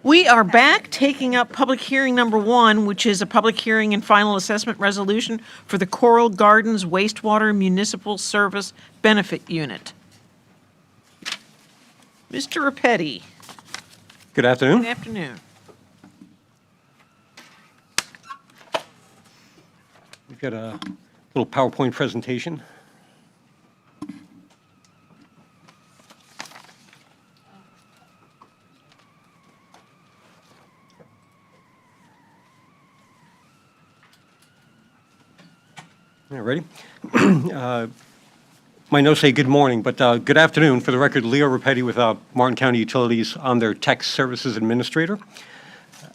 We are back taking up public hearing number 1, which is a public hearing and final assessment resolution for the Coral Gardens Wastewater Municipal Service Benefit Unit. Mr. Repetti. Good afternoon. Good afternoon. We've got a little PowerPoint presentation. All right, ready? My notes say good morning, but good afternoon. For the record, Leo Repetti with Martin County Utilities. I'm their Tech Services Administrator.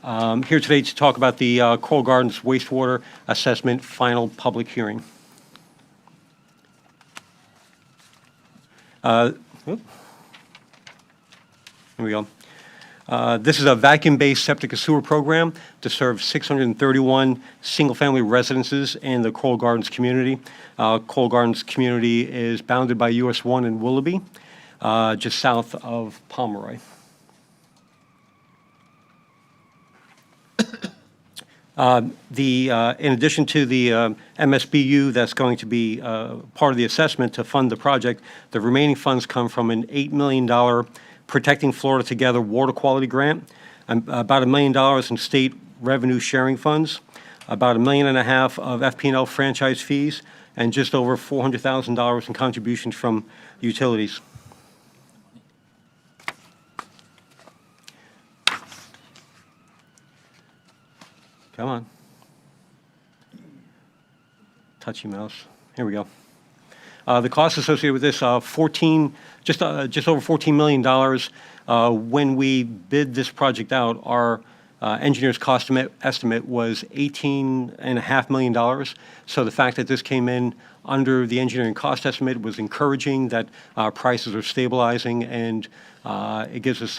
Here today to talk about the Coral Gardens Wastewater Assessment Final Public Hearing. Here we go. This is a vacuum-based septic and sewer program to serve 631 single-family residences in the Coral Gardens community. Coral Gardens community is bounded by US 1 in Willoughby, just south of Pomeroy. In addition to the MSBU that's going to be part of the assessment to fund the project, the remaining funds come from an $8 million Protecting Florida Together water quality grant, about $1 million in state revenue sharing funds, about $1.5 million of FP&L franchise fees, and just over $400,000 in contributions from utilities. Come on. Touchy mouse. Here we go. The costs associated with this, just over $14 million. When we bid this project out, our engineer's cost estimate was $18.5 million. So the fact that this came in under the engineering cost estimate was encouraging, that prices are stabilizing, and it gives us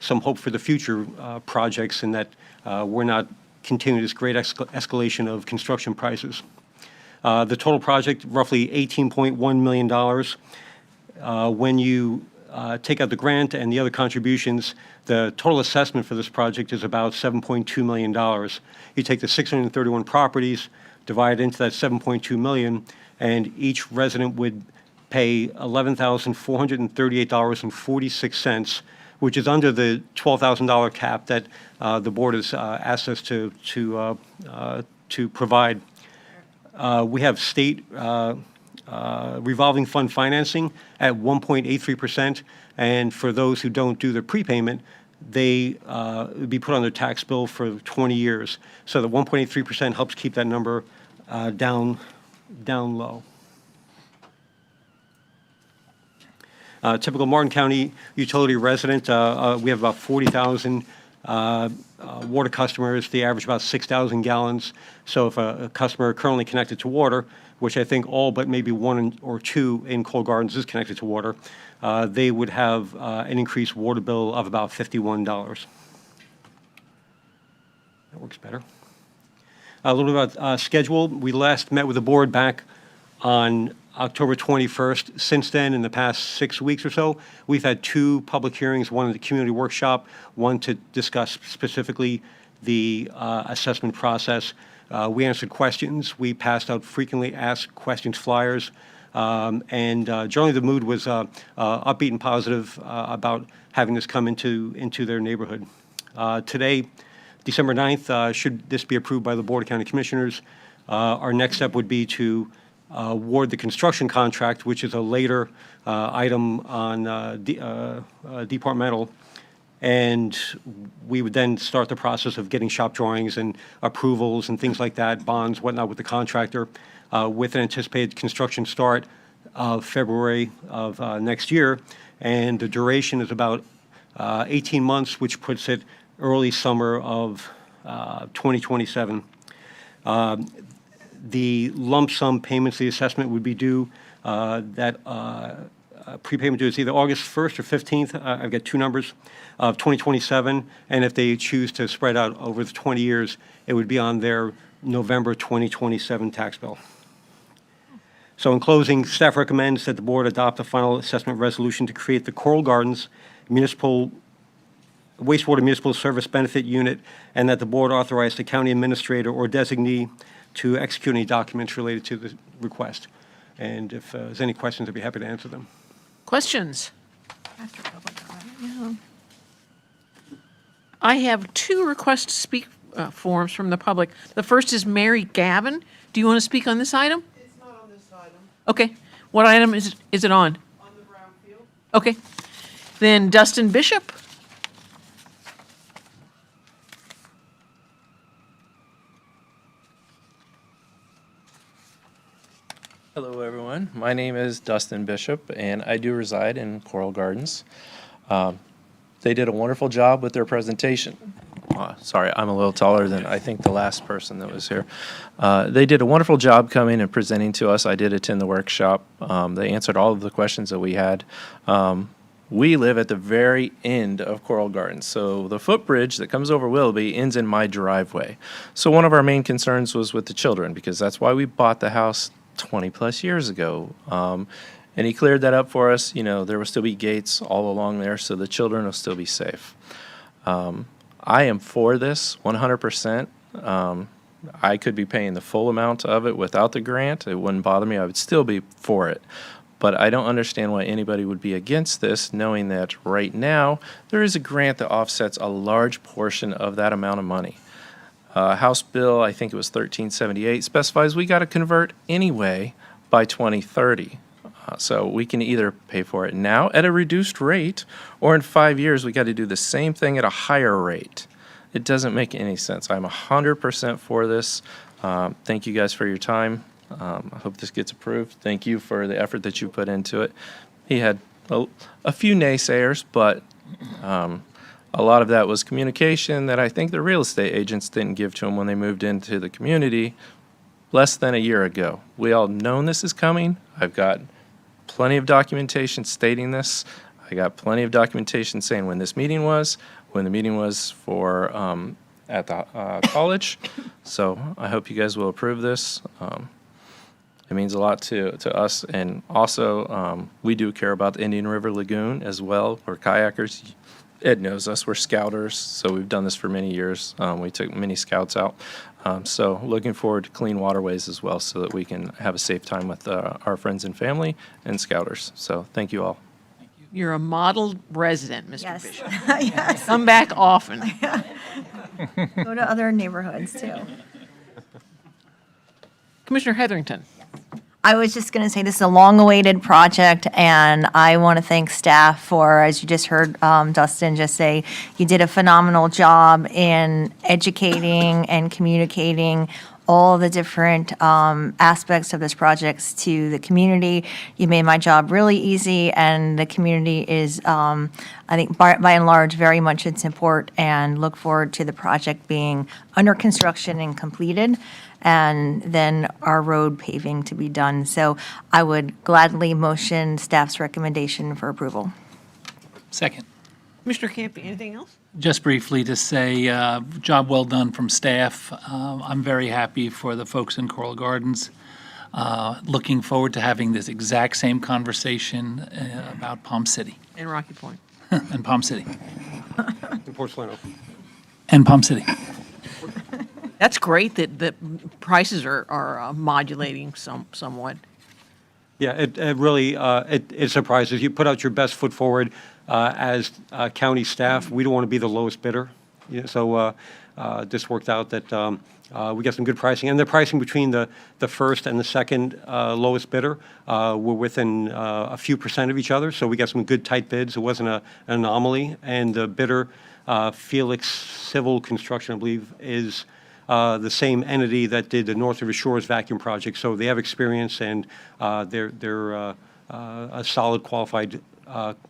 some hope for the future projects, and that we're not continuing this great escalation of construction prices. The total project, roughly $18.1 million. When you take out the grant and the other contributions, the total assessment for this project is about $7.2 million. You take the 631 properties, divide it into that $7.2 million, and each resident would pay $11,438.46, which is under the $12,000 cap that the board has asked us to provide. We have state revolving fund financing at 1.83%, and for those who don't do their prepayment, they would be put on their tax bill for 20 years. So the 1.83% helps keep that number down low. Typical Martin County utility resident, we have about 40,000 water customers. They average about 6,000 gallons. So if a customer currently connected to water, which I think all but maybe one or two in Coral Gardens is connected to water, they would have an increased water bill of about $51. That works better. A little bit about schedule. We last met with the board back on October 21st. Since then, in the past 6 weeks or so, we've had 2 public hearings, one at the community workshop, one to discuss specifically the assessment process. We answered questions. We passed out frequently asked questions flyers. And generally the mood was upbeat and positive about having this come into their neighborhood. Today, December 9th, should this be approved by the Board of County Commissioners, our next step would be to award the construction contract, which is a later item on departmental, and we would then start the process of getting shop drawings and approvals and things like that, bonds, whatnot, with the contractor, with an anticipated construction start of February of next year, and the duration is about 18 months, which puts it early summer of 2027. The lump sum payments, the assessment would be due, prepayment due is either August 1st or 15th. I've got 2 numbers of 2027. And if they choose to spread out over the 20 years, it would be on their November 2027 tax bill. So in closing, staff recommends that the board adopt a final assessment resolution to create the Coral Gardens Municipal wastewater municipal service benefit unit, and that the board authorize the county administrator or designee to execute any documents related to the request. And if there's any questions, I'd be happy to answer them. Questions? I have 2 request to speak forms from the public. The first is Mary Gavin. Do you want to speak on this item? It's not on this item, Okay. What item is it on? on the brownfield. Okay. Then Dustin Bishop. Hello, everyone. My name is Dustin Bishop, and I do reside in Coral Gardens. They did a wonderful job with their presentation. Sorry, I'm a little taller than I think the last person that was here. They did a wonderful job coming and presenting to us. I did attend the workshop. They answered all of the questions that we had. We live at the very end of Coral Gardens, so the footbridge that comes over Willoughby ends in my driveway. So one of our main concerns was with the children, because that's why we bought the house 20 plus years ago. And he cleared that up for us. You know, there will still be gates all along there, so the children will still be safe. I am for this 100%. I could be paying the full amount of it without the grant. It wouldn't bother me. I would still be for it. But I don't understand why anybody would be against this, knowing that right now there is a grant that offsets a large portion of that amount of money. House Bill, I think it was 1378, specifies we got to convert anyway by 2030. So we can either pay for it now at a reduced rate, or in 5 years we got to do the same thing at a higher rate. It doesn't make any sense. I'm 100% for this. Thank you guys for your time. I hope this gets approved. Thank you for the effort that you put into it. He had a few naysayers, but a lot of that was communication that I think the real estate agents didn't give to him when they moved into the community less than a year ago. We all known this is coming. I've got plenty of documentation stating this. I got plenty of documentation saying when this meeting was, when the meeting was for at the college. So I hope you guys will approve this. It means a lot to us, and also we do care about the Indian River Lagoon as well. We're kayakers. Ed knows us. We're scouters, so we've done this for many years. We took many scouts out. So looking forward to clean waterways as well, so that we can have a safe time with our friends and family and scouters. So thank you all. You're a model resident, Mr. Yes. Bishop. Yes. Come back often. Go to other neighborhoods too. Commissioner Heatherington. I was just going to say this is a long-awaited project, and I want to thank staff for, as you just heard Dustin just say, you did a phenomenal job in educating and communicating all the different aspects of this project to the community. You made my job really easy, and the community is, I think, by and large, very much in support, and look forward to the project being under construction and completed, and then our road paving to be done. So I would gladly motion staff's recommendation for approval. Second. Commissioner Campy, anything else? Just briefly to say, job well done from staff. I'm very happy for the folks in Coral Gardens. Looking forward to having this exact same conversation about Palm City And Rocky Point. and Palm City In Porcelano. and Palm City. That's great that the prices are modulating somewhat. Yeah, it really, it surprises. You put out your best foot forward as county staff. We don't want to be the lowest bidder. So this worked out that we got some good pricing. And the pricing between the first and the second lowest bidder were within a few percent of each other. So we got some good tight bids. It wasn't an anomaly. And the bidder, Felix Civil Construction, I believe, is the same entity that did the North River Shores vacuum project. So they have experience, and they're a solid, qualified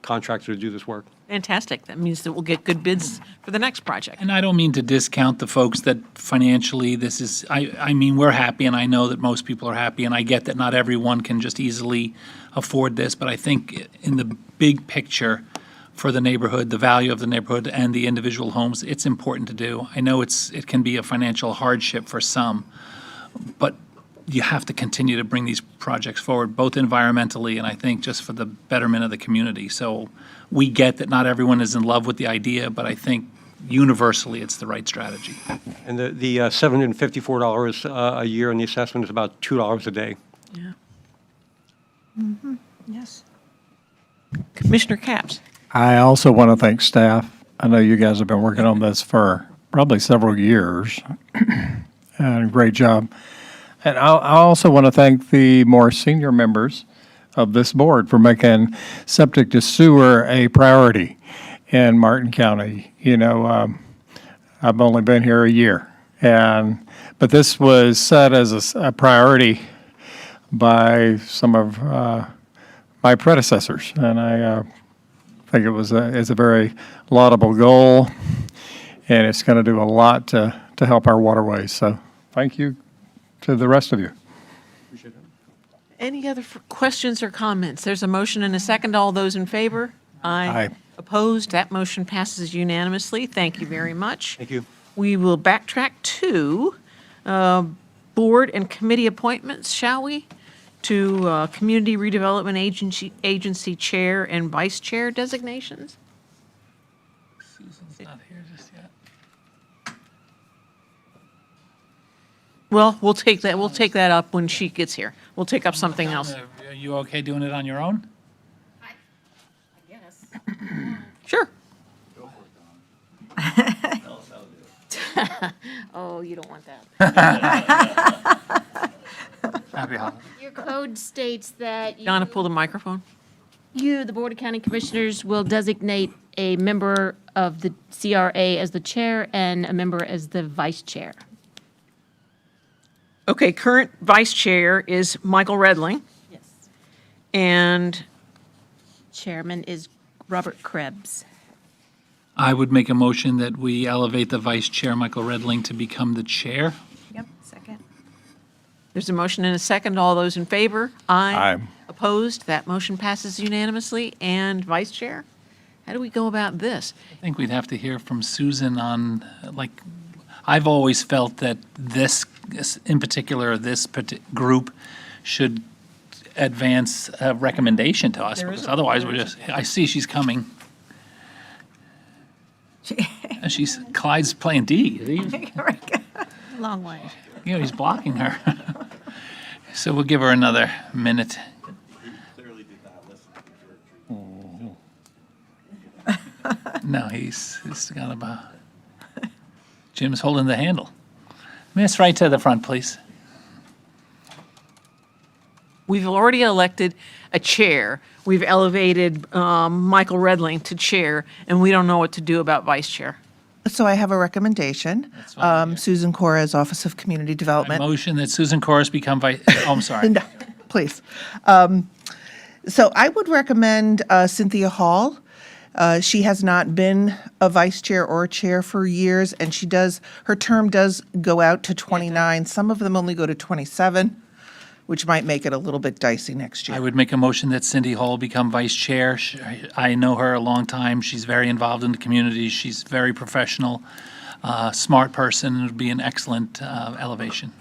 contractor to do this work. Fantastic. That means that we'll get good bids for the next project. And I don't mean to discount the folks that financially this is, I mean, we're happy, and I know that most people are happy, and I get that not everyone can just easily afford this, but I think in the big picture for the neighborhood, the value of the neighborhood and the individual homes, it's important to do. I know it can be a financial hardship for some, but you have to continue to bring these projects forward, both environmentally and I think just for the betterment of the community. So we get that not everyone is in love with the idea, but I think universally it's the right strategy. And the $754 a year in the assessment is about $2 a day. Yeah. Yes. Commissioner Capps? I also want to thank staff. I know you guys have been working on this for probably several years. And great job. And I also want to thank the more senior members of this board for making septic to sewer a priority in Martin County. You know, I've only been here a year, but this was set as a priority by some of my predecessors, and I think it's a very laudable goal, and it's going to do a lot to help our waterways. So thank you to the rest of you. Any other questions or comments? There's a motion and a second. All those in favor? Aye. Opposed? That motion passes unanimously. Thank you very much. Thank you. We will backtrack to board and committee appointments, shall we? To Community Redevelopment Agency Chair and Vice Chair designations. Susan's not here just yet. Well, we'll take that up when she gets here. We'll take up something else. Are you okay doing it on your own? Sure. Oh, you don't want that. Happy holidays. Your code states that Donna, pull the microphone. you, the Board of County Commissioners, will designate a member of the CRA as the chair and a member as the vice chair. Okay, current vice chair is Michael Redling, Yes. and Chairman is Robert Krebs. I would make a motion that we elevate the vice chair, Michael Redling, to become the chair. Yep, second. there's a motion and a second. All those in favor? Aye. Opposed? That motion passes unanimously. And vice chair? How do we go about this? I think we'd have to hear from Susan on, like, I've always felt that this, in particular, this group should advance a recommendation to us, because otherwise we're just, I see she's coming. And Clyde's playing D. Long way. You know, he's blocking her. So we'll give her another minute. No, he's got about. Jim's holding the handle. Miss, right to the front, please. We've already elected a chair. We've elevated Michael Redling to chair, and we don't know what to do about vice chair. So I have a recommendation. fine, yeah. Susan Corres, Office of Community Development. Motion that Susan Corris become vice, oh, I'm sorry. No, please. So I would recommend Cynthia Hall. She has not been a vice chair or chair for years, and her term does go out to 29. Some of them only go to 27, which might make it a little bit dicey next I year. would make a motion that Cindy Hall become vice chair. I know her a long time. She's very involved in the community. She's very professional, smart person. It would be an excellent elevation.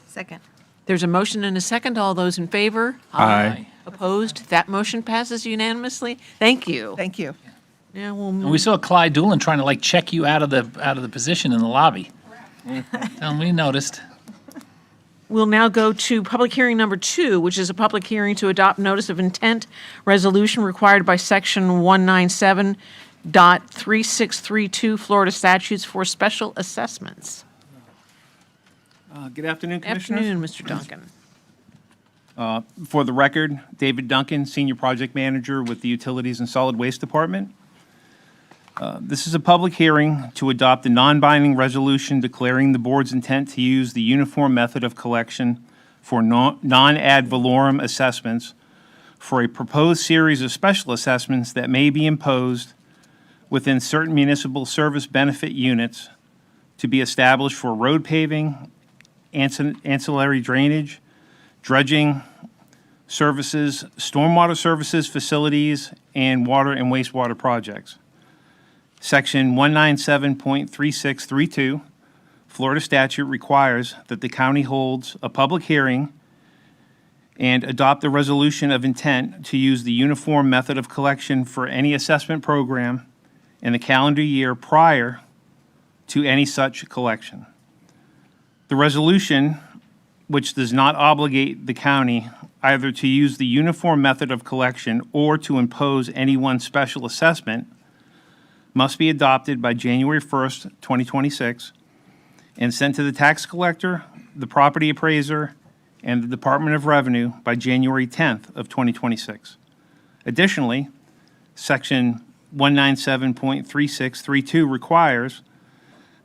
Second. There's a motion and a second. All those in favor? Aye. Opposed? That motion passes unanimously. Thank you. Thank you. Now we'll And move. we saw Clyde Doolan trying to like check you out of the position in the lobby. And we noticed. We'll now go to public hearing number 2, which is a public hearing to adopt notice of intent resolution required by section 197.3632 Florida statutes for special assessments. Good afternoon, Commissioners. Afternoon, Mr. Duncan. For the record, David Duncan, Senior Project Manager with the Utilities and Solid Waste Department. This is a public hearing to adopt a non-binding resolution declaring the board's intent to use the uniform method of collection for non-ad valorem assessments for a proposed series of special assessments that may be imposed within certain municipal service benefit units to be established for road paving, ancillary drainage, dredging services, stormwater services, facilities, and water and wastewater projects. Section 197.3632 Florida statute requires that the county holds a public hearing and adopt a resolution of intent to use the uniform method of collection for any assessment program in the calendar year prior to any such collection. The resolution, which does not obligate the county either to use the uniform method of collection or to impose any one special assessment, must be adopted by January 1st, 2026, and sent to the tax collector, the property appraiser, and the Department of Revenue by January 10th of 2026. Additionally, Section 197.3632 requires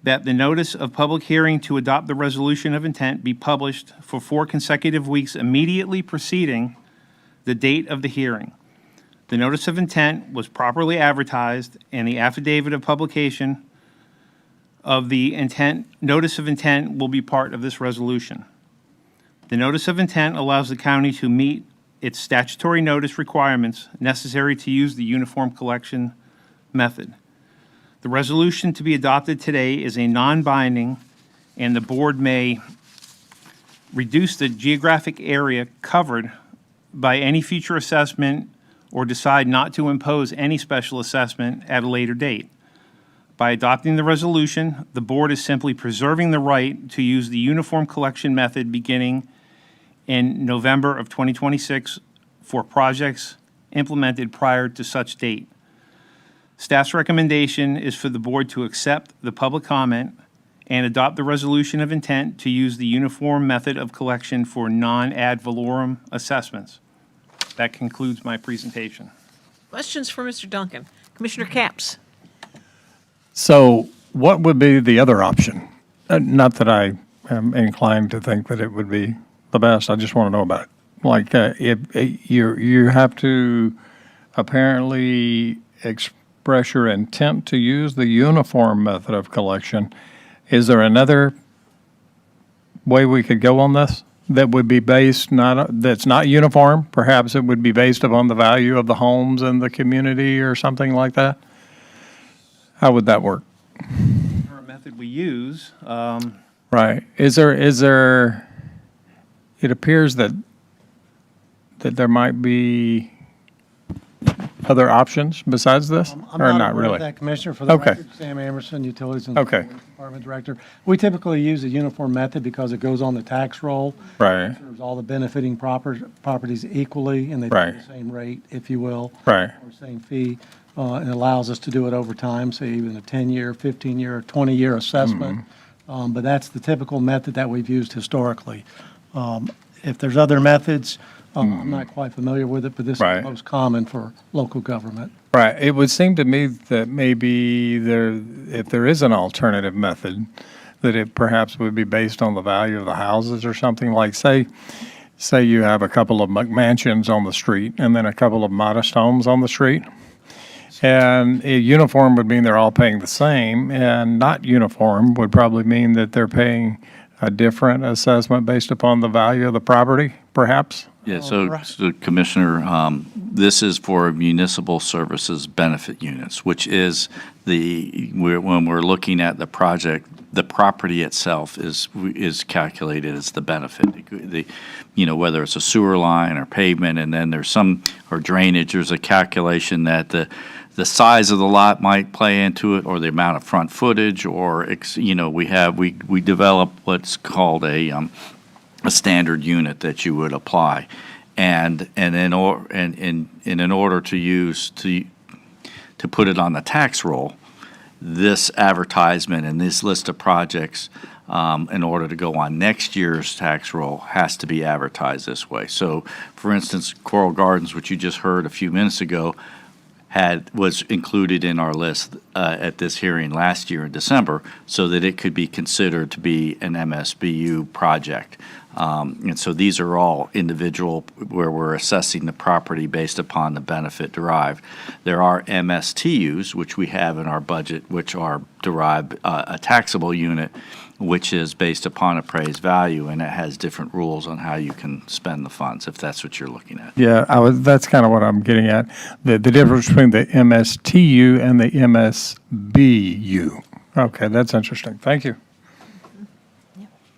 that the notice of public hearing to adopt the resolution of intent be published for 4 consecutive weeks immediately preceding the date of the hearing. The notice of intent was properly advertised, and the affidavit of publication of the notice of intent will be part of this resolution. The notice of intent allows the county to meet its statutory notice requirements necessary to use the uniform collection method. The resolution to be adopted today is a non-binding, and the board may reduce the geographic area covered by any future assessment or decide not to impose any special assessment at a later date. By adopting the resolution, the board is simply preserving the right to use the uniform collection method beginning in November of 2026 for projects implemented prior to such date. Staff's recommendation is for the board to accept the public comment and adopt the resolution of intent to use the uniform method of collection for non-ad valorem assessments. That concludes my presentation. Questions for Mr. Duncan? Commissioner Capps? So what would be the other option? Not that I am inclined to think that it would be the best, I just want to know about it. Like, if you have to apparently express your intent to use the uniform method of collection. Is there another way we could go on this that would be based that's not uniform? Perhaps it would be based upon the value of the homes in the community or something like that? How would that work? Current method we use, Right. Is there, it appears that there might be other options besides this? I'm Or not not aware of really? that, Commissioner. For the Okay. record, Sam Emerson, Utilities and Okay. Department Director. We typically use a uniform method because it goes on the tax roll. Right. Serves all the benefiting properties equally, and they pay Right. the same rate, if you will. Right. Or same fee. And it allows us to do it over time, say even a 10-year, 15-year, or 20-year assessment. But that's the typical method that we've used historically. If there's other methods, I'm not quite familiar with it, but this is Right. the most common for local government. Right. It would seem to me that maybe if there is an alternative method, that it perhaps would be based on the value of the houses or something like, say you have a couple of McMansions on the street and then a couple of modest homes on the street. And a uniform would mean they're all paying the same, and not uniform would probably mean that they're paying a different assessment based upon the value of the property, perhaps? Yeah, so Commissioner, this is for municipal services benefit units, which is when we're looking at the project, the property itself is calculated as the benefit. Whether it's a sewer line or pavement, and then or drainage, there's a calculation that the size of the lot might play into it, or the amount of front footage, or we develop what's called a standard unit that you would apply, and in order to put it on the tax roll, this advertisement and this list of projects, in order to go on next year's tax roll, has to be advertised this way. So, for instance, Coral Gardens, which you just heard a few minutes ago, was included in our list at this hearing last year in December, so that it could be considered to be an MSBU project. And so these are all individual, where we're assessing the property based upon the benefit derived. There are MSTUs, which we have in our budget, which are derived a taxable unit, which is based upon appraised value, and it has different rules on how you can spend the funds, if that's what you're looking at. Yeah, that's kind of what I'm getting at. The difference between the MSTU and the MSBU. Okay, that's interesting. Thank you.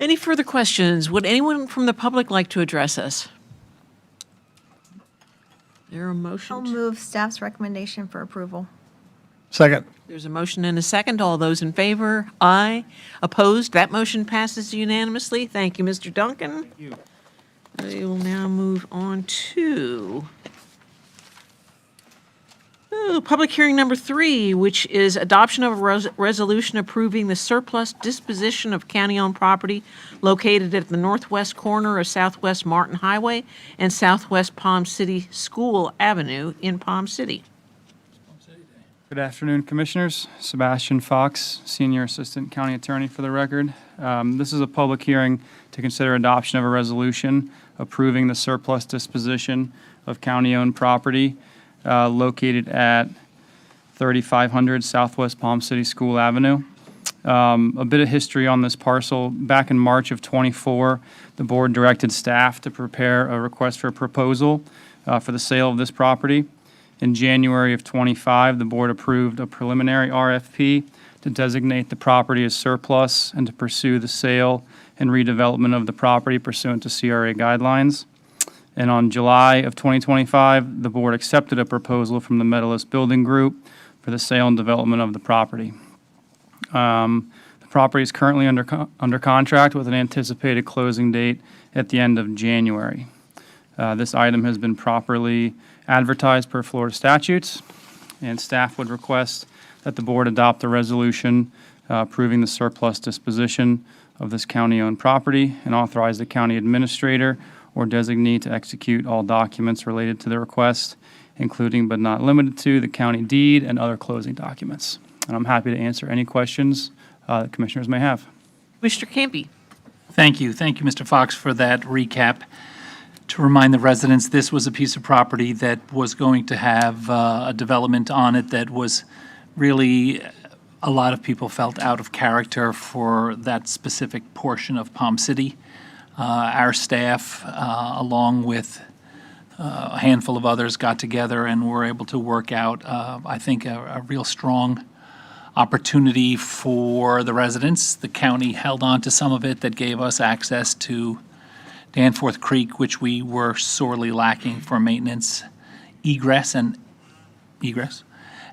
Any further questions? Would anyone from the public like to address us? There a motion? I'll move staff's recommendation for approval. Second. There's a motion and a second. All those in favor? Aye. Opposed? That motion passes unanimously. Thank you, Mr. Duncan. Thank you. We will now move on to public hearing number 3, which is adoption of a resolution approving the surplus disposition of county-owned property located at the northwest corner of Southwest Martin Highway and Southwest Palm City School Avenue in Palm City. Good afternoon, Commissioners. Sebastian Fox, Senior Assistant County Attorney for the record. This is a public hearing to consider adoption of a resolution approving the surplus disposition of county-owned property located at 3500 Southwest Palm City School Avenue. A bit of history on this parcel. Back in March of '24, the board directed staff to prepare a request for a proposal for the sale of this property. In January of '25, the board approved a preliminary RFP to designate the property as surplus and to pursue the sale and redevelopment of the property pursuant to CRA guidelines. And on July of 2025, the board accepted a proposal from the Medalist Building Group for the sale and development of the property. The property is currently under contract with an anticipated closing date at the end of January. This item has been properly advertised per Florida statutes, and staff would request that the board adopt a resolution approving the surplus disposition of this county-owned property and authorize the county administrator or designee to execute all documents related to the request, including but not limited to the county deed and other closing documents. And I'm happy to answer any questions that commissioners may have. Mr. Campy. Thank you. Thank you, Mr. Fox, for that recap. To remind the residents, this was a piece of property that was going to have a development on it that was really, a lot of people felt out of character for that specific portion of Palm City. Our staff, along with a handful of others, got together and were able to work out, I think, a real strong opportunity for the residents. The county held on to some of it that gave us access to Danforth Creek, which we were sorely lacking for maintenance, egress.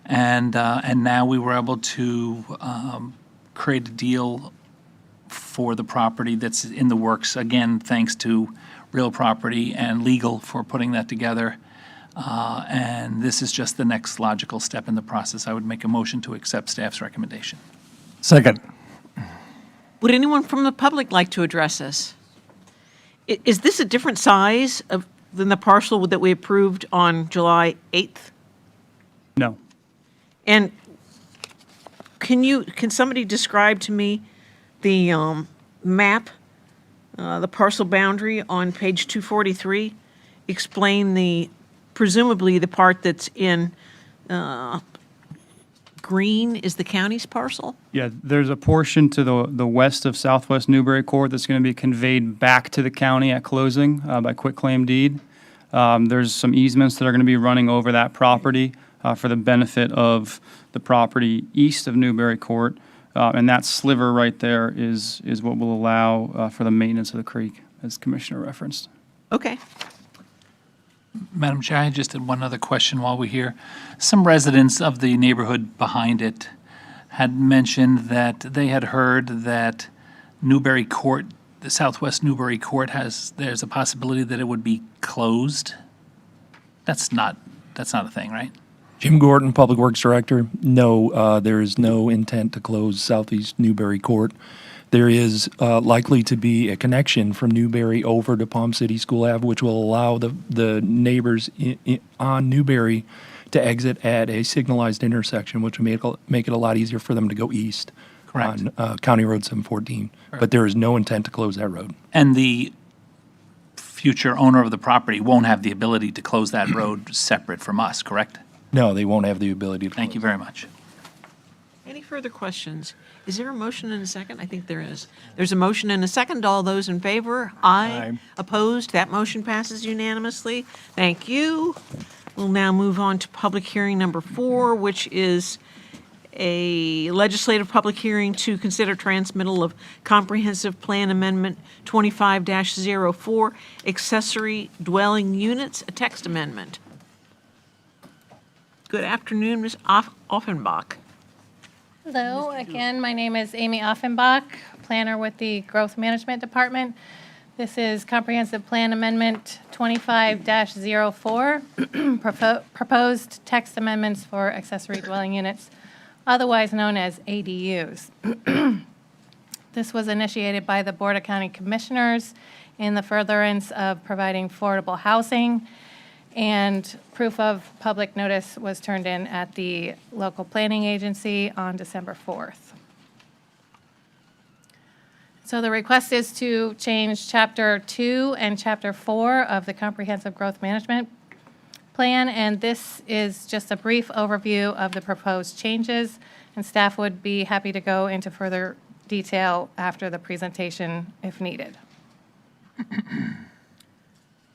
And now we were able to create a deal for the property that's in the works, again, thanks to Real Property and Legal for putting that together. And this is just the next logical step in the process. I would make a motion to accept staff's recommendation. Second. Would anyone from the public like to address us? Is this a different size than the parcel that we approved on July 8th? No. And can somebody describe to me the map, the parcel boundary on page 243? Explain presumably the part that's in green is the county's parcel? Yeah, there's a portion to the west of Southwest Newbury Court that's going to be conveyed back to the county at closing by quitclaim deed. There's some easements that are going to be running over that property for the benefit of the property east of Newbury Court. And that sliver right there is what will allow for the maintenance of the creek, as Commissioner referenced. Okay. Madam Chair, I just had one other question while we're here. Some residents of the neighborhood behind it had mentioned that they had heard that Newbury Court, the Southwest Newbury Court, there's a possibility that it would be closed. That's not a thing, right? Jim Gordon, Public Works Director. No, there is no intent to close Southeast Newbury Court. There is likely to be a connection from Newbury over to Palm City School Ave, which will allow the neighbors on Newbury to exit at a signalized intersection, which will make it a lot easier for them to go east. Correct. On County Road 714. Correct. But there is no intent to close that road. And the future owner of the property won't have the ability to close that road separate from us, correct? No, they won't have the ability to Thank you close. very much. Any further questions? Is there a motion and a second? I think there is. There's a motion and a second. All those in favor? Aye. Opposed? That motion passes unanimously. Thank you. We'll now move on to public hearing number 4, which is a legislative public hearing to consider transmittal of Comprehensive Plan Amendment 25-04, accessory dwelling units, a text amendment. Good afternoon, Ms. Offenbach. Hello, again, my name is Amy Offenbach, planner with the Growth Management Department. This is Comprehensive Plan Amendment 25-04, proposed text amendments for accessory dwelling units, otherwise known as ADUs. This was initiated by the Board of County Commissioners in the furtherance of providing affordable housing, and proof of public notice was turned in at the local planning agency on December 4th. So the request is to change Chapter 2 and Chapter 4 of the Comprehensive Growth Management Plan, and this is just a brief overview of the proposed changes, and staff would be happy to go into further detail after the presentation if needed.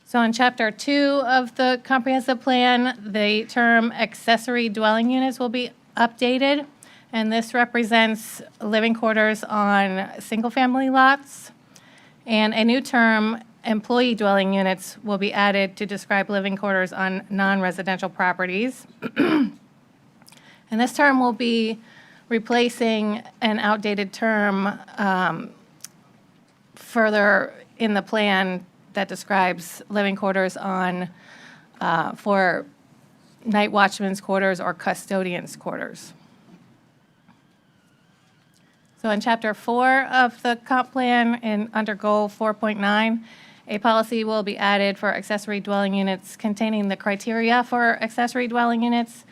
So in Chapter 2 of the Comprehensive Plan, the term accessory dwelling units will be updated, and this represents living quarters on single-family lots. And a new term, employee dwelling units, will be added to describe living quarters on non-residential properties. And this term will be replacing an outdated term further in the plan that describes living quarters on, for night watchman's quarters or custodian's quarters. So in Chapter 4 of the comp plan, under Goal 4.9, a policy will be added for accessory dwelling units containing the criteria for accessory dwelling units,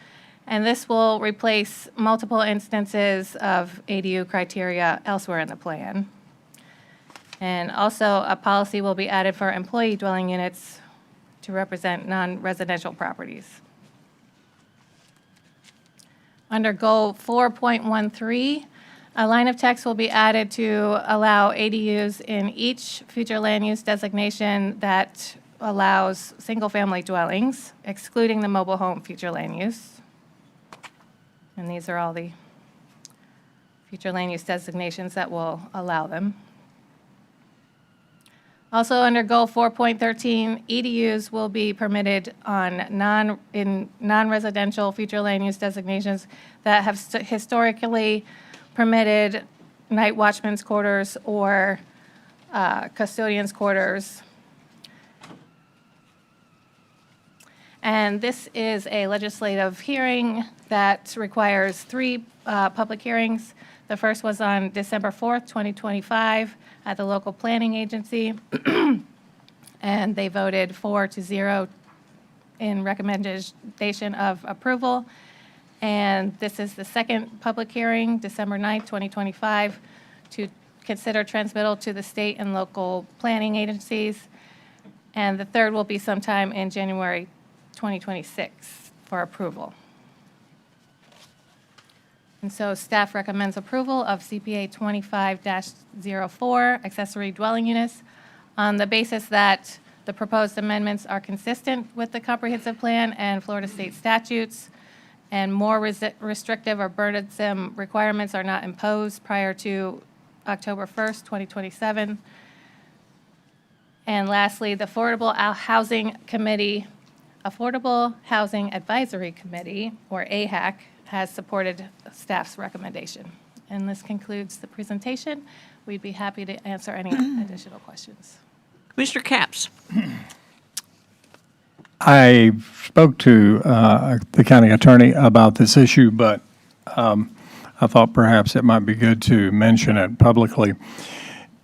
and this will replace multiple instances of ADU criteria elsewhere in the plan. And also, a policy will be added for employee dwelling units to represent non-residential properties. Under Goal 4.13, a line of text will be added to allow ADUs in each future land use designation that allows single-family dwellings, excluding the mobile home future land use. And these are all the future land use designations that will allow them. Also, under Goal 4.13, EDUs will be permitted on non-residential future land use designations that have historically permitted night watchman's quarters or custodian's quarters. And this is a legislative hearing that requires 3 public hearings. The first was on December 4th, 2025 at the local planning agency. And they voted 4-0 in recommendation of approval. And this is the second public hearing, December 9th, 2025, to consider transmittal to the state and local planning agencies. And the third will be sometime in January 2026 for approval. And so staff recommends approval of CPA 25-04, accessory dwelling units, on the basis that the proposed amendments are consistent with the comprehensive plan and Florida state statutes, and more restrictive or burdensome requirements are not imposed prior to October 1st, 2027. And lastly, the Affordable Housing Advisory Committee, or AHAC, has supported staff's recommendation. And this concludes the presentation. We'd be happy to answer any additional questions. Commissioner Capps. I spoke to the county attorney about this issue, but I thought perhaps it might be good to mention it publicly.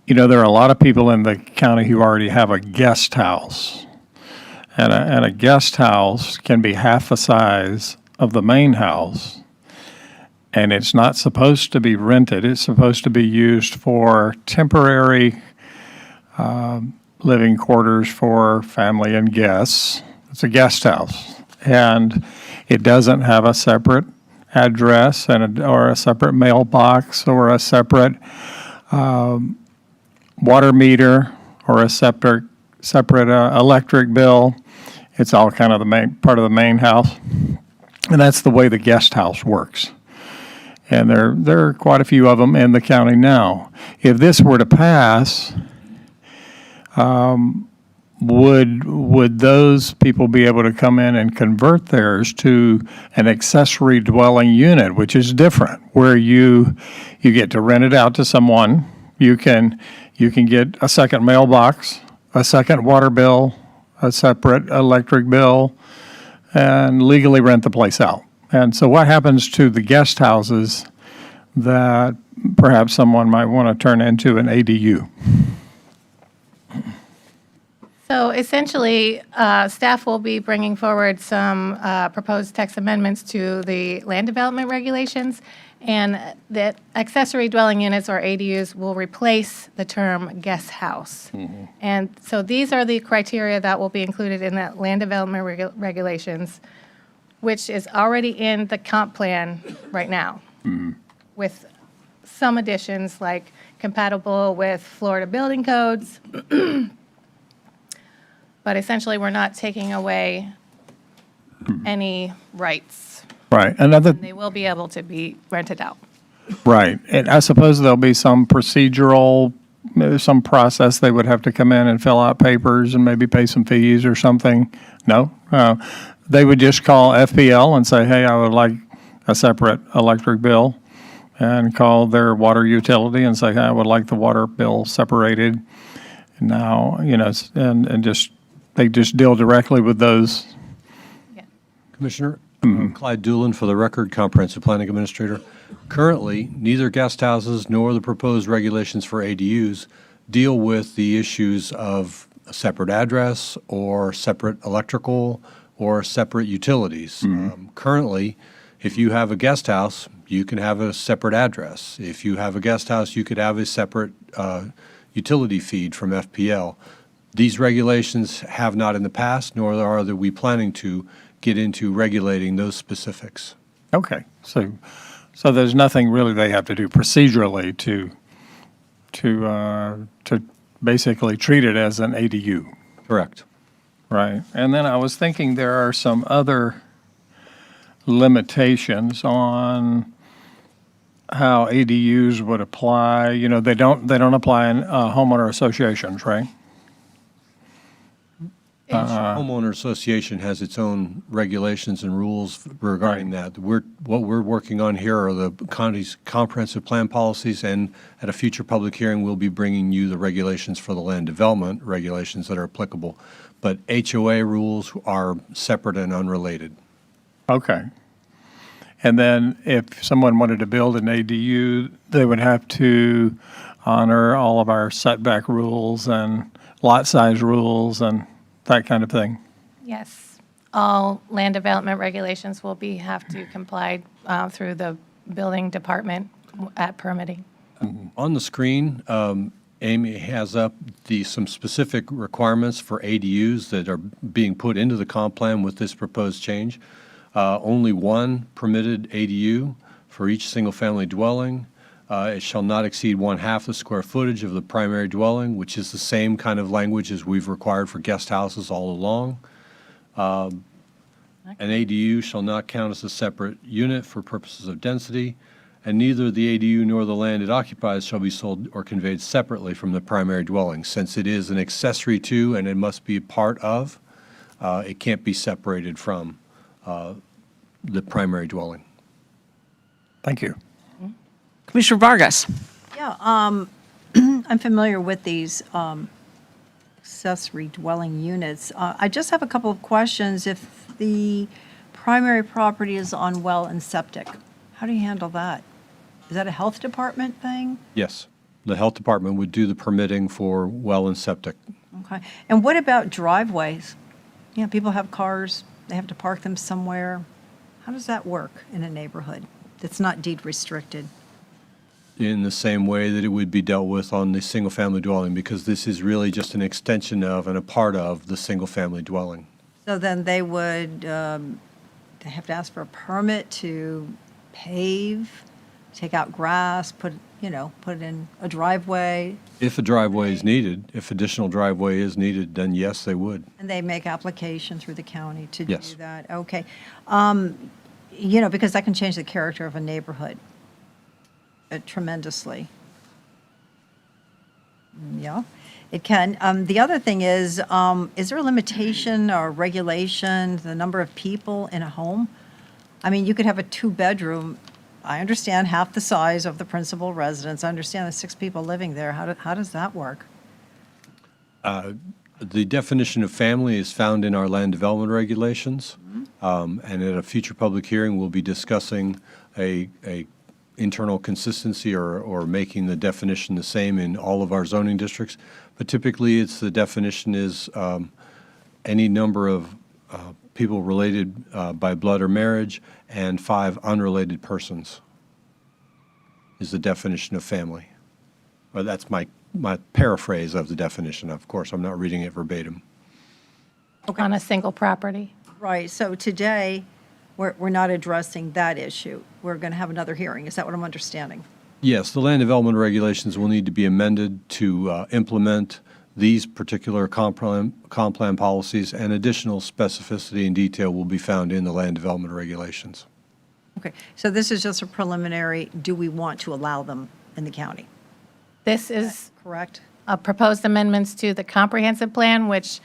You know, there are a lot of people in the county who already have a guest house. And a guest house can be half the size of the main house. And it's not supposed to be rented. It's supposed to be used for temporary living quarters for family and guests. It's a guest house. And it doesn't have a separate address or a separate mailbox or a separate water meter or a separate electric bill. It's all kind of the main part of the main house. And that's the way the guest house works. And there are quite a few of them in the county now. If this were to pass, would those people be able to come in and convert theirs to an accessory dwelling unit, which is different, where you get to rent it out to someone, you can get a second mailbox, a second water bill, a separate electric bill, and legally rent the place out. And so what happens to the guest houses that perhaps someone might want to turn into an ADU? So essentially, staff will be bringing forward some proposed text amendments to the land development regulations, and that accessory dwelling units, or ADUs, will replace the term guest house. And so these are the criteria that will be included in that land development regulations, which is already in the comp plan right now, with some additions like compatible with Florida building codes. But essentially, we're not taking away any rights. Right. They will be able to be rented out. Right. And I suppose there'll be some procedural, some process they would have to come in and fill out papers and maybe pay some fees or something. No? They would just call FPL and say, hey, I would like a separate electric bill, and call their water utility and say, hey, I would like the water bill separated. Now, and just, they just deal directly with those. Commissioner, Clyde Doolin, for the record, Comprehensive Planning Administrator. Currently, neither guest houses nor the proposed regulations for ADUs deal with the issues of a separate address or separate electrical or separate utilities. Currently, if you have a guest house, you can have a separate address. If you have a guest house, you could have a separate utility feed from FPL. These regulations have not in the past, nor are we planning to get into regulating those specifics. Okay. So there's nothing really they have to do procedurally to basically treat it as an ADU. Correct. Right. And then I was thinking there are some other limitations on how ADUs would apply. They don't apply in homeowner associations, right? Each homeowner association has its own regulations and rules regarding that. What we're working on here are the county's comprehensive plan policies, and at a future public hearing, we'll be bringing you the regulations for the land development regulations that are applicable. But HOA rules are separate and unrelated. Okay. And then if someone wanted to build an ADU, they would have to honor all of our setback rules and lot size rules and that kind of thing. Yes. All land development regulations will have to comply through the building department at permitting. On the screen, Amy has up some specific requirements for ADUs that are being put into the comp plan with this proposed change. Only one permitted ADU for each single-family dwelling. It shall not exceed 1/2 the square footage of the primary dwelling, which is the same kind of language as we've required for guest houses all along. An ADU shall not count as a separate unit for purposes of density, and neither the ADU nor the land it occupies shall be sold or conveyed separately from the primary dwelling. Since it is an accessory to and it must be a part of, it can't be separated from the primary dwelling. Thank you. Commissioner Vargas. Yeah, I'm familiar with these accessory dwelling units. I just have a couple of questions. If the primary property is on well and septic, how do you handle that? Is that a health department thing? Yes, the health department would do the permitting for well and septic. Okay. And what about driveways? People have cars, they have to park them somewhere. How does that work in a neighborhood that's not deed restricted? In the same way that it would be dealt with on the single-family dwelling, because this is really just an extension of and a part of the single-family dwelling. So then they would, they have to ask for a permit to pave, take out grass, put it in a driveway, If a driveway is needed, if additional driveway is needed, then yes, they would. and they make application through the county to do Yes. that? Okay. Because that can change the character of a neighborhood. tremendously. Yeah, it can. The other thing is there a limitation or regulation, the number of people in a home? I mean, you could have a two-bedroom, I understand half the size of the principal residence, I understand the 6 people living there, how does that work? The definition of family is found in our land development regulations. And at a future public hearing, we'll be discussing a internal consistency or making the definition the same in all of our zoning districts. But typically, the definition is any number of people related by blood or marriage and 5 unrelated persons is the definition of family. Well, that's my paraphrase of the definition. Of course, I'm not reading it verbatim. On a single property. Right, so today, we're not addressing that issue. We're going to have another hearing, is that what I'm understanding? Yes, the land development regulations will need to be amended to implement these particular comp plan policies, and additional specificity and detail will be found in the land development regulations. Okay, so this is just a preliminary, do we want to allow them in the county? This is Correct? proposed amendments to the comprehensive plan, which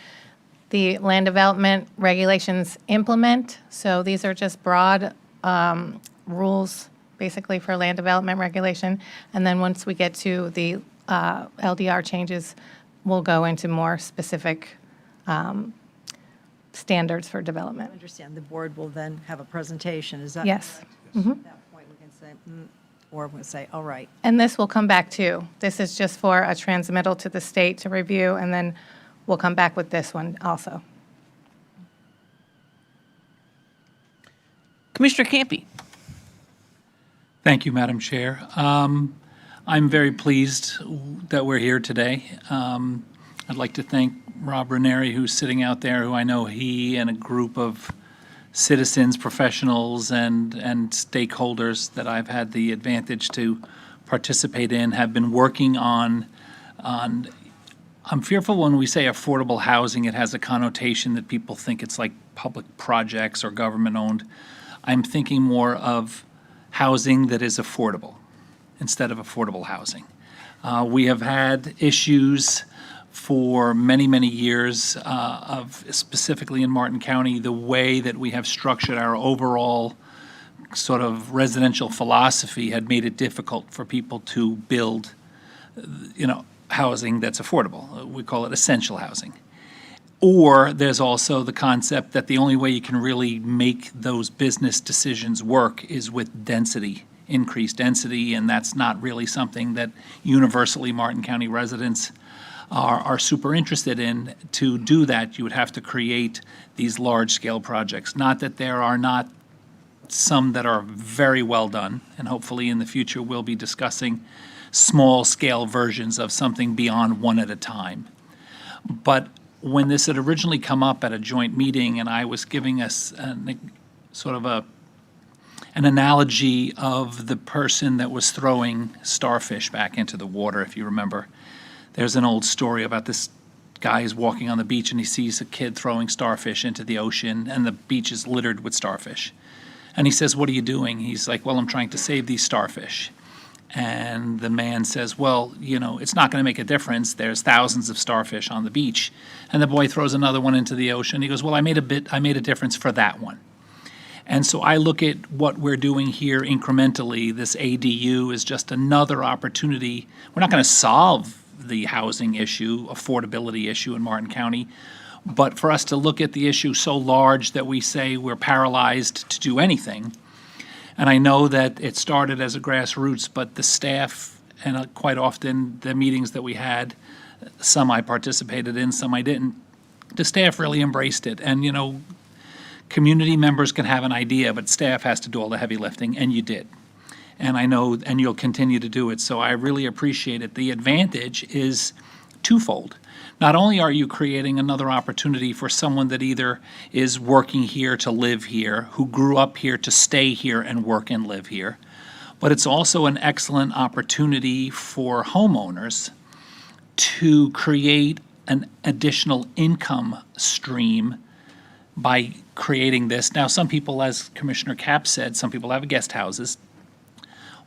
the land development regulations implement. So these are just broad rules, basically, for land development regulation. And then once we get to the LDR changes, we'll go into more specific standards for I development. understand the board will then have a presentation, is that? Yes. correct? At that point, we can say, or we can say, all right. And this will come back too. This is just for a transmittal to the state to review, and then we'll come back with this one also. Commissioner Campy. Thank you, Madam Chair. I'm very pleased that we're here today. I'd like to thank Rob Ranieri, who's sitting out there, who I know he and a group of citizens, professionals, and stakeholders that I've had the advantage to participate in have been working on. I'm fearful when we say affordable housing, it has a connotation that people think it's like public projects or government-owned. I'm thinking more of housing that is affordable instead of affordable housing. We have had issues for many, many years of, specifically in Martin County, the way that we have structured our overall sort of residential philosophy had made it difficult for people to build, housing that's affordable. We call it essential housing. Or there's also the concept that the only way you can really make those business decisions work is with density, increased density, and that's not really something that universally Martin County residents are super interested in. To do that, you would have to create these large-scale projects. Not that there are not some that are very well done, and hopefully in the future we'll be discussing small-scale versions of something beyond one at a time. But when this had originally come up at a joint meeting, and I was giving us an analogy of the person that was throwing starfish back into the water, if you remember. There's an old story about this guy who's walking on the beach and he sees a kid throwing starfish into the ocean, and the beach is littered with starfish. And he says, "What are you doing?" He's like, "Well, I'm trying to save these starfish." And the man says, "Well, it's not going to make a difference. There's thousands of starfish on the beach." And the boy throws another one into the ocean. He goes, "Well, I made a difference for that one." And so I look at what we're doing here incrementally. This ADU is just another opportunity. We're not going to solve the housing issue, affordability issue in Martin County, but for us to look at the issue so large that we say we're paralyzed to do anything. And I know that it started as a grassroots, but the staff, and quite often the meetings that we had, some I participated in, some I didn't, the staff really embraced it. And, community members can have an idea, but staff has to do all the heavy lifting, and you did. And I know, and you'll continue to do it, so I really appreciate it. The advantage is twofold. Not only are you creating another opportunity for someone that either is working here to live here, who grew up here to stay here and work and live here, but it's also an excellent opportunity for homeowners to create an additional income stream by creating this. Now, some people, as Commissioner Kapp said, some people have guest houses.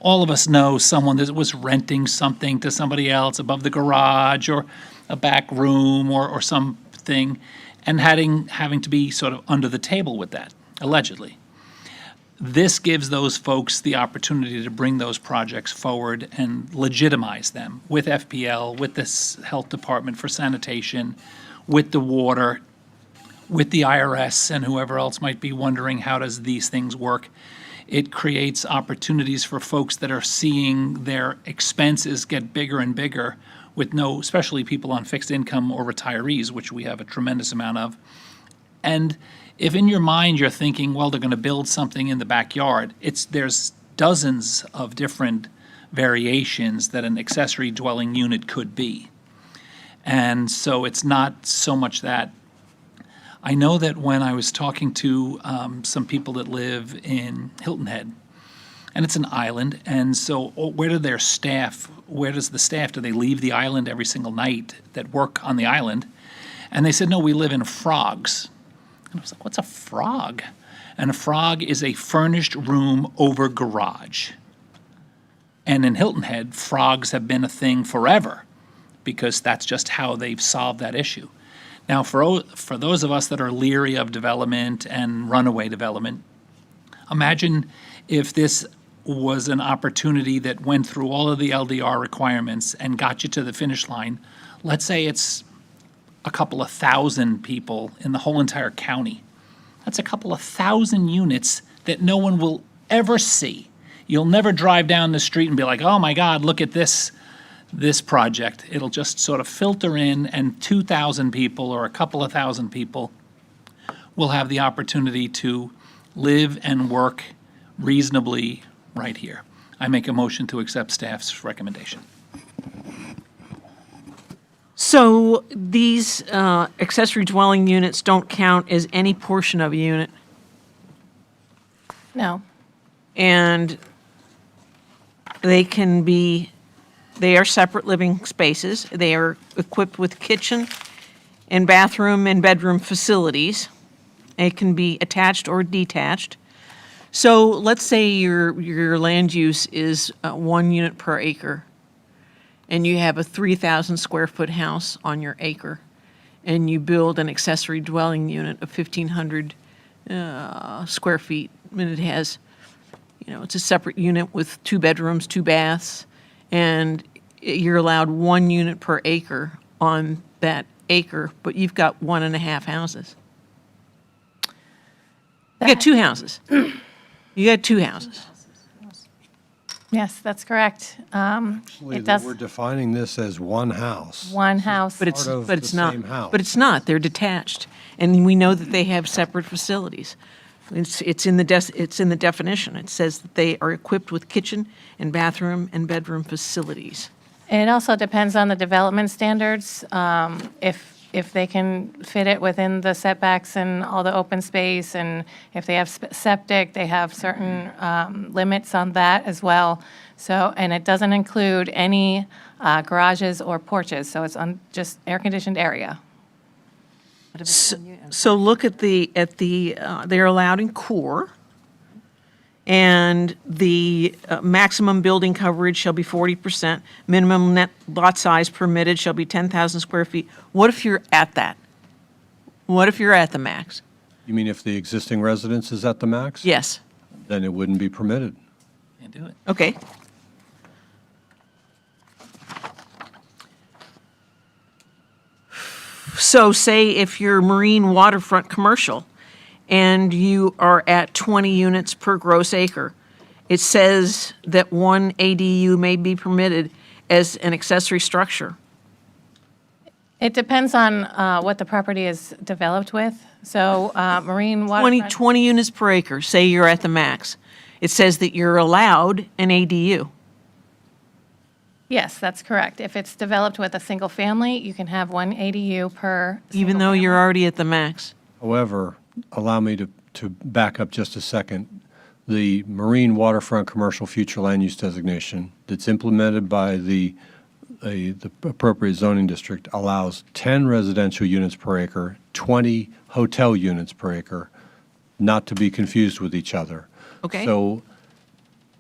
all of us know someone that was renting something to somebody else above the garage or a back room or something, and having to be sort of under the table with that, allegedly. This gives those folks the opportunity to bring those projects forward and legitimize them with FPL, with this health department for sanitation, with the water, with the IRS and whoever else might be wondering how does these things work. It creates opportunities for folks that are seeing their expenses get bigger and bigger with no, especially people on fixed income or retirees, which we have a tremendous amount of. And if in your mind you're thinking, well, they're going to build something in the backyard, there's dozens of different variations that an accessory dwelling unit could be. And so it's not so much that. I know that when I was talking to some people that live in Hilton Head, and it's an island, and so where do the staff, do they leave the island every single night that work on the island? And they said, no, we live in frogs. And I was like, what's a frog? And a frog is a furnished room over garage. And in Hilton Head, frogs have been a thing forever because that's just how they've solved that issue. Now, for those of us that are leery of development and runaway development, imagine if this was an opportunity that went through all of the LDR requirements and got you to the finish line. Let's say it's a couple of thousand people in the whole entire county. That's a couple of thousand units that no one will ever see. You'll never drive down the street and be like, oh my God, look at this project. It'll just sort of filter in, and 2,000 people or a couple of thousand people will have the opportunity to live and work reasonably right here. I make a motion to accept staff's recommendation. So these accessory dwelling units don't count as any portion of a unit, No. and they are separate living spaces. They are equipped with kitchen and bathroom and bedroom facilities. It can be attached or detached. So let's say your land use is 1 unit per acre, and you have a 3,000 square foot house on your acre, and you build an accessory dwelling unit of 1,500 square feet, and it has, it's a separate unit with 2 bedrooms, 2 baths, and you're allowed 1 unit per acre on that acre, but you've got 1.5 houses. You got 2 houses. You got 2 houses. Yes, that's correct. Actually, It does, we're defining this as one house. one house. But it's Part of but it's the not. same house. But it's not. They're detached, and we know that they have separate facilities. It's in the definition. It says that they are equipped with kitchen and bathroom and bedroom facilities. And it also depends on the development standards, if they can fit it within the setbacks and all the open space, and if they have septic, they have certain limits on that as well. So, and it doesn't include any garages or porches, so it's on just air-conditioned area. So look at they're allowed in core, and the maximum building coverage shall be 40%. Minimum net lot size permitted shall be 10,000 square feet. What if you're at that? What if you're at the max? You mean if the existing residence is at the max? Yes. Then it wouldn't be permitted. Can't do it. Okay. So say if you're marine waterfront commercial and you are at 20 units per gross acre, it says that 1 ADU may be permitted as an accessory structure. It depends on what the property is developed with. So marine waterfront. 20 units per acre, say you're at the max. It says that you're allowed an ADU. Yes, that's correct. If it's developed with a single family, you can have 1 ADU per. Even though you're already at the max. However, allow me to back up just a second. The marine waterfront commercial future land use designation that's implemented by the appropriate zoning district allows 10 residential units per acre, 20 hotel units per acre, not to be confused with each other. Okay. So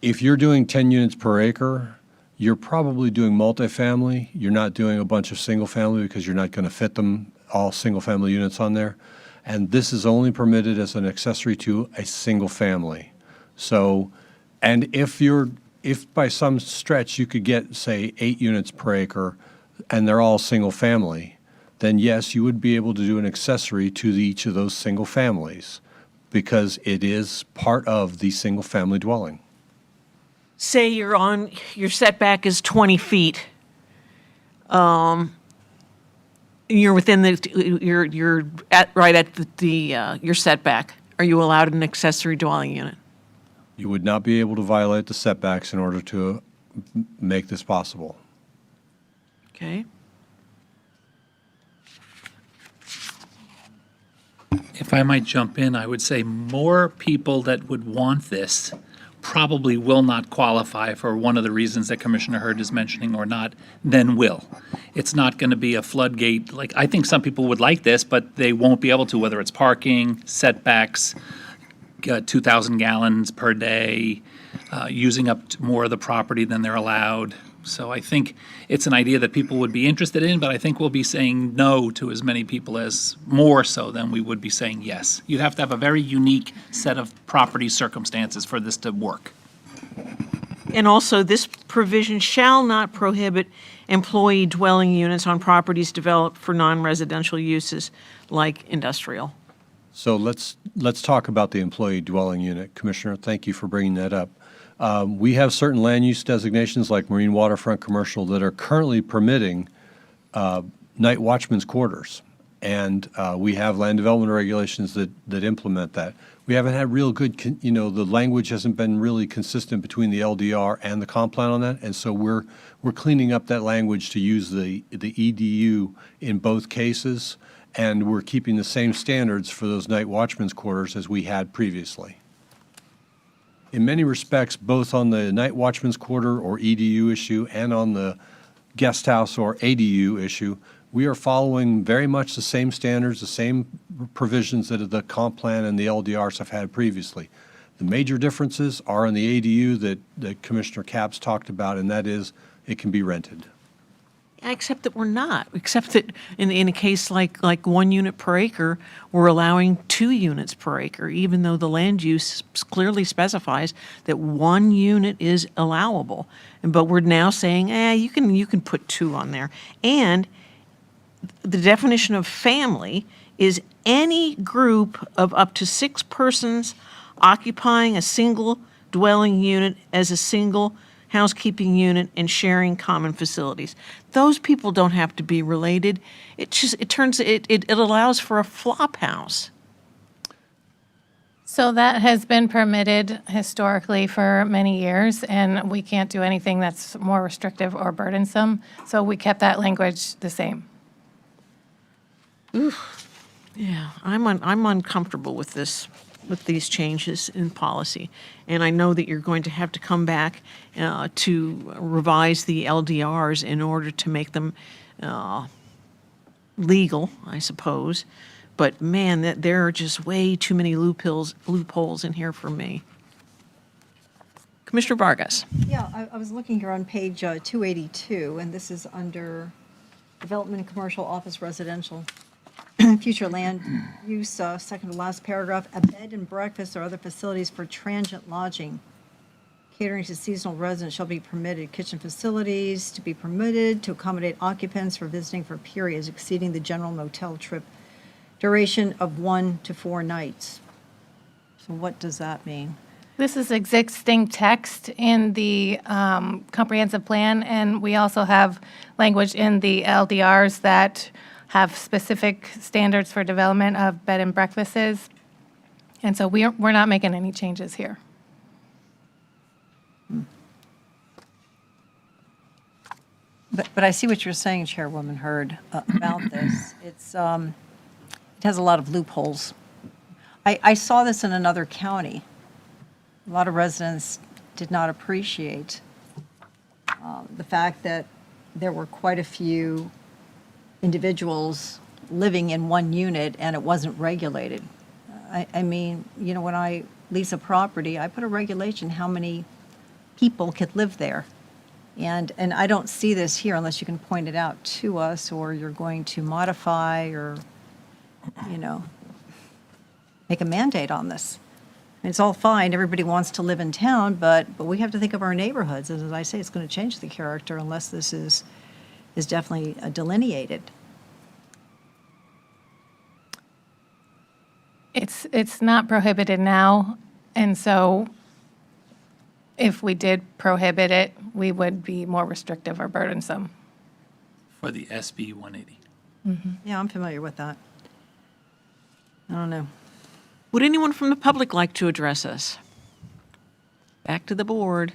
if you're doing 10 units per acre, you're probably doing multifamily. You're not doing a bunch of single family because you're not going to fit them all single family units on there. And this is only permitted as an accessory to a single family. So, and if by some stretch you could get, say, 8 units per acre and they're all single family, then yes, you would be able to do an accessory to each of those single families because it is part of the single family dwelling. Say your setback is 20 feet. You're within you're right at your setback. Are you allowed an accessory dwelling unit? You would not be able to violate the setbacks in order to make this possible. Okay. If I might jump in, I would say more people that would want this probably will not qualify for one of the reasons that Commissioner Hurd is mentioning or not, than will. It's not going to be a floodgate. Like, I think some people would like this, but they won't be able to, whether it's parking, setbacks, 2,000 gallons per day, using up more of the property than they're allowed. So I think it's an idea that people would be interested in, but I think we'll be saying no to as many people as more so than we would be saying yes. You'd have to have a very unique set of property circumstances for this to work. And also, this provision shall not prohibit employee dwelling units on properties developed for non-residential uses like industrial. So let's talk about the employee dwelling unit. Commissioner, thank you for bringing that up. We have certain land use designations like marine waterfront commercial that are currently permitting night watchman's quarters. And we have land development regulations that implement that. We haven't had real good, the language hasn't been really consistent between the LDR and the comp plan on that. And so we're cleaning up that language to use the EDU in both cases. And we're keeping the same standards for those night watchman's quarters as we had previously. In many respects, both on the night watchman's quarter or EDU issue and on the guest house or ADU issue, we are following very much the same standards, the same provisions that the comp plan and the LDRs have had previously. The major differences are in the ADU that Commissioner Capps talked about, and that is it can be rented. Except that we're not, except that in a case like 1 unit per acre, we're allowing 2 units per acre, even though the land use clearly specifies that 1 unit is allowable. But we're now saying, you can put 2 on there. And the definition of family is any group of up to 6 persons occupying a single dwelling unit as a single housekeeping unit and sharing common facilities. Those people don't have to be related. It allows for a flop house. So that has been permitted historically for many years, and we can't do anything that's more restrictive or burdensome. So we kept that language the same. Yeah, I'm uncomfortable with this, with these changes in policy. And I know that you're going to have to come back to revise the LDRs in order to make them legal, I suppose. But man, there are just way too many loopholes in here for me. Commissioner Vargas. Yeah, I was looking here on page 282, and this is under Development and Commercial Office Residential. Future land use, second to last paragraph, a bed and breakfast or other facilities for transient lodging. Catering to seasonal residents shall be permitted. Kitchen facilities to be permitted to accommodate occupants for visiting for periods exceeding the general motel trip duration of 1 to 4 nights. So what does that mean? This is existing text in the comprehensive plan, and we also have language in the LDRs that have specific standards for development of bed and breakfasts. And so we're not making any changes here. But I see what you're saying, Chairwoman Hurd, about this. It has a lot of loopholes. I saw this in another county. A lot of residents did not appreciate the fact that there were quite a few individuals living in 1 unit and it wasn't regulated. I mean, when I lease a property, I put a regulation how many people could live there. And I don't see this here unless you can point it out to us, or you're going to modify or, make a mandate on this. It's all fine, everybody wants to live in town, but we have to think of our neighborhoods. As I say, it's going to change the character unless this is definitely delineated. It's not prohibited now, and so if we did prohibit it, we would be more restrictive or burdensome. For the SB 180. Yeah, I'm familiar with that. I don't know. Would anyone from the public like to address us? Back to the board.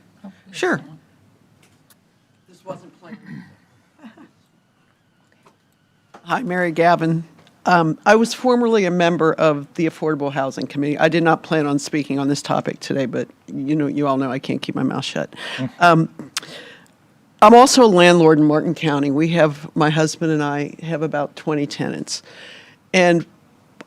Sure. This wasn't planned. Hi, Mary Gavin. I was formerly a member of the Affordable Housing Committee. I did not plan on speaking on this topic today, but you all know I can't keep my mouth shut. I'm also a landlord in Martin County. My husband and I have about 20 tenants. And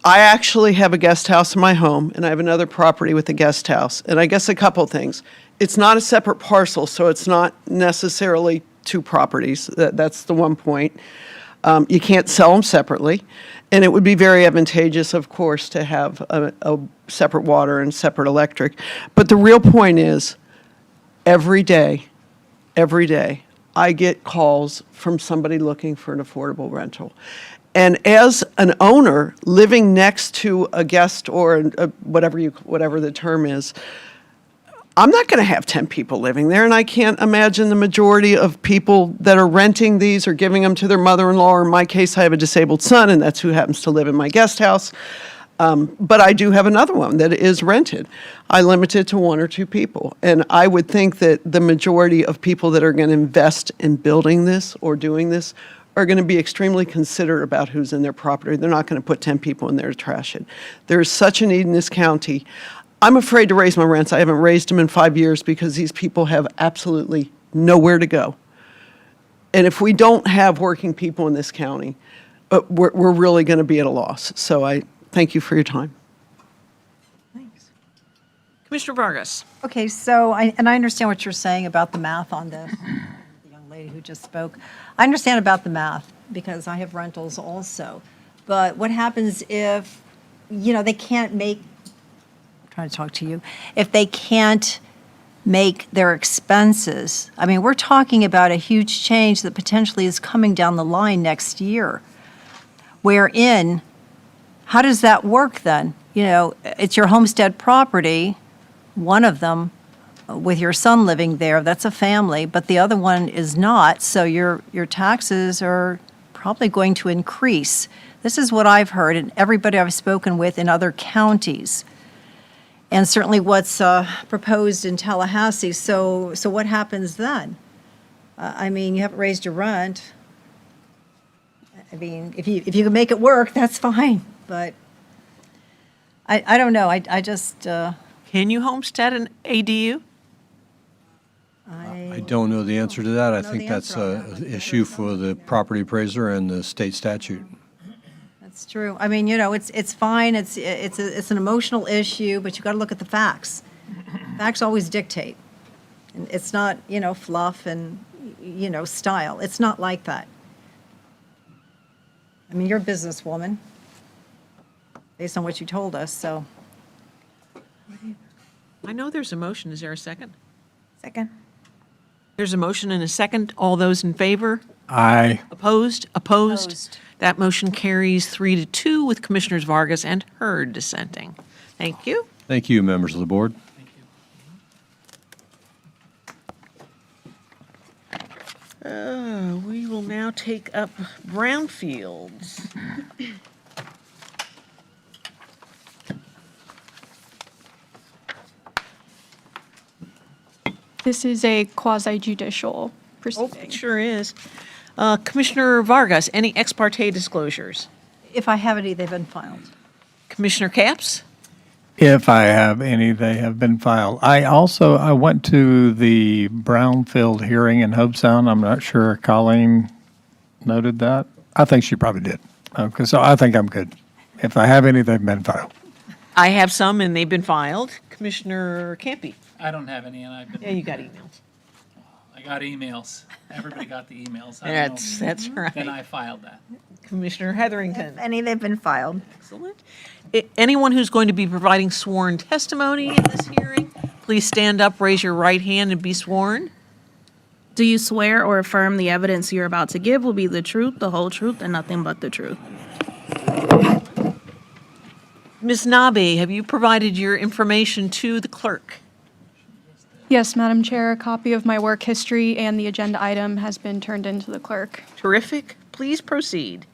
I actually have a guest house in my home, and I have another property with a guest house. And I guess a couple things. It's not a separate parcel, so it's not necessarily two properties. That's the one point. You can't sell them separately. And it would be very advantageous, of course, to have a separate water and separate electric. But the real point is, every day, I get calls from somebody looking for an affordable rental. And as an owner living next to a guest or whatever the term is, I'm not going to have 10 people living there, and I can't imagine the majority of people that are renting these or giving them to their mother-in-law, or in my case, I have a disabled son, and that's who happens to live in my guest house. But I do have another one that is rented. I limit it to 1 or 2 people. And I would think that the majority of people that are going to invest in building this or doing this are going to be extremely considerate about who's in their property. They're not going to put 10 people in there to trash it. There is such a need in this county. I'm afraid to raise my rents. I haven't raised them in 5 years because these people have absolutely nowhere to go. And if we don't have working people in this county, we're really going to be at a loss. So I thank you for your time. Thanks. Commissioner Vargas. Okay, so I understand what you're saying about the math on this, the young lady who just spoke. I understand about the math because I have rentals also. But what happens if, they can't make, I'm trying to talk to you, if they can't make their expenses? I mean, we're talking about a huge change that potentially is coming down the line next year. Wherein, how does that work then? It's your homestead property, one of them, with your son living there, that's a family, but the other one is not, so your taxes are probably going to increase. This is what I've heard, and everybody I've spoken with in other counties, and certainly what's proposed in Tallahassee. So what happens then? I mean, you haven't raised your rent. I mean, if you can make it work, that's fine, but I don't know. I just Can you homestead an ADU? I don't know the answer to that. I think that's an issue for the property appraiser and the state statute. That's true. I mean, it's fine. It's an emotional issue, but you got to look at the facts. Facts always dictate. And it's not, fluff and, style. It's not like that. I mean, you're a businesswoman, based on what you told us, so. I know there's a motion. Is there a second? Second. There's a motion and a second. All those in favor? Aye. Opposed? Opposed? Opposed. That motion carries 3-2 with Commissioners Vargas and Hurd dissenting. Thank you. Thank you, members of the board. We will now take up brownfields. This is a quasi-judicial It proceeding. sure is. Commissioner Vargas, any ex parte disclosures? If I have any, they've been filed. Commissioner Capps? If I have any, they have been filed. I went to the Brownfield hearing in Hobesound. I'm not sure Colleen noted that. I think she probably did. So I think I'm good. If I have any, they've been filed. I have some and they've been filed. Commissioner Campy? I don't have any, and I've been. Yeah, you got emails. I got emails. Everybody got the emails. I don't know. That's right. Then I filed that. Commissioner Heatherington. Any they've been filed. Excellent. Anyone who's going to be providing sworn testimony in this hearing, please stand up, raise your right hand, and be sworn. Do you swear or affirm the evidence you're about to give will be the truth, the whole truth, and nothing but the truth? Ms. Nabi, have you provided your information to the clerk? Yes, Madam Chair, a copy of my work history and the agenda item has been turned into the clerk. Terrific. Please proceed.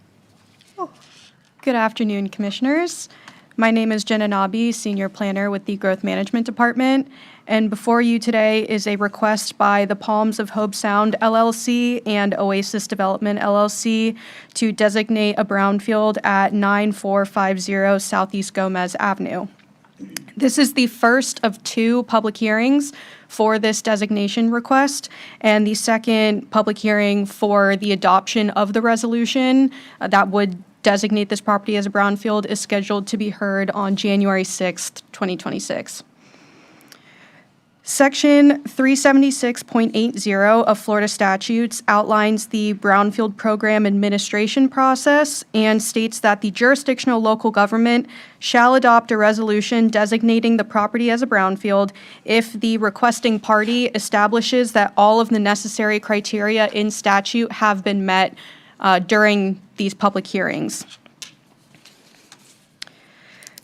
Good afternoon, Commissioners. My name is Jenna Nabi, Senior Planner with the Growth Management Department, and before you today is a request by the Palms of Hobe Sound LLC and Oasis Development LLC to designate a brownfield at 9450 Southeast Gomez Avenue. This is the first of 2 public hearings for this designation request, and the second public hearing for the adoption of the resolution that would designate this property as a brownfield is scheduled to be heard on January 6th, 2026. Section 376.80 of Florida statutes outlines the Brownfield Program administration process and states that the jurisdictional local government shall adopt a resolution designating the property as a brownfield if the requesting party establishes that all of the necessary criteria in statute have been met during these public hearings.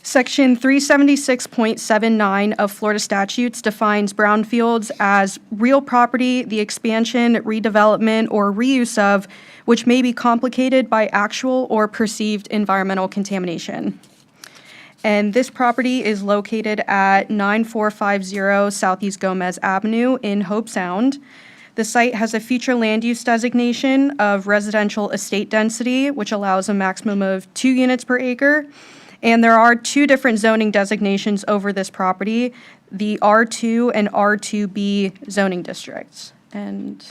Section 376.79 of Florida statutes defines brownfields as real property, the expansion, redevelopment, or reuse of which may be complicated by actual or perceived environmental contamination. And this property is located at 9450 Southeast Gomez Avenue in Hobe Sound. The site has a future land use designation of residential estate density, which allows a maximum of 2 units per acre. And there are 2 different zoning designations over this property, the R2 and R2B zoning districts. And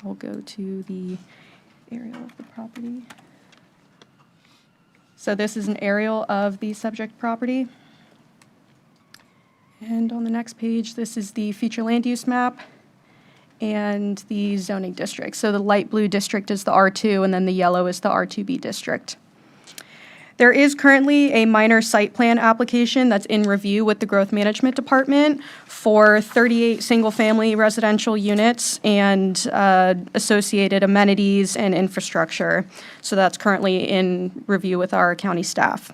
I'll go to the aerial of the property. So this is an aerial of the subject property. And on the next page, this is the future land use map and the zoning district. So the light blue district is the R2, and then the yellow is the R2B district. There is currently a minor site plan application that's in review with the Growth Management Department for 38 single-family residential units and associated amenities and infrastructure. So that's currently in review with our county staff.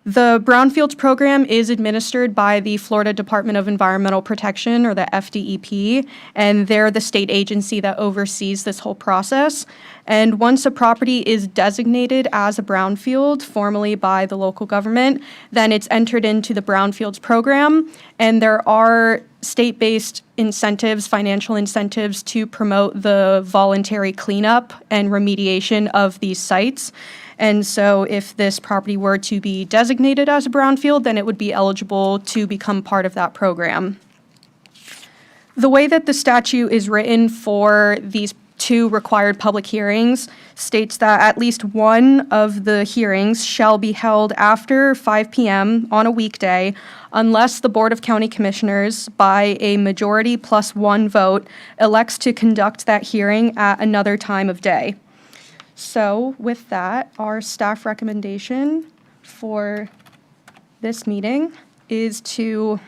The Brownfields program is administered by the Florida Department of Environmental Protection, or the FDEP, and they're the state agency that oversees this whole process. And once a property is designated as a brownfield formally by the local government, then it's entered into the Brownfields program, and there are state-based incentives, financial incentives to promote the voluntary cleanup and remediation of these sites. And so if this property were to be designated as a brownfield, then it would be eligible to become part of that program. The way that the statute is written for these 2 required public hearings states that at least one of the hearings shall be held after 5 p.m. on a weekday unless the Board of County Commissioners, by a majority plus 1 vote, elects to conduct that hearing at another time of day. So with that, our staff recommendation for this meeting is to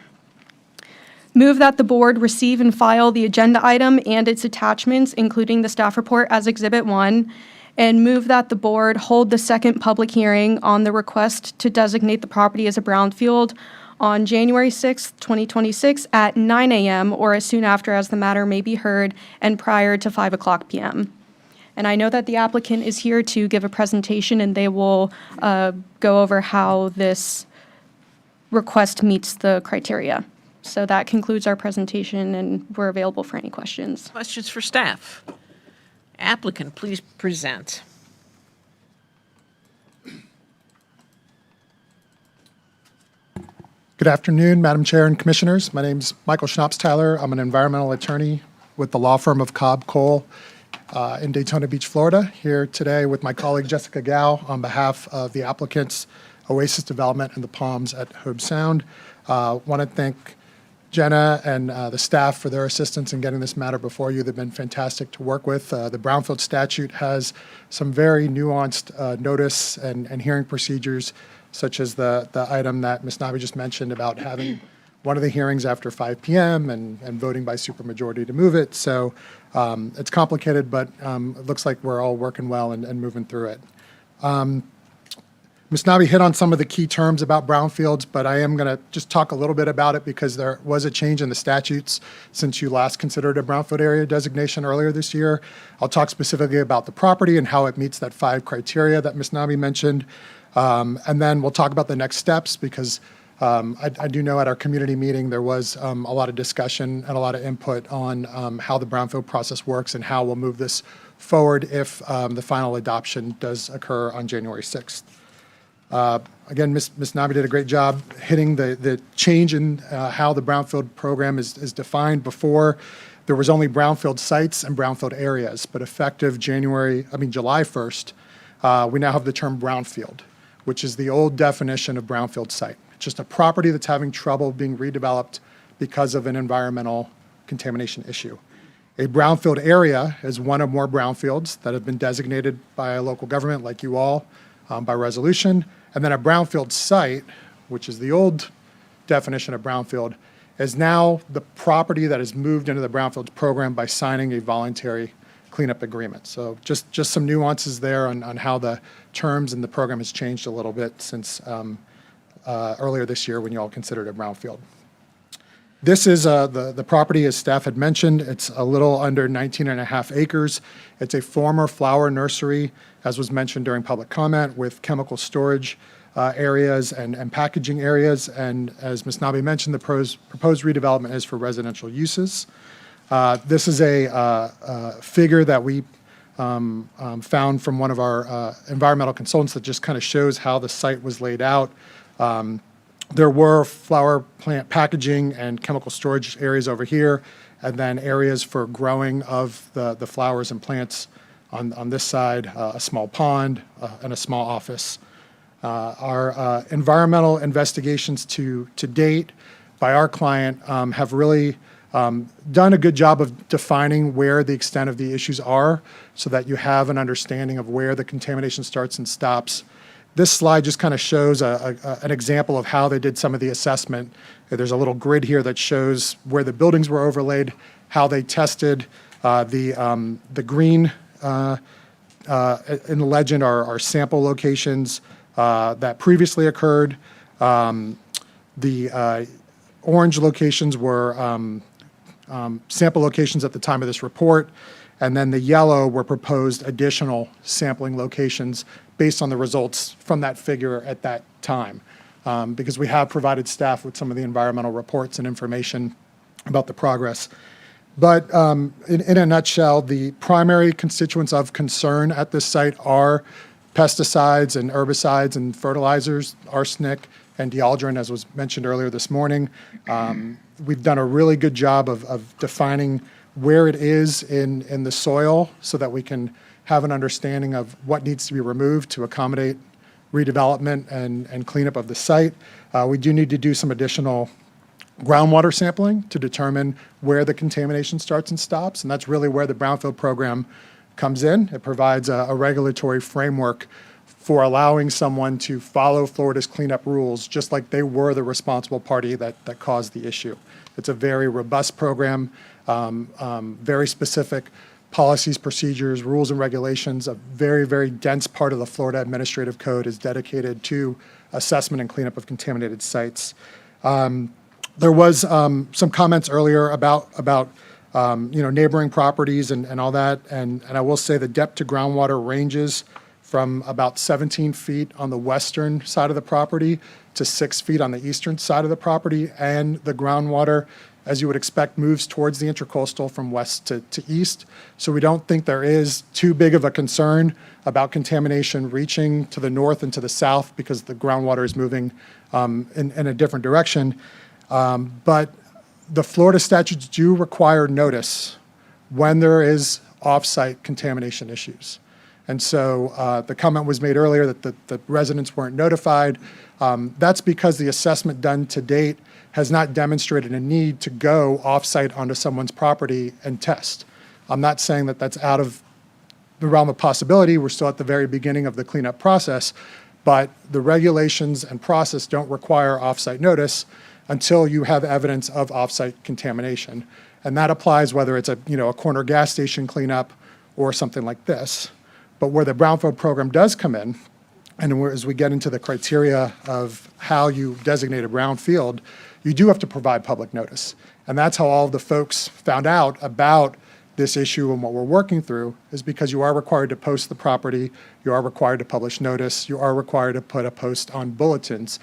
move that the board receive and file the agenda item and its attachments, including the staff report as Exhibit 1, and move that the board hold the second public hearing on the request to designate the property as a brownfield on January 6th, 2026 at 9 a.m. or as soon after as the matter may be heard and prior to 5 o'clock p.m. And I know that the applicant is here to give a presentation, and they will go over how this request meets the criteria. So that concludes our presentation, and we're available for any questions. Questions for staff? Applicant, please present. Good afternoon, Madam Chair and Commissioners. My name's Michael Schnapps-Tyler. I'm an environmental attorney with the law firm of Cobb Cole in Daytona Beach, Florida, here today with my colleague Jessica Gao on behalf of the applicants Oasis Development and the Palms at Hobe Sound. Want to thank Jenna and the staff for their assistance in getting this matter before you. They've been fantastic to work with. The Brownfield statute has some very nuanced notice and hearing procedures, such as the item that Ms. Nabi just mentioned about having one of the hearings after 5 p.m. and voting by supermajority to move it. So it's complicated, but it looks like we're all working well and moving through it. Ms. Nabi hit on some of the key terms about brownfields, but I am going to just talk a little bit about it because there was a change in the statutes since you last considered a brownfield area designation earlier this year. I'll talk specifically about the property and how it meets that 5 criteria that Ms. Nabi mentioned. And then we'll talk about the next steps because I do know at our community meeting there was a lot of discussion and a lot of input on how the brownfield process works and how we'll move this forward if the final adoption does occur on January 6th. Again, Ms. Nabi did a great job hitting the change in how the brownfield program is defined. Before, there was only brownfield sites and brownfield areas, but effective July 1st, we now have the term brownfield, which is the old definition of brownfield site. It's just a property that's having trouble being redeveloped because of an environmental contamination issue. A brownfield area is one or more brownfields that have been designated by a local government like you all by resolution. And then a brownfield site, which is the old definition of brownfield, is now the property that is moved into the brownfields program by signing a voluntary cleanup agreement. So just some nuances there on how the terms in the program has changed a little bit since earlier this year when you all considered a brownfield. This is the property, as staff had mentioned. It's a little under 19.5 acres. It's a former flower nursery, as was mentioned during public comment, with chemical storage areas and packaging areas. And as Ms. Nabi mentioned, the proposed redevelopment is for residential uses. This is a figure that we found from one of our environmental consultants that just kind of shows how the site was laid out. There were flower plant packaging and chemical storage areas over here, and then areas for growing of the flowers and plants on this side, a small pond, and a small office. Our environmental investigations to date by our client have really done a good job of defining where the extent of the issues are so that you have an understanding of where the contamination starts and stops. This slide just kind of shows an example of how they did some of the assessment. There's a little grid here that shows where the buildings were overlaid, how they tested. The green in the legend are sample locations that previously occurred. The orange locations were sample locations at the time of this report, and then the yellow were proposed additional sampling locations based on the results from that figure at that time, because we have provided staff with some of the environmental reports and information about the progress. But in a nutshell, the primary constituents of concern at this site are pesticides and herbicides and fertilizers, arsenic and dealdrin, as was mentioned earlier this morning. We've done a really good job of defining where it is in the soil so that we can have an understanding of what needs to be removed to accommodate redevelopment and cleanup of the site. We do need to do some additional groundwater sampling to determine where the contamination starts and stops, and that's really where the brownfield program comes in. It provides a regulatory framework for allowing someone to follow Florida's cleanup rules, just like they were the responsible party that caused the issue. It's a very robust program, very specific policies, procedures, rules, and regulations. A very, very dense part of the Florida Administrative Code is dedicated to assessment and cleanup of contaminated sites. There was some comments earlier about neighboring properties and all that, and I will say the depth to groundwater ranges from about 17 feet on the western side of the property to 6 feet on the eastern side of the property, and the groundwater, as you would expect, moves towards the intercoastal from west to east. So we don't think there is too big of a concern about contamination reaching to the north and to the south because the groundwater is moving in a different direction. But the Florida statutes do require notice when there is off-site contamination issues. And so the comment was made earlier that the residents weren't notified. That's because the assessment done to date has not demonstrated a need to go off-site onto someone's property and test. I'm not saying that that's out of the realm of possibility. We're still at the very beginning of the cleanup process, but the regulations and process don't require off-site notice until you have evidence of off-site contamination. And that applies whether it's a corner gas station cleanup or something like this. But where the brownfield program does come in, and as we get into the criteria of how you designate a brownfield, you do have to provide public notice. And that's how all of the folks found out about this issue and what we're working through, is because you are required to post the property, you are required to publish notice, you are required to put a post on bulletins.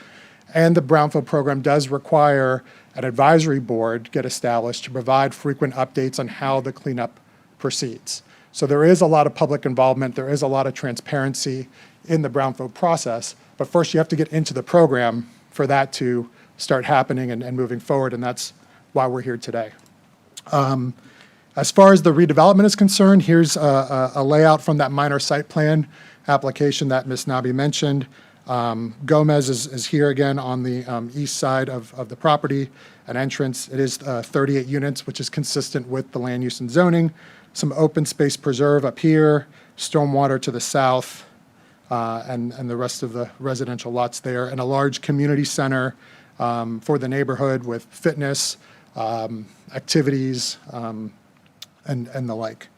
And the brownfield program does require an advisory board get established to provide frequent updates on how the cleanup proceeds. So there is a lot of public involvement, there is a lot of transparency in the brownfield process, but first you have to get into the program for that to start happening and moving forward, and that's why we're here today. As far as the redevelopment is concerned, here's a layout from that minor site plan application that Ms. Nabi mentioned. Gomez is here again on the east side of the property, an entrance. It is 38 units, which is consistent with the land use and zoning. Some open space preserve up here, stormwater to the south, and the rest of the residential lots there, and a large community center for the neighborhood with fitness, activities, and the like.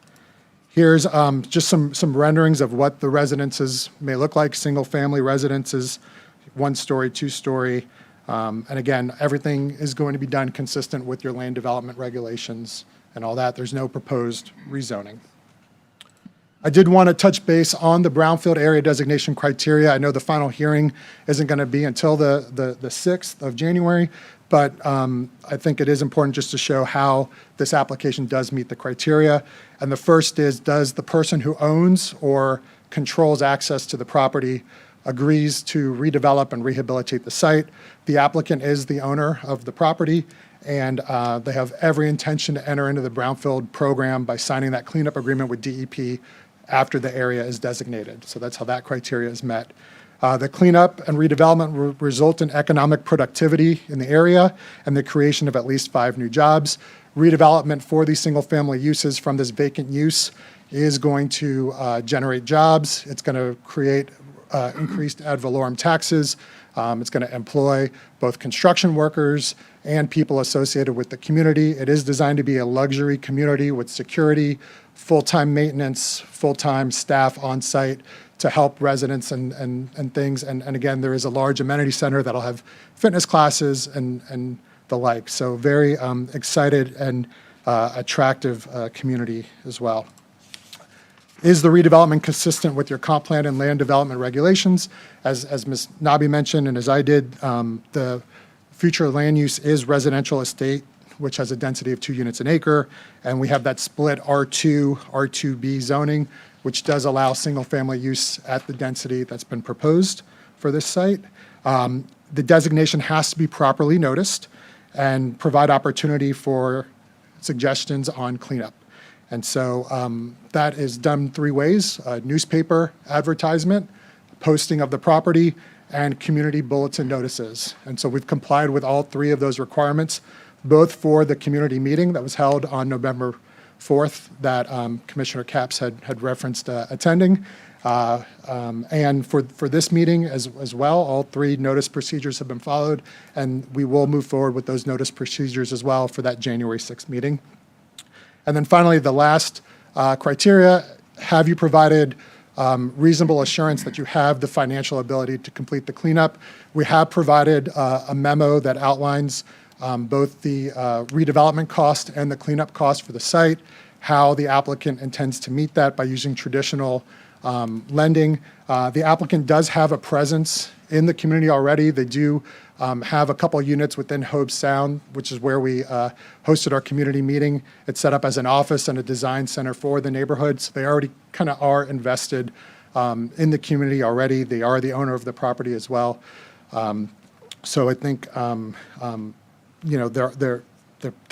Here's just some renderings of what the residences may look like, single-family residences, one-story, two-story. And again, everything is going to be done consistent with your land development regulations and all that. There's no proposed rezoning. I did want to touch base on the brownfield area designation criteria. I know the final hearing isn't going to be until the 6th of January, but I think it is important just to show how this application does meet the criteria. And the first is, does the person who owns or controls access to the property agrees to redevelop and rehabilitate the site? The applicant is the owner of the property, and they have every intention to enter into the brownfield program by signing that cleanup agreement with DEP after the area is designated. So that's how that criteria is met. The cleanup and redevelopment will result in economic productivity in the area and the creation of at least 5 new jobs. Redevelopment for these single-family uses from this vacant use is going to generate jobs. It's going to create increased ad valorem taxes. It's going to employ both construction workers and people associated with the community. It is designed to be a luxury community with security, full-time maintenance, full-time staff on site to help residents and things. And again, there is a large amenity center that'll have fitness classes and the like. So very excited and attractive community as well. Is the redevelopment consistent with your comp plan and land development regulations? As Ms. Nabi mentioned, and as I did, the future land use is residential estate, which has a density of 2 units an acre, and we have that split R2, R2B zoning, which does allow single-family use at the density that's been proposed for this site. The designation has to be properly noticed and provide opportunity for suggestions on cleanup. And so that is done 3 ways: newspaper advertisement, posting of the property, and community bulletin notices. And so we've complied with all 3 of those requirements, both for the community meeting that was held on November 4th that Commissioner Capps had referenced attending, and for this meeting as well. All 3 notice procedures have been followed, and we will move forward with those notice procedures as well for that January 6th meeting. And then finally, the last criteria: have you provided reasonable assurance that you have the financial ability to complete the cleanup? We have provided a memo that outlines both the redevelopment cost and the cleanup cost for the site, how the applicant intends to meet that by using traditional lending. The applicant does have a presence in the community already. They do have a couple units within Hobe Sound, which is where we hosted our community meeting. It's set up as an office and a design center for the neighborhood, so they already kind of are invested in the community already. They are the owner of the property as well. So I think they're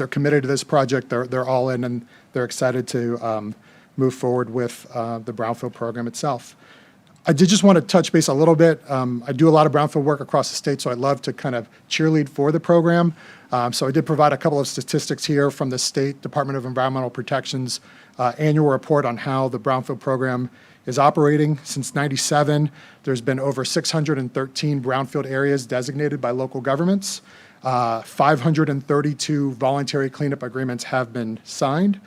committed to this project. They're all in, and they're excited to move forward with the brownfield program itself. I did just want to touch base a little bit. I do a lot of brownfield work across the state, so I'd love to kind of cheerlead for the program. So I did provide a couple of statistics here from the State Department of Environmental Protection's annual report on how the brownfield program is operating. Since '97, there's been over 613 brownfield areas designated by local governments. 532 voluntary cleanup agreements have been signed.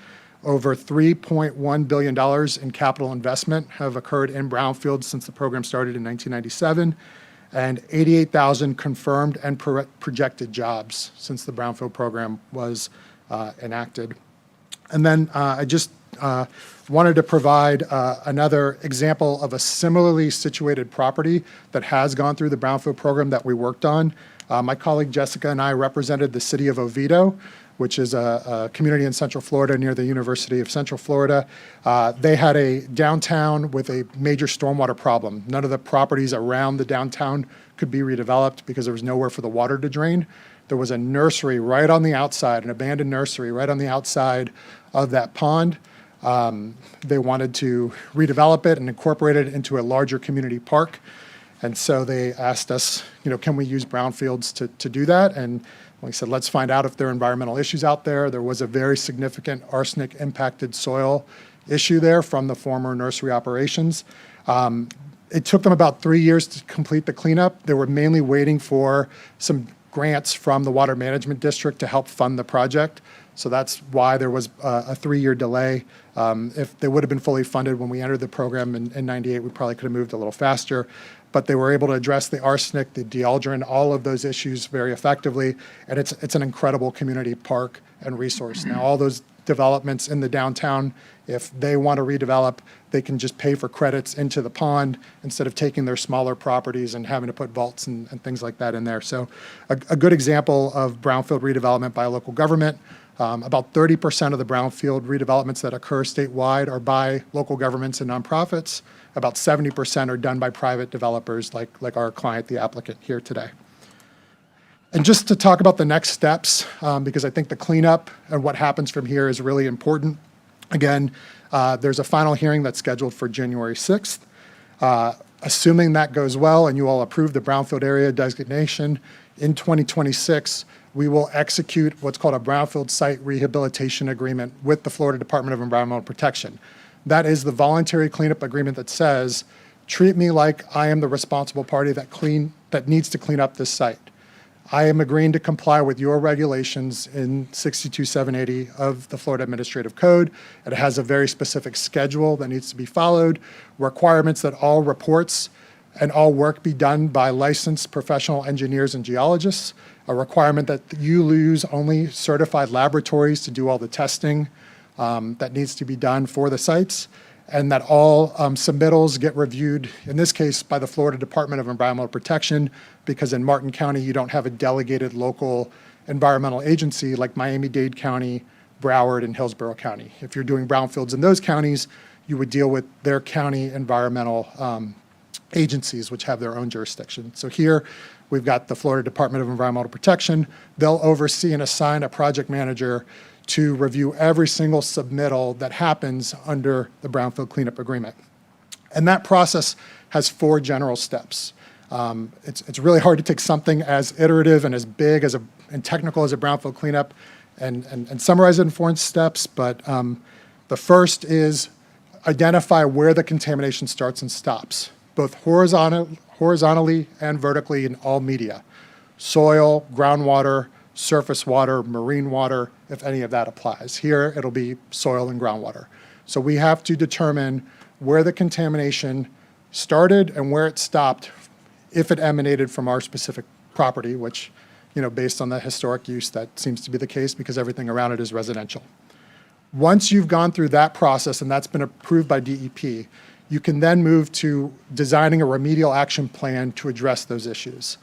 Over $3.1 billion in capital investment have occurred in brownfields since the program started in 1997, and 88,000 confirmed and projected jobs since the brownfield program was enacted. And then I just wanted to provide another example of a similarly situated property that has gone through the brownfield program that we worked on. My colleague Jessica and I represented the city of Oviedo, which is a community in Central Florida near the University of Central Florida. They had a downtown with a major stormwater problem. None of the properties around the downtown could be redeveloped because there was nowhere for the water to drain. There was a nursery right on the outside, an abandoned nursery right on the outside of that pond. They wanted to redevelop it and incorporate it into a larger community park. And so they asked us, can we use brownfields to do that? And we said, let's find out if there are environmental issues out there. There was a very significant arsenic impacted soil issue there from the former nursery operations. It took them about 3 years to complete the cleanup. They were mainly waiting for some grants from the Water Management District to help fund the project. So that's why there was a 3-year delay. If they would have been fully funded when we entered the program in '98, we probably could have moved a little faster. But they were able to address the arsenic, the dealdrin, all of those issues very effectively. And it's an incredible community park and resource. Now, all those developments in the downtown, if they want to redevelop, they can just pay for credits into the pond instead of taking their smaller properties and having to put vaults and things like that in there. So a good example of brownfield redevelopment by a local government. About 30% of the brownfield redevelopments that occur statewide are by local governments and nonprofits. About 70% are done by private developers like our client, the applicant here today. And just to talk about the next steps, because I think the cleanup and what happens from here is really important. Again, there's a final hearing that's scheduled for January 6th. Assuming that goes well and you all approve the brownfield area designation, in 2026, we will execute what's called a brownfield site rehabilitation agreement with the Florida Department of Environmental Protection. That is the voluntary cleanup agreement that says, treat me like I am the responsible party that needs to clean up this site. I am agreeing to comply with your regulations in 62780 of the Florida Administrative Code. It has a very specific schedule that needs to be followed, requirements that all reports and all work be done by licensed professional engineers and geologists, a requirement that you use only certified laboratories to do all the testing that needs to be done for the sites, and that all submittals get reviewed, in this case, by the Florida Department of Environmental Protection, because in Martin County, you don't have a delegated local environmental agency like Miami-Dade County, Broward, and Hillsborough County. If you're doing brownfields in those counties, you would deal with their county environmental agencies, which have their own jurisdiction. So here, we've got the Florida Department of Environmental Protection. They'll oversee and assign a project manager to review every single submittal that happens under the brownfield cleanup agreement. And that process has 4 general steps. It's really hard to take something as iterative and as big as and technical as a brownfield cleanup and summarize it in 4 steps, but the first is identify where the contamination starts and stops, both horizontally and vertically in all media: soil, groundwater, surface water, marine water, if any of that applies. Here, it'll be soil and groundwater. So we have to determine where the contamination started and where it stopped if it emanated from our specific property, which, based on the historic use, that seems to be the case because everything around it is residential. Once you've gone through that process and that's been approved by DEP, you can then move to designing a remedial action plan to address those issues.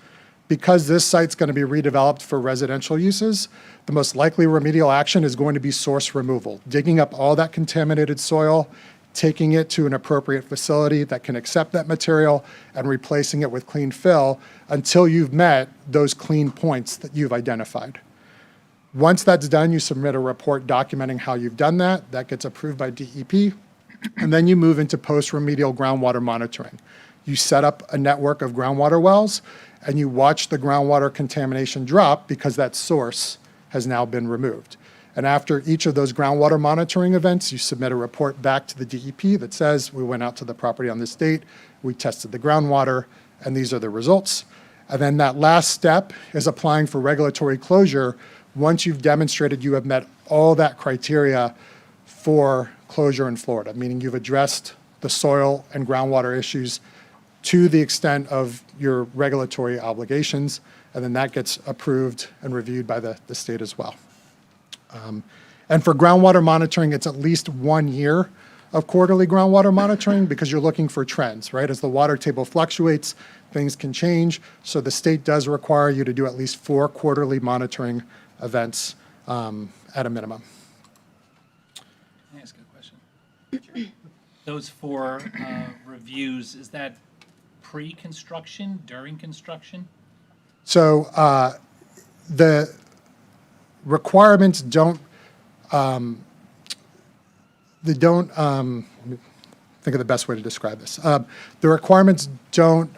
Because this site's going to be redeveloped for residential uses, the most likely remedial action is going to be source removal, digging up all that contaminated soil, taking it to an appropriate facility that can accept that material, and replacing it with clean fill until you've met those clean points that you've identified. Once that's done, you submit a report documenting how you've done that. That gets approved by DEP. And then you move into post-remedial groundwater monitoring. You set up a network of groundwater wells, and you watch the groundwater contamination drop because that source has now been removed. And after each of those groundwater monitoring events, you submit a report back to the DEP that says, we went out to the property on this date, we tested the groundwater, and these are the results. And then that last step is applying for regulatory closure once you've demonstrated you have met all that criteria for closure in Florida, meaning you've addressed the soil and groundwater issues to the extent of your regulatory obligations, and then that gets approved and reviewed by the state as well. And for groundwater monitoring, it's at least 1 year of quarterly groundwater monitoring because you're looking for trends, right? As the water table fluctuates, things can change. So the state does require you to do at least 4 quarterly monitoring events at a minimum. Can I ask a question? Those 4 reviews, is that pre-construction, during construction? So the requirements don't, let me think of the best way to describe this. The requirements don't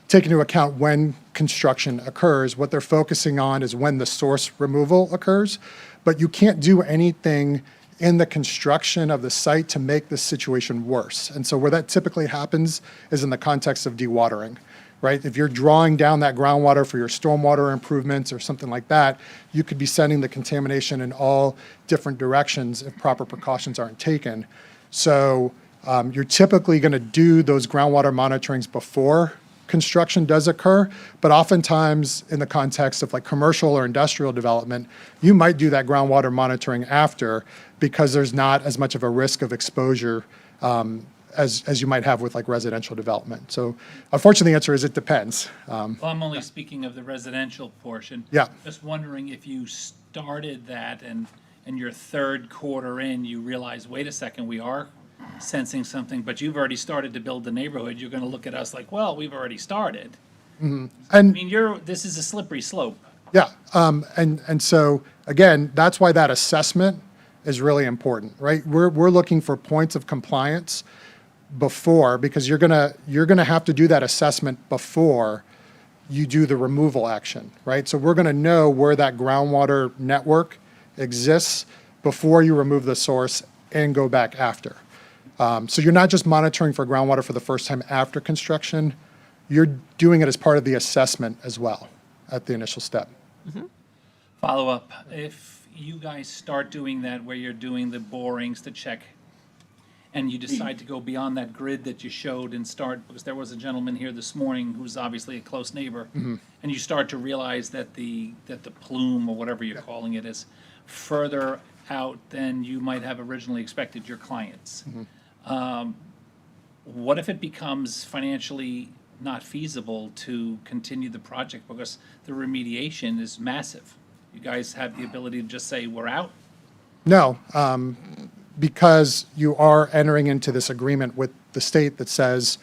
take into account when construction occurs. What they're focusing on is when the source removal occurs, but you can't do anything in the construction of the site to make the situation worse. And so where that typically happens is in the context of dewatering, right? If you're drawing down that groundwater for your stormwater improvements or something like that, you could be sending the contamination in all different directions if proper precautions aren't taken. So you're typically going to do those groundwater monitorings before construction does occur, but oftentimes in the context of like commercial or industrial development, you might do that groundwater monitoring after because there's not as much of a risk of exposure as you might have with like residential development. So unfortunately, the answer is it depends. Well, I'm only speaking of the residential portion. Yeah. Just wondering if you started that and your 3rd quarter in, you realize, wait a second, we are sensing something, but you've already started to build the neighborhood. You're going to look at us like, well, we've already started. And I mean, this is a slippery slope. yeah, and so again, that's why that assessment is really important, right? We're looking for points of compliance before, because you're gonna have to do that assessment before you do the removal action, right? So we're gonna know where that groundwater network exists before you remove the source and go back after. So you're not just monitoring for groundwater for the first time after construction, you're doing it as part of the assessment as well at the initial step. Follow up, if you guys start doing that where you're doing the borings to check and you decide to go beyond that grid that you showed and start, because there was a gentleman here this morning who's obviously a close neighbor, and you start to realize that the plume or whatever you're calling it is further out than you might have originally expected your clients. What if it becomes financially not feasible to continue the project because the remediation is massive? You guys have the ability to just say, we're out? No, because you are entering into this agreement with the state that says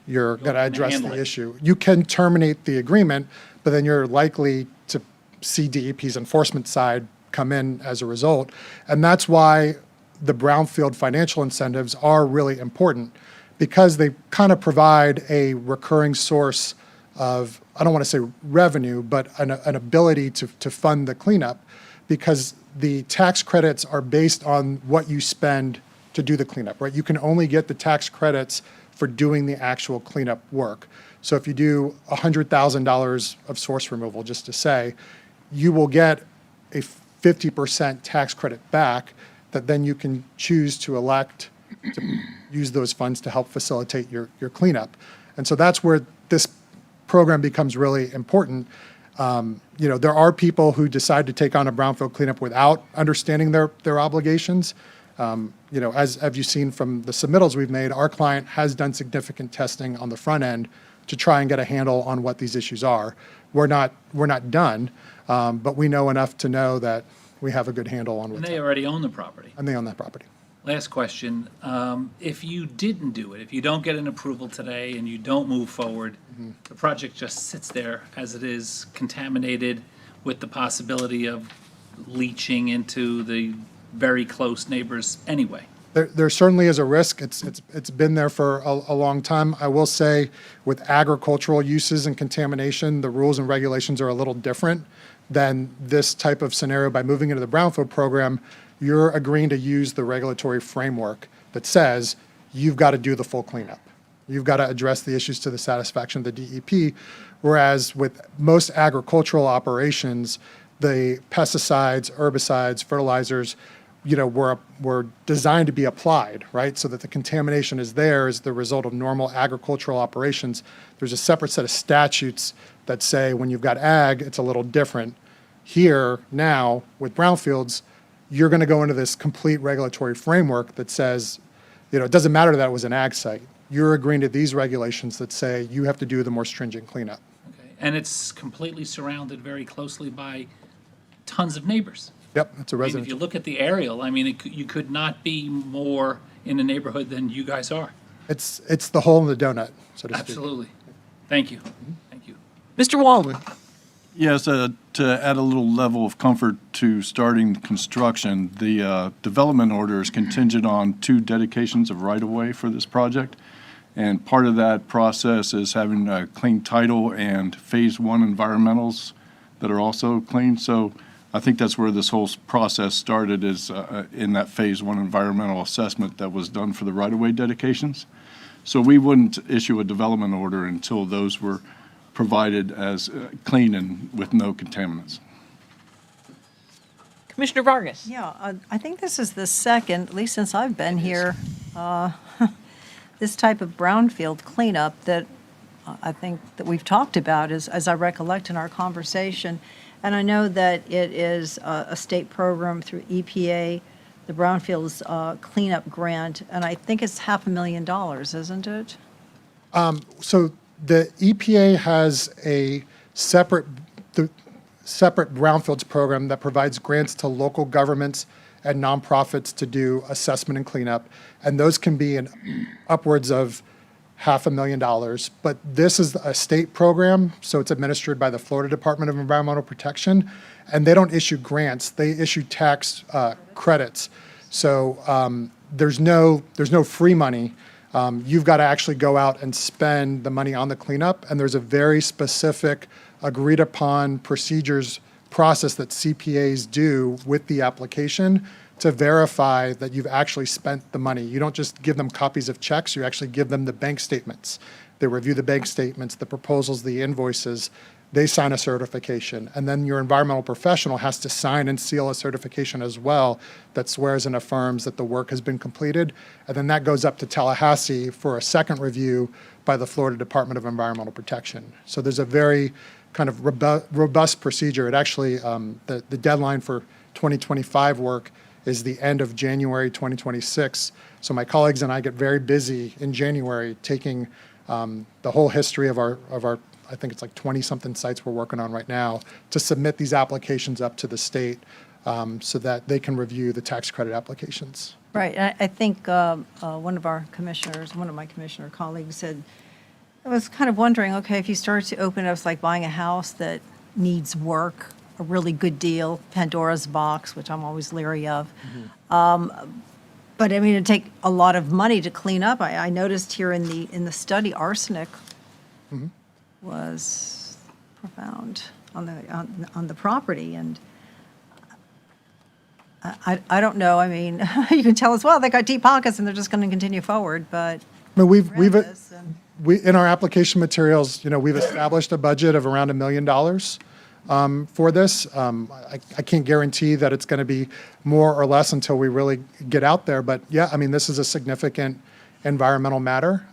you're going to address handle the it. issue. You can terminate the agreement, but then you're likely to see DEP's enforcement side come in as a result. And that's why the brownfield financial incentives are really important, because they kind of provide a recurring source of, I don't want to say revenue, but an ability to fund the cleanup, because the tax credits are based on what you spend to do the cleanup, right? You can only get the tax credits for doing the actual cleanup work. So if you do $100,000 of source removal, just to say, you will get a 50% tax credit back that then you can choose to elect to use those funds to help facilitate your cleanup. And so that's where this program becomes really important. There are people who decide to take on a brownfield cleanup without understanding their obligations. As you've seen from the submittals we've made, our client has done significant testing on the front end to try and get a handle on what these issues are. We're not done, but we know enough to know that we have a good handle on And what's they already own the property. and they own that property. Last question, if you didn't do it, if you don't get an approval today and you don't move forward, the project just sits there as it is, contaminated with the possibility of leaching into the very close neighbors anyway. There certainly is a risk. It's been there for a long time. I will say with agricultural uses and contamination, the rules and regulations are a little different than this type of scenario. By moving into the brownfield program, you're agreeing to use the regulatory framework that says you've got to do the full cleanup. You've got to address the issues to the satisfaction of the DEP, whereas with most agricultural operations, the pesticides, herbicides, fertilizers, were designed to be applied, right? So that the contamination is there as the result of normal agricultural operations. There's a separate set of statutes that say when you've got ag, it's a little different. Here, now, with brownfields, you're going to go into this complete regulatory framework that says, it doesn't matter that it was an ag site. You're agreeing to these regulations that say you have to do the more stringent cleanup. Okay. And it's completely surrounded very closely by tons of neighbors. Yep, it's a I mean, if residential. you look at the aerial, I mean, you could not be more in the neighborhood than you guys are. It's the hole in the donut, so to speak. Absolutely. Thank you. Thank you. Mr. Waldman? Yes, to add a little level of comfort to starting construction, the development order is contingent on 2 dedications of right-of-way for this project. And part of that process is having a clean title and Phase 1 environmentals that are also clean. So I think that's where this whole process started, is in that Phase 1 environmental assessment that was done for the right-of-way dedications. So we wouldn't issue a development order until those were provided as clean and with no contaminants. Commissioner Vargas? Yeah, I think this is the second, at least since I've been here, this type of brownfield cleanup that I think that we've talked about, as I recollect in our conversation. And I know that it is a state program through EPA, the Brownfields Cleanup Grant, and I think it's $500,000, isn't it? So the EPA has a separate brownfields program that provides grants to local governments and nonprofits to do assessment and cleanup, and those can be in upwards of $500,000. But this is a state program, so it's administered by the Florida Department of Environmental Protection, and they don't issue grants; they issue tax credits. So there's no free money. You've got to actually go out and spend the money on the cleanup, and there's a very specific agreed upon process that CPAs do with the application to verify that you've actually spent the money. You don't just give them copies of checks, you actually give them the bank statements. They review the bank statements, the proposals, the invoices, they sign a certification, and then your environmental professional has to sign and seal a certification as well that swears and affirms that the work has been completed, and then that goes up to Tallahassee for a second review by the Florida Department of Environmental Protection. So there's a very kind of robust procedure. It actually, the deadline for 2025 work is the end of January 2026. So my colleagues and I get very busy in January taking the whole history of our, I think it's like 20-something sites we're working on right now, to submit these applications up to the state so that they can review the tax credit applications. Right, and I think one of my commissioner colleagues said, I was kind of wondering, okay, if you start to open it up, it's like buying a house that needs work, a really good deal, Pandora's box, which I'm always leery of. But I mean, it'd take a lot of money to clean up. I noticed here in the study, arsenic was profound on the property, and I don't know. I mean, you can tell us, well, they got deep pockets and they're just going to continue forward, but No, we in our application materials, we've established a budget of around $1 million for this. I can't guarantee that it's going to be more or less until we really get out there. But yeah, I mean, this is a significant environmental matter.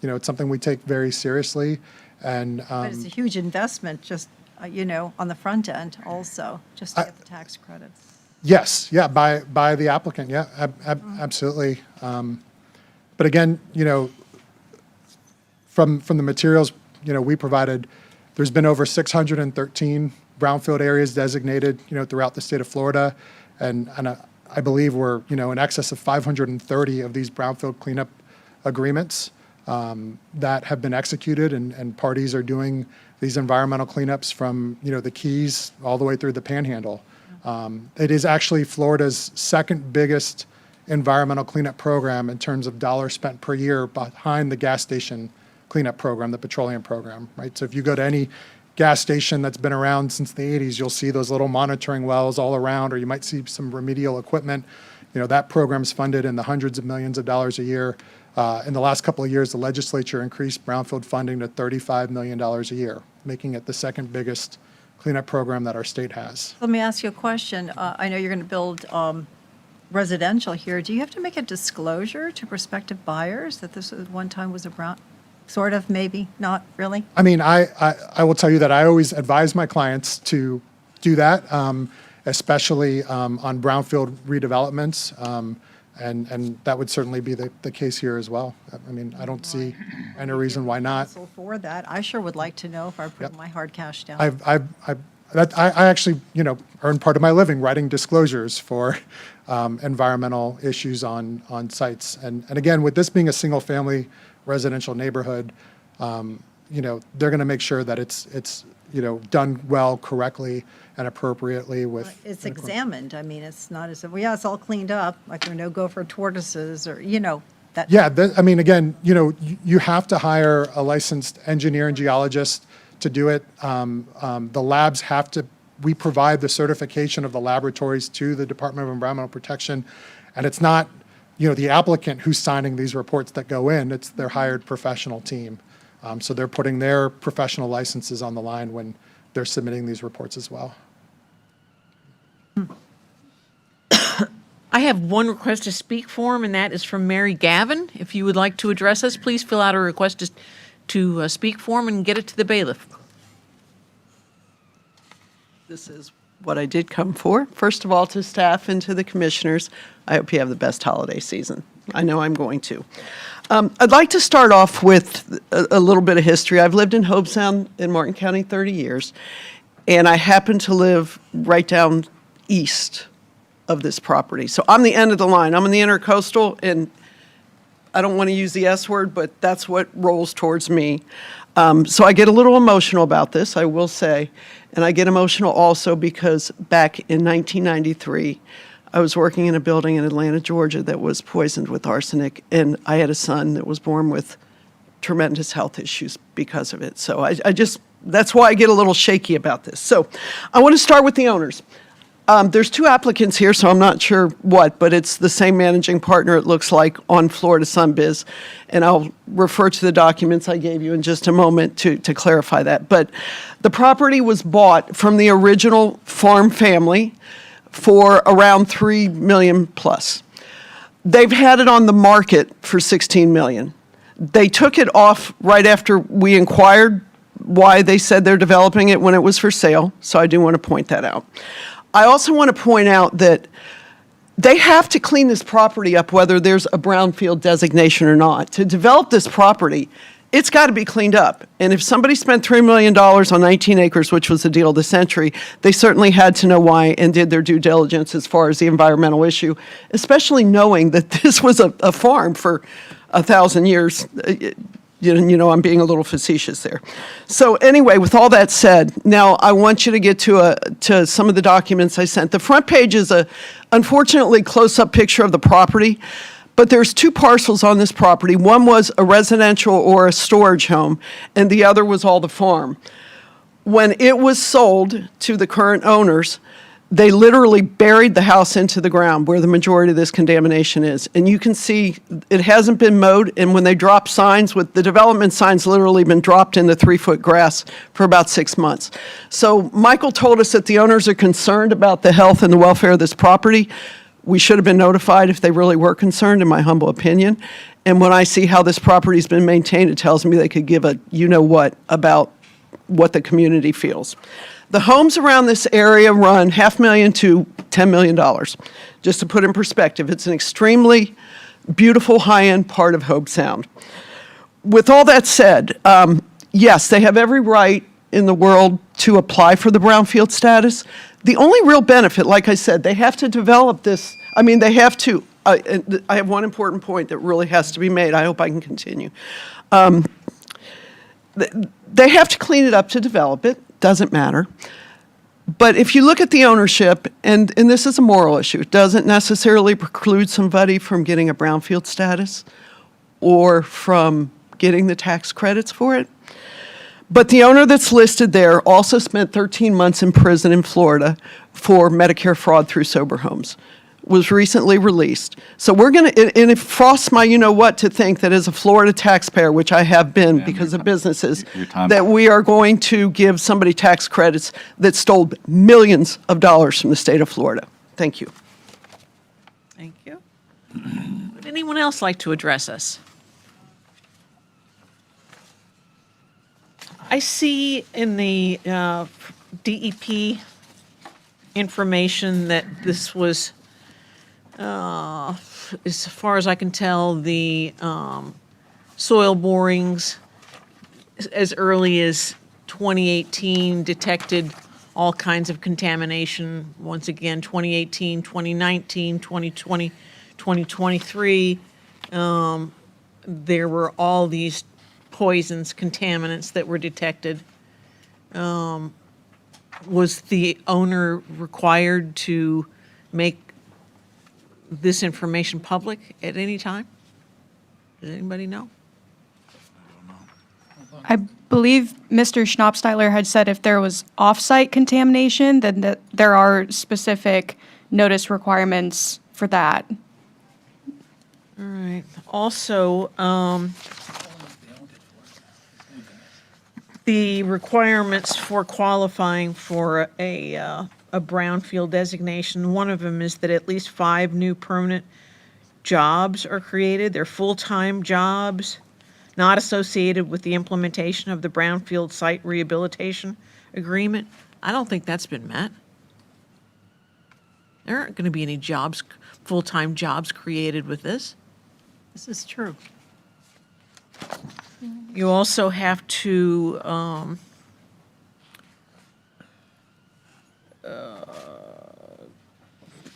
It's something we take very seriously, and but it's a huge investment just, on the front end also, just to get the tax credits. yes, yeah, by the applicant, yeah, absolutely. But again, from the materials, we provided, there's been over 613 brownfield areas designated, throughout the state of Florida. And I believe we're, in excess of 530 of these brownfield cleanup agreements that have been executed, and parties are doing these environmental cleanups from, the Keys all the way through the Panhandle. It is actually Florida's second biggest environmental cleanup program in terms of dollars spent per year behind the gas station cleanup program, the petroleum program, right? So if you go to any gas station that's been around since the 80s, you'll see those little monitoring wells all around, or you might see some remedial equipment. You know, that program's funded in the hundreds of millions of dollars a year. In the last couple of years, the legislature increased brownfield funding to $35 million a year, making it the second biggest cleanup program that our state has. Let me ask you a question. I know you're going to build residential here. Do you have to make a disclosure to prospective buyers that this at one time was a brown, sort of, maybe, not really? I mean, I will tell you that I always advise my clients to do that, especially on brownfield redevelopments. And that would certainly be the case here as well. I mean, I don't see any reason why not. So for that, I sure would like to know if I put my hard cash down. I actually, you know, earn part of my living writing disclosures for environmental issues on sites. And again, with this being a single-family residential neighborhood, you know, they're going to make sure that it's you know, done well, correctly, and appropriately with. It's examined. I mean, it's not as if, well, yeah, it's all cleaned up, like there are no gopher tortoises or, you know, that. Yeah, I mean, again, you know, you have to hire a licensed engineer and geologist to do it. The labs have to, we provide the certification of the laboratories to the Department of Environmental Protection. And it's not, you know, the applicant who's signing these reports that go in, it's their hired professional team. So they're putting their professional licenses on the line when they're submitting these reports as well. I have one request to speak form, and that is from Mary Gavin. If you would like to address us, please fill out a request to speak form and get it to the bailiff. This is what I did come for. First of all, to staff and to the commissioners, I hope you have the best holiday season. I know I'm going to. I'd like to start off with a little bit of history. I've lived in Hobe Sound in Martin County 30 years, and I happen to live right down east of this property. So I'm the end of the line. I'm in the intercoastal, and I don't want to use the S word, but that's what rolls towards me. So I get a little emotional about this, I will say, and I get emotional also because back in 1993, I was working in a building in Atlanta, Georgia that was poisoned with arsenic, and I had a son that was born with tremendous health issues because of it. So I just, that's why I get a little shaky about this. So I want to start with the owners. There's two applicants here, so I'm not sure what, but it's the same managing partner, it looks like, on Florida Sunbiz. And I'll refer to the documents I gave you in just a moment to clarify that. But the property was bought from the original farm family for around $3 million plus. They've had it on the market for $16 million. They took it off right after we inquired why they said they're developing it when it was for sale, so I do want to point that out. I also want to point out that they have to clean this property up whether there's a brownfield designation or not. To develop this property, it's got to be cleaned up. And if somebody spent $3 million on 19 acres, which was the deal of the century, they certainly had to know why and did their due diligence as far as the environmental issue, especially knowing that this was a farm for 1,000 years. You know, I'm being a little facetious there. So anyway, with all that said, now I want you to get to some of the documents I sent. The front page is a, unfortunately, close-up picture of the property. But there's two parcels on this property. One was a residential or a storage home, and the other was all the farm. When it was sold to the current owners, they literally buried the house into the ground where the majority of this contamination is. And you can see it hasn't been mowed, and when they drop signs, with the development signs literally been dropped in the 3-foot grass for about 6 months. So Michael told us that the owners are concerned about the health and the welfare of this property. We should have been notified if they really were concerned, in my humble opinion. And when I see how this property's been maintained, it tells me they could give a you-know-what about what the community feels. The homes around this area run $500,000 to $10 million. Just to put in perspective, it's an extremely beautiful high-end part of Hobe Sound. With all that said, yes, they have every right in the world to apply for the brownfield status. The only real benefit, like I said, they have to develop this. I mean, they have to. I have one important point that really has to be made. I hope I can continue. They have to clean it up to develop it. Doesn't matter. But if you look at the ownership, and this is a moral issue, it doesn't necessarily preclude somebody from getting a brownfield status or from getting the tax credits for it. But the owner that's listed there also spent 13 months in prison in Florida for Medicare fraud through sober homes, was recently released. So we're going to, and it frosts my you-know-what to think that as a Florida taxpayer, which I have been because of businesses, that we are going to give somebody tax credits that stole millions of dollars from the state of Florida. Thank you. Thank you. Would anyone else like to address us? I see in the DEP information that this was, as far as I can tell, the soil borings as early as 2018 detected all kinds of contamination. Once again, 2018, 2019, 2020, 2023, there were all these poisons, contaminants that were detected. Was the owner required to make this information public at any time? Does anybody know? I believe Mr. Schnapsteiler had said if there was off-site contamination, then there are specific notice requirements for that. All right. Also, the requirements for qualifying for a brownfield designation, one of them is that at least 5 new permanent jobs are created. They're full-time jobs, not associated with the implementation of the brownfield site rehabilitation agreement. I don't think that's been met. There aren't going to be any jobs, full-time jobs created with this. This is true. You also have to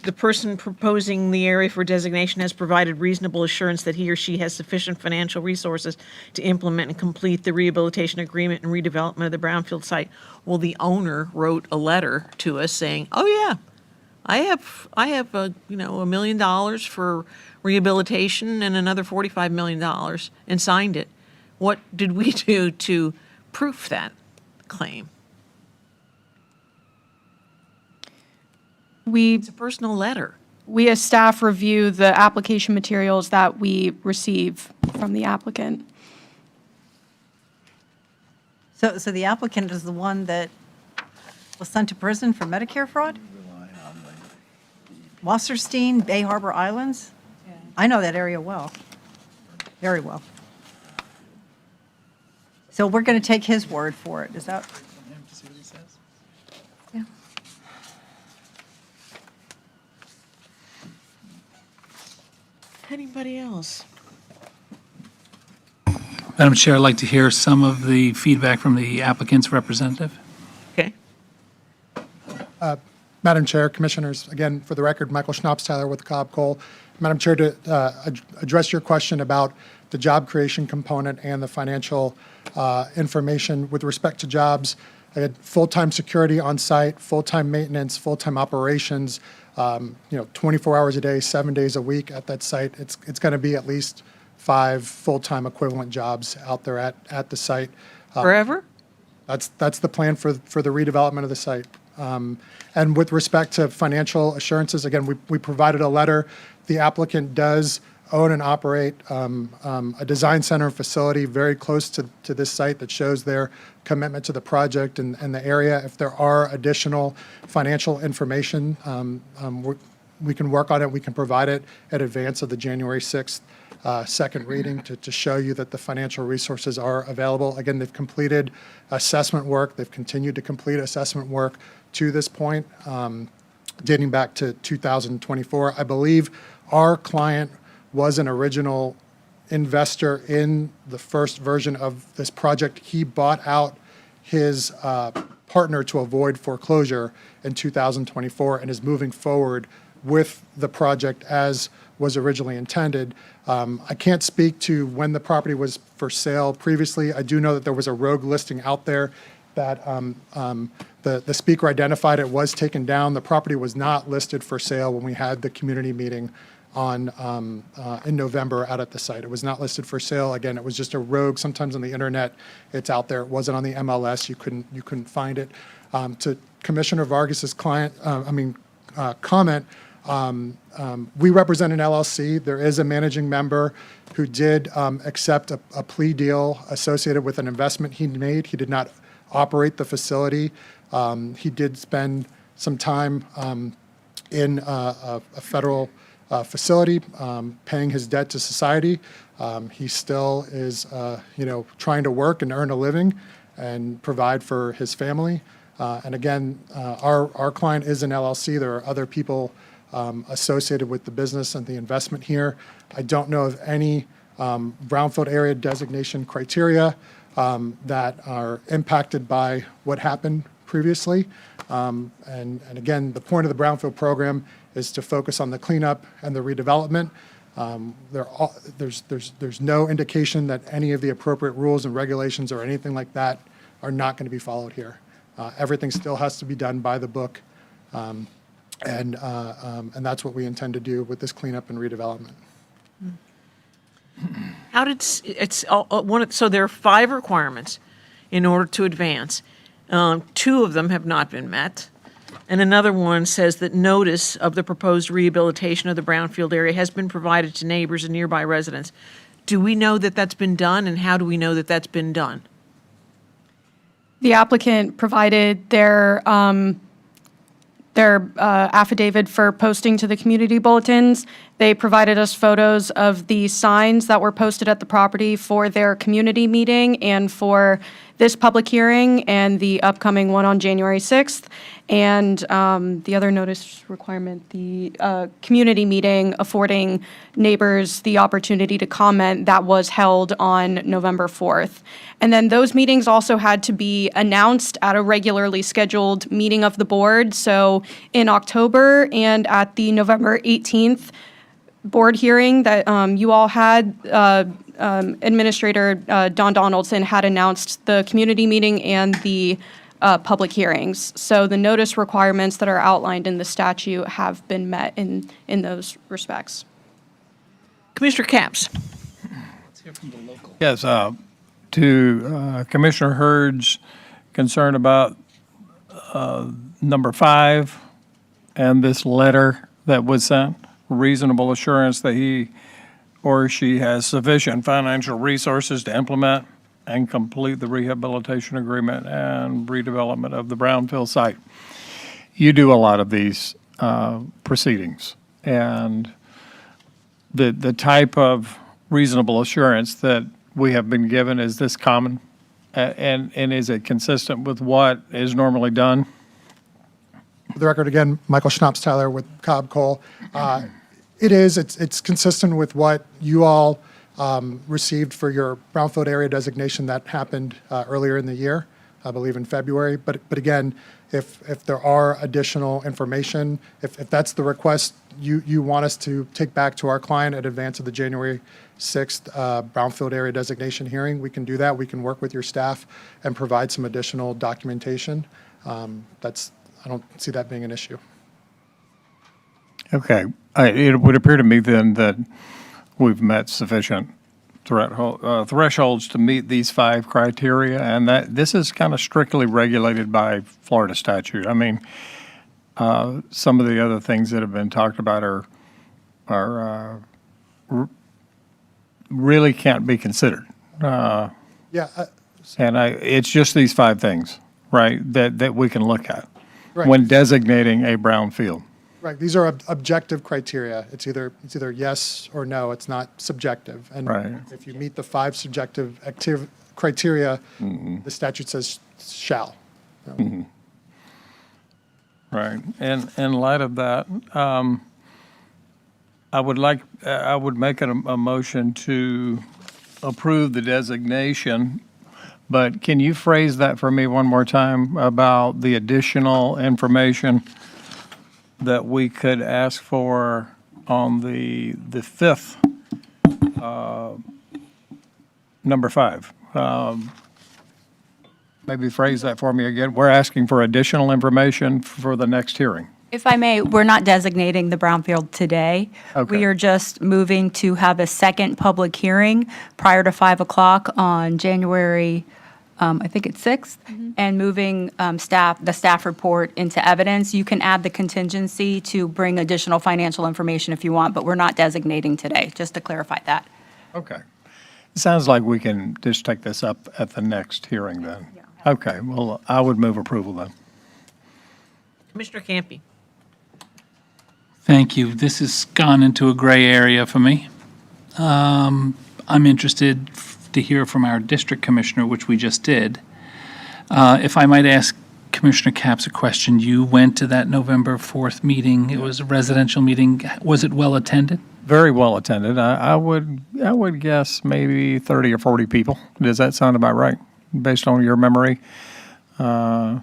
the person proposing the area for designation has provided reasonable assurance that he or she has sufficient financial resources to implement and complete the rehabilitation agreement and redevelopment of the brownfield site. Well, the owner wrote a letter to us saying, "Oh yeah, I have $1 million for rehabilitation and another $45 million," and signed it. What did we do to proof that claim? It's a personal letter. We as staff review the application materials that we receive from the applicant. So the applicant is the one that was sent to prison for Medicare fraud? Wasserstein, Bay Harbor Islands? I know that area well, very well. So we're going to take his word for it, is that? Yeah. Anybody else? Madam Chair, I'd like to hear some of the feedback from the applicant's representative. Okay. Madam Chair, Commissioners, again, for the record, Michael Schnapsteiler with Cobb Cole. Madam Chair, to address your question about the job creation component and the financial information with respect to jobs, I had full-time security on site, full-time maintenance, full-time operations, 24 hours a day, 7 days a week at that site. It's going to be at least 5 full-time equivalent jobs out there at the site. Forever? That's the plan for the redevelopment of the site. And with respect to financial assurances, again, we provided a letter. The applicant does own and operate a design center facility very close to this site that shows their commitment to the project and the area. If there are additional financial information, we can work on it. We can provide it in advance of the January 6th second reading to show you that the financial resources are available. Again, they've completed assessment work. They've continued to complete assessment work to this point, dating back to 2024. I believe our client was an original investor in the first version of this project. He bought out his partner to avoid foreclosure in 2024 and is moving forward with the project as was originally intended. I can't speak to when the property was for sale previously. I do know that there was a rogue listing out there that the speaker identified, it was taken down. The property was not listed for sale when we had the community meeting in November out at the site. It was not listed for sale. Again, it was just a rogue. Sometimes on the internet, it's out there. It wasn't on the MLS. You couldn't find it. To Commissioner Vargas's comment, we represent an LLC. There is a managing member who did accept a plea deal associated with an investment he made. He did not operate the facility. He did spend some time in a federal facility, paying his debt to society. He still is, trying to work and earn a living and provide for his family. And again, our client is an LLC. There are other people associated with the business and the investment here. I don't know of any brownfield area designation criteria that are impacted by what happened previously. And again, the point of the brownfield program is to focus on the cleanup and the redevelopment. There's no indication that any of the appropriate rules and regulations or anything like that are not going to be followed here. Everything still has to be done by the book, and that's what we intend to do with this cleanup and redevelopment. How did, so there are 5 requirements in order to advance. 2 of them have not been met. And another one says that notice of the proposed rehabilitation of the brownfield area has been provided to neighbors and nearby residents. Do we know that that's been done, and how do we know that that's been done? The applicant provided their affidavit for posting to the community bulletins. They provided us photos of the signs that were posted at the property for their community meeting and for this public hearing and the upcoming one on January 6th. And the other notice requirement, the community meeting affording neighbors the opportunity to comment, that was held on November 4th. And then those meetings also had to be announced at a regularly scheduled meeting of the board. So in October and at the November 18th board hearing that you all had, Administrator Don Donaldson had announced the community meeting and the public hearings. So the notice requirements that are outlined in the statute have been met in those respects. Commissioner Capps. Yes, to Commissioner Hurd's concern about number 5 and this letter that was sent, reasonable assurance that he or she has sufficient financial resources to implement and complete the rehabilitation agreement and redevelopment of the brownfield site. You do a lot of these proceedings, and the type of reasonable assurance that we have been given, is this common? And is it consistent with what is normally done? For the record, again, Michael Schnapps-Tyler with Cobb Cole. It's consistent with what you all received for your brownfield area designation that happened earlier in the year, I believe in February. But again, if there are additional information, if that's the request you want us to take back to our client in advance of the January 6th brownfield area designation hearing, we can do that. We can work with your staff and provide some additional documentation. I don't see that being an issue. Okay. It would appear to me then that we've met sufficient thresholds to meet these 5 criteria, and that this is kind of strictly regulated by Florida statute. I mean, some of the other things that have been talked about are really can't be considered. Yeah. And it's just these 5 things, right, that we can look at Right. when designating a brownfield. Right. These are objective criteria. It's either yes or no. It's not subjective. And Right. if you meet the 5 subjective criteria, the statute says shall. Right. And in light of that, I would make a motion to approve the designation, but can you phrase that for me one more time about the additional information that we could ask for on the 5th, number 5? Maybe phrase that for me again. We're asking for additional information for the next hearing. If I may, we're not designating the brownfield today. Okay. We are just moving to have a second public hearing prior to 5 o'clock on January, I think it's 6th, and moving the staff report into evidence. You can add the contingency to bring additional financial information if you want, but we're not designating today, just to clarify that. Okay. It sounds like we can just take this up at the next hearing then. Okay, well, I would move approval then. Commissioner Campy. Thank you. This has gone into a gray area for me. I'm interested to hear from our district commissioner, which we just did. If I might ask Commissioner Capps a question, you went to that November 4th meeting. It was a residential meeting. Was it well attended? Very well attended. I would guess maybe 30 or 40 people. Does that sound about right, based on your memory? A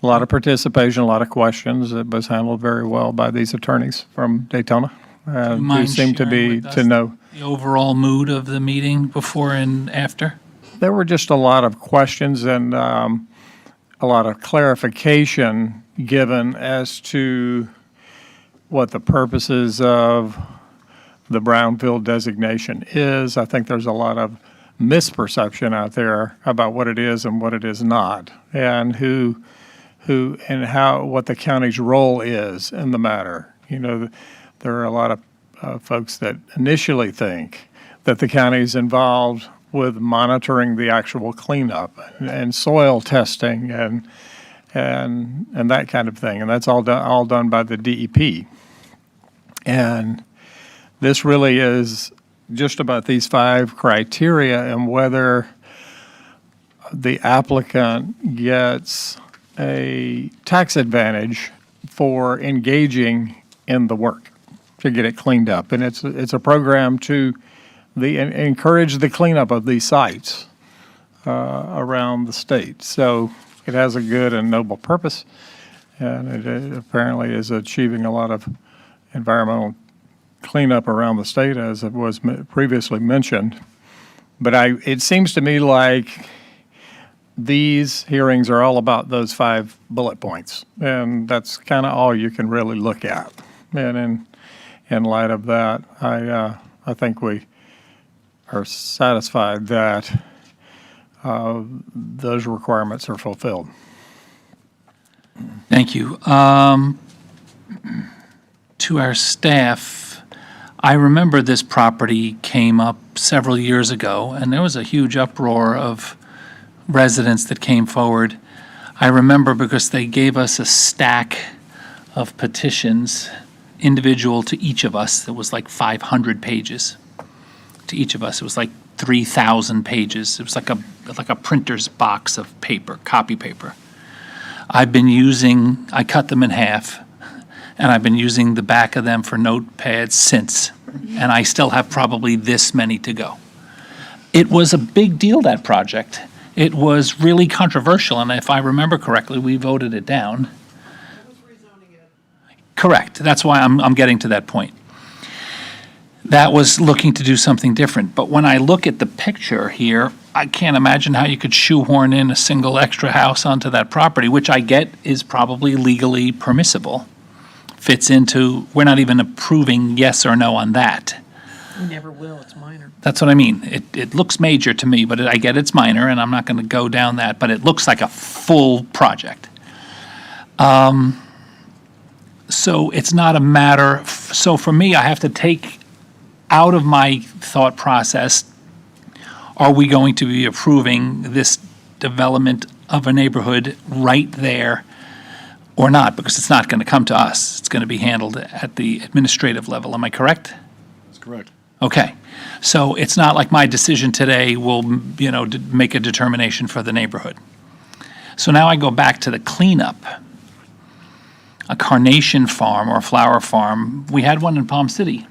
lot of participation, a lot of questions. It was handled very well by these attorneys from Daytona. Who Mind seem to sharing be with us to know. the overall mood of the meeting before and after? There were just a lot of questions and a lot of clarification given as to what the purposes of the brownfield designation is. I think there's a lot of misperception out there about what it is and what it is not, and who and how, what the county's role is in the matter. You know, there are a lot of folks that initially think that the county's involved with monitoring the actual cleanup and soil testing and that kind of thing, and that's all done by the DEP. And this really is just about these 5 criteria and whether the applicant gets a tax advantage for engaging in the work to get it cleaned up. And it's a program to encourage the cleanup of these sites around the state. So it has a good and noble purpose, and it apparently is achieving a lot of environmental cleanup around the state, as it was previously mentioned. But it seems to me like these hearings are all about those 5 bullet points, and that's kind of all you can really look at. And in light of that, I think we are satisfied that those requirements are fulfilled. Thank you. To our staff, I remember this property came up several years ago, and there was a huge uproar of residents that came forward. I remember because they gave us a stack of petitions, individual to each of us. It was like 500 pages to each of us. It was like 3,000 pages. It was like a printer's box of paper, copy paper. I cut them in half, and I've been using the back of them for notepads since, and I still have probably this many to go. It was a big deal, that project. It was really controversial, and if I remember correctly, we voted it down. Correct. That's why I'm getting to that point. That was looking to do something different. But when I look at the picture here, I can't imagine how you could shoehorn in a single extra house onto that property, which I get is probably legally permissible. Fits into, we're not even approving yes or no on that. We never will, it's minor. That's what I mean. It looks major to me, but I get it's minor, and I'm not going to go down that, but it looks like a full project. So it's not a matter, so for me, I have to take out of my thought process, are we going to be approving this development of a neighborhood right there or not? Because it's not going to come to us. It's going to be handled at the administrative level. Am I correct? That's correct. Okay. So it's not like my decision today will, make a determination for the neighborhood. So now I go back to the cleanup. A carnation farm or a flower farm, we had one in Palm City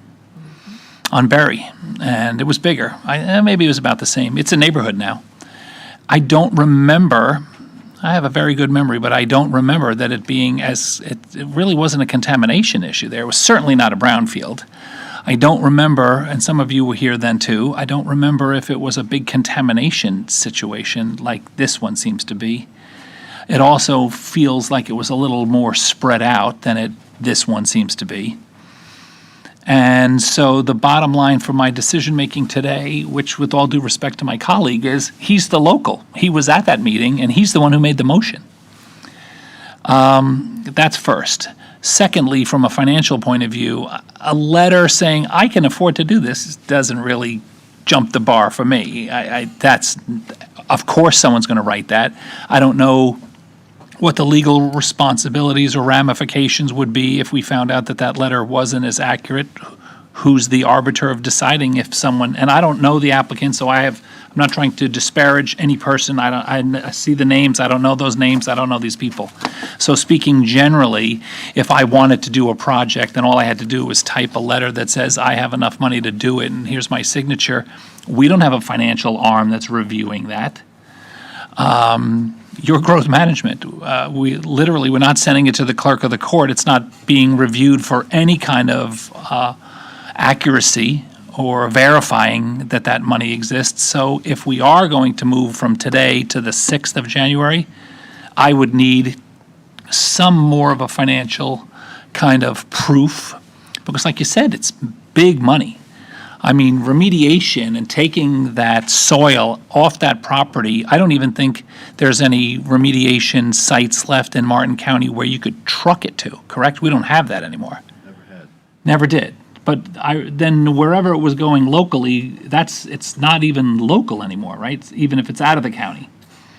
on Berry, and it was bigger. Maybe it was about the same. It's a neighborhood now. I don't remember, I have a very good memory, but I don't remember that it being it really wasn't a contamination issue there. It was certainly not a brownfield. I don't remember, and some of you were here then too, I don't remember if it was a big contamination situation like this one seems to be. It also feels like it was a little more spread out than this one seems to be. And so the bottom line for my decision-making today, which with all due respect to my colleague, is he's the local. He was at that meeting, and he's the one who made the motion. That's first. Secondly, from a financial point of view, a letter saying, I can afford to do this doesn't really jump the bar for me. Of course someone's going to write that. I don't know what the legal responsibilities or ramifications would be if we found out that that letter wasn't as accurate. Who's the arbiter of deciding if someone, and I don't know the applicant, so I'm not trying to disparage any person. I see the names, I don't know those names, I don't know these people. So speaking generally, if I wanted to do a project, then all I had to do was type a letter that says, I have enough money to do it, and here's my signature. We don't have a financial arm that's reviewing that. Your growth management, we're not sending it to the clerk of the court. It's not being reviewed for any kind of accuracy or verifying that that money exists. So if we are going to move from today to the 6th of January, I would need some more of a financial kind of proof, because like you said, it's big money. I mean, remediation and taking that soil off that property, I don't even think there's any remediation sites left in Martin County where you could truck it to, correct? We don't have that anymore. Never did. But then wherever it was going locally, it's not even local anymore, right? Even if it's out of the county.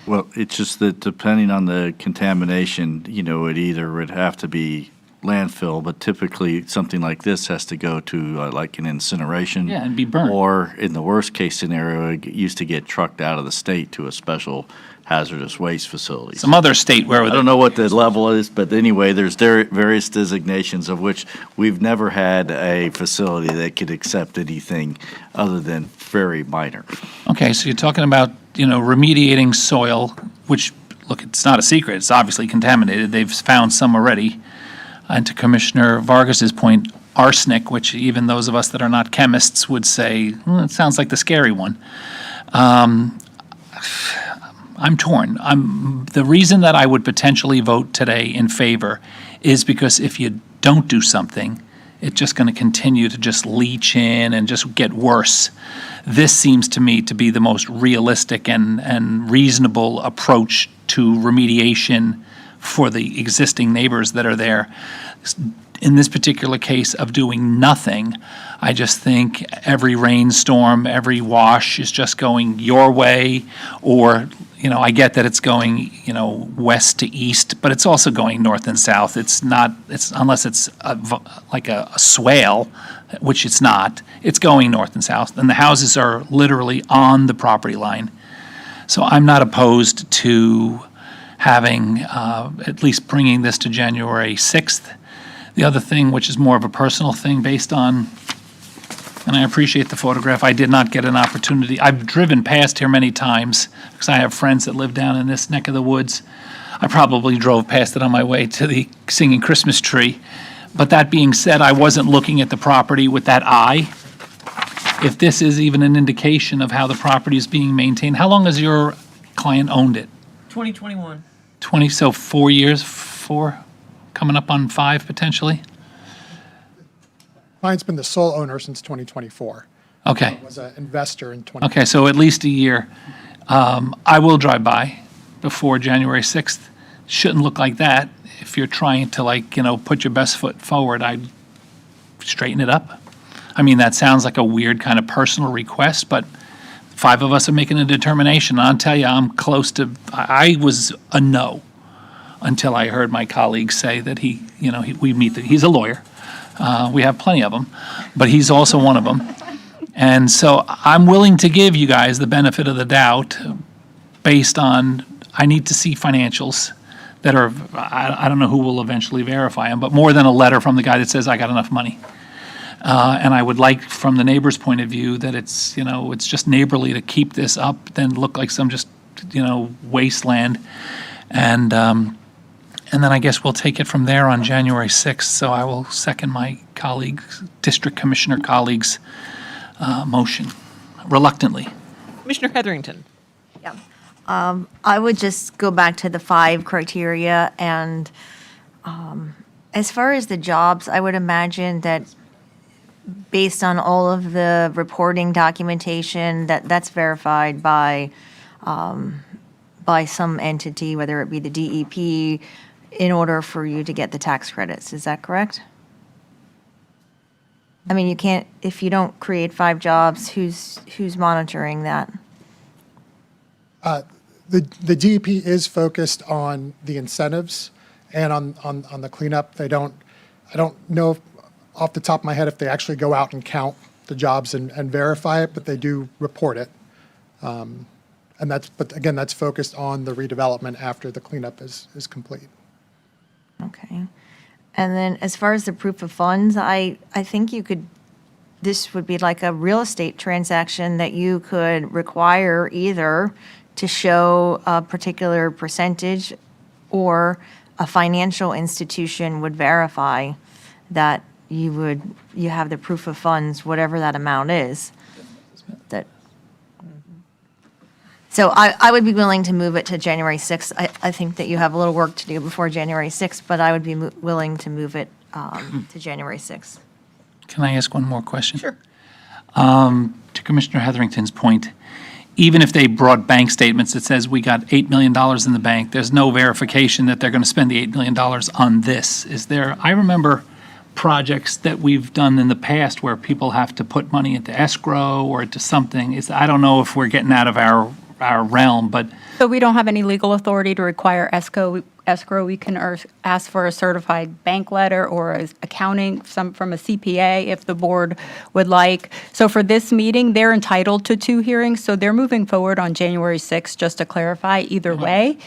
Well, it's just that depending on the contamination, it either would have to be landfill, but typically something like this has to go to like an incineration. Yeah, and be burned. Or in the worst case scenario, it used to get trucked out of the state to a special hazardous waste facility. Some other state where I don't know what the level is, but anyway, there's various designations of which we've never had a facility that could accept anything other than very minor. Okay, so you're talking about, remediating soil, which, look, it's not a secret. It's obviously contaminated. They've found some already. And to Commissioner Vargas's point, arsenic, which even those of us that are not chemists would say, it sounds like the scary one. I'm torn. The reason that I would potentially vote today in favor is because if you don't do something, it's just going to continue to just leach in and just get worse. This seems to me to be the most realistic and reasonable approach to remediation for the existing neighbors that are there. In this particular case of doing nothing, I just think every rainstorm, every wash is just going your way, or, I get that it's going, west to east, but it's also going north and south. It's not, unless it's like a swale, which it's not, it's going north and south, and the houses are literally on the property line. So I'm not opposed to having, at least bringing this to January 6th. The other thing, which is more of a personal thing based on, and I appreciate the photograph, I did not get an opportunity. I've driven past here many times because I have friends that live down in this neck of the woods. I probably drove past it on my way to the singing Christmas tree. But that being said, I wasn't looking at the property with that eye. If this is even an indication of how the property is being maintained, how long has your client owned it? 2021. 20, so 4 years, coming up on 5 potentially? Client's been the sole owner since 2024. Okay. Was an investor in 20. Okay, so at least a year. I will drive by before January 6th. Shouldn't look like that. If you're trying to put your best foot forward, I'd straighten it up. I mean, that sounds like a weird kind of personal request, but 5 of us are making a determination. I'll tell you, I'm close to, I was a no until I heard my colleague say that he's a lawyer. We have plenty of them, but he's also one of them. And so I'm willing to give you guys the benefit of the doubt based on, I need to see financials that are, I don't know who will eventually verify them, but more than a letter from the guy that says, I got enough money. And I would like, from the neighbor's point of view, that it's just neighborly to keep this up than look like some just, wasteland. And And then I guess we'll take it from there on January 6th. So I will second my colleagues, district commissioner colleagues' motion reluctantly. Commissioner Heatherington. I would just go back to the 5 criteria, and as far as the jobs, I would imagine that based on all of the reporting documentation, that's verified by some entity, whether it be the DEP, in order for you to get the tax credits. Is that correct? I mean, you can't, if you don't create 5 jobs, who's monitoring that? The DEP is focused on the incentives and on the cleanup. I don't know off the top of my head if they actually go out and count the jobs and verify it, but they do report it. But again, that's focused on the redevelopment after the cleanup is complete. Okay. And then as far as the proof of funds, I think this would be like a real estate transaction that you could require either to show a particular percentage, or a financial institution would verify that you have the proof of funds, whatever that amount is. So I would be willing to move it to January 6th. I think that you have a little work to do before January 6th, but I would be willing to move it to January 6th. Can I ask one more question? Sure. To Commissioner Heatherington's point, even if they brought bank statements that says we got $8 million in the bank, there's no verification that they're going to spend the $8 million on this. Is there, I remember projects that we've done in the past where people have to put money into escrow or into something. I don't know if we're getting out of our realm, but So we don't have any legal authority to require escrow. We can ask for a certified bank letter or accounting from a CPA if the board would like. So for this meeting, they're entitled to 2 hearings, so they're moving forward on January 6th, just to clarify either way.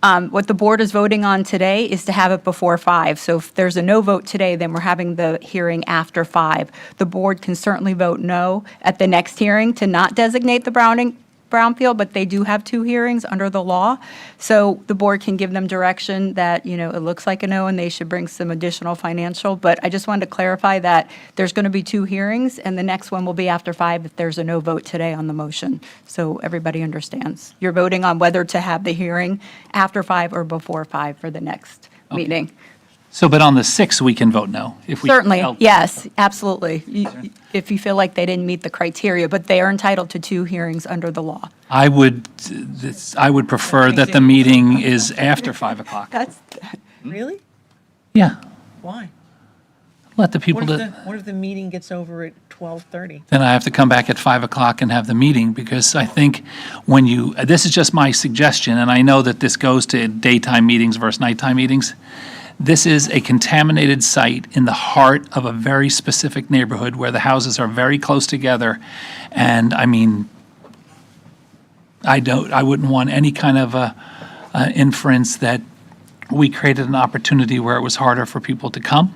What the board is voting on today is to have it before 5. So if there's a no vote today, then we're having the hearing after 5. The board can certainly vote no at the next hearing to not designate the brownfield, but they do have 2 hearings under the law. So the board can give them direction that, it looks like a no and they should bring some additional financial. But I just wanted to clarify that there's going to be 2 hearings and the next one will be after 5 if there's a no vote today on the motion. So everybody understands. You're voting on whether to have the hearing after 5 or before 5 for the next meeting. but on the 6th, we can vote no. If we Certainly, felt- yes, absolutely. If you feel like they didn't meet the criteria, but they are entitled to 2 hearings under the law. I would prefer that the meeting is after 5 o'clock. Really? Yeah, Why? let the people that, What if the meeting gets over at 12:30? then I have to come back at 5 o'clock and have the meeting, because I think this is just my suggestion, and I know that this goes to daytime meetings versus nighttime meetings. This is a contaminated site in the heart of a very specific neighborhood where the houses are very close together. And I mean, I wouldn't want any kind of inference that we created an opportunity where it was harder for people to come.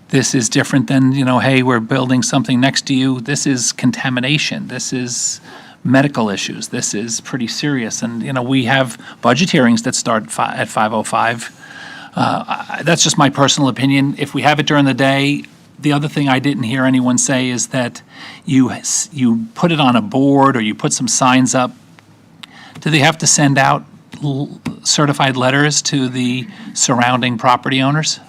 This is different than, hey, we're building something next to you. This is contamination. This is medical issues. This is pretty serious. And, we have budget hearings that start at 5:05. That's just my personal opinion. If we have it during the day, the other thing I didn't hear anyone say is that you put it on a board or you put some signs up. Do they have to send out certified letters to the surrounding property owners?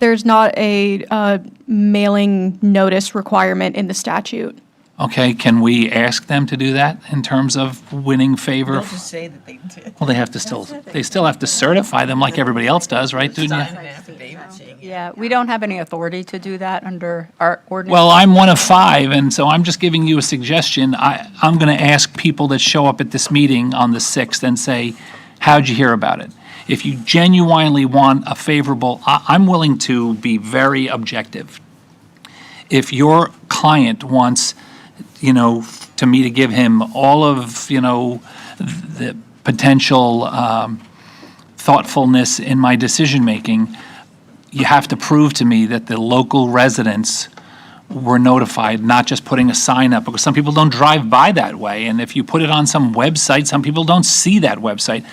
There's not a mailing notice requirement in the statute. Okay, can we ask them to do that in terms of winning favor? They'll just say that they did. Well, they still have to certify them like everybody else does, right? Don't you? Yeah, we don't have any authority to do that under our ordinance. Well, I'm one of 5, and so I'm just giving you a suggestion. I'm going to ask people that show up at this meeting on the 6th and say, how'd you hear about it? If you genuinely want a favorable, I'm willing to be very objective. If your client wants, to me to give him all of, the potential thoughtfulness in my decision-making, you have to prove to me that the local residents were notified, not just putting a sign up, because some people don't drive by that way. And if you put it on some website, some people don't see that website.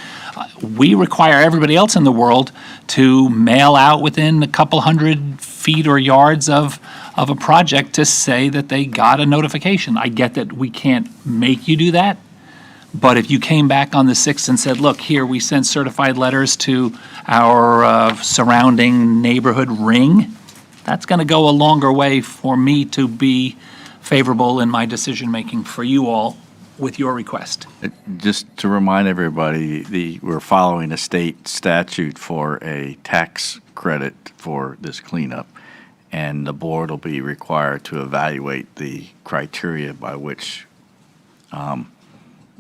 We require everybody else in the world to mail out within a couple hundred feet or yards of a project to say that they got a notification. I get that we can't make you do that, but if you came back on the 6th and said, look, here, we sent certified letters to our surrounding neighborhood ring, that's going to go a longer way for me to be favorable in my decision-making for you all with your request. Just to remind everybody, we're following a state statute for a tax credit for this cleanup, and the board will be required to evaluate the criteria by which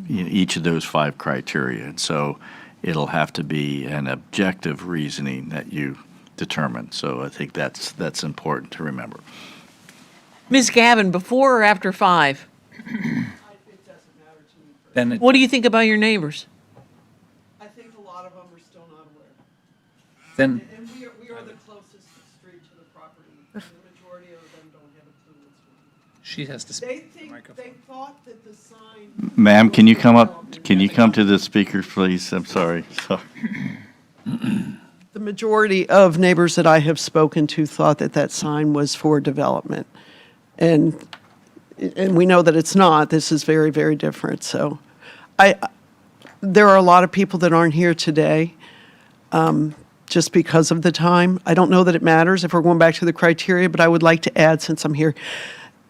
each of those 5 criteria. And so it'll have to be an objective reasoning that you determine. So I think that's important to remember. Ms. Gavin, before or after 5? Then What do you think about your neighbors? I think a lot of them are still not aware. then And we are the closest street to the property, and the majority of them don't have a clue what's going on. she has to They speak. think, they thought that the sign. Ma'am, can you come up? Can you come to the speaker, please? I'm sorry. The majority of neighbors that I have spoken to thought that that sign was for development. And we know that it's not. This is very, very different. So there are a lot of people that aren't here today just because of the time. I don't know that it matters if we're going back to the criteria, but I would like to add, since I'm here,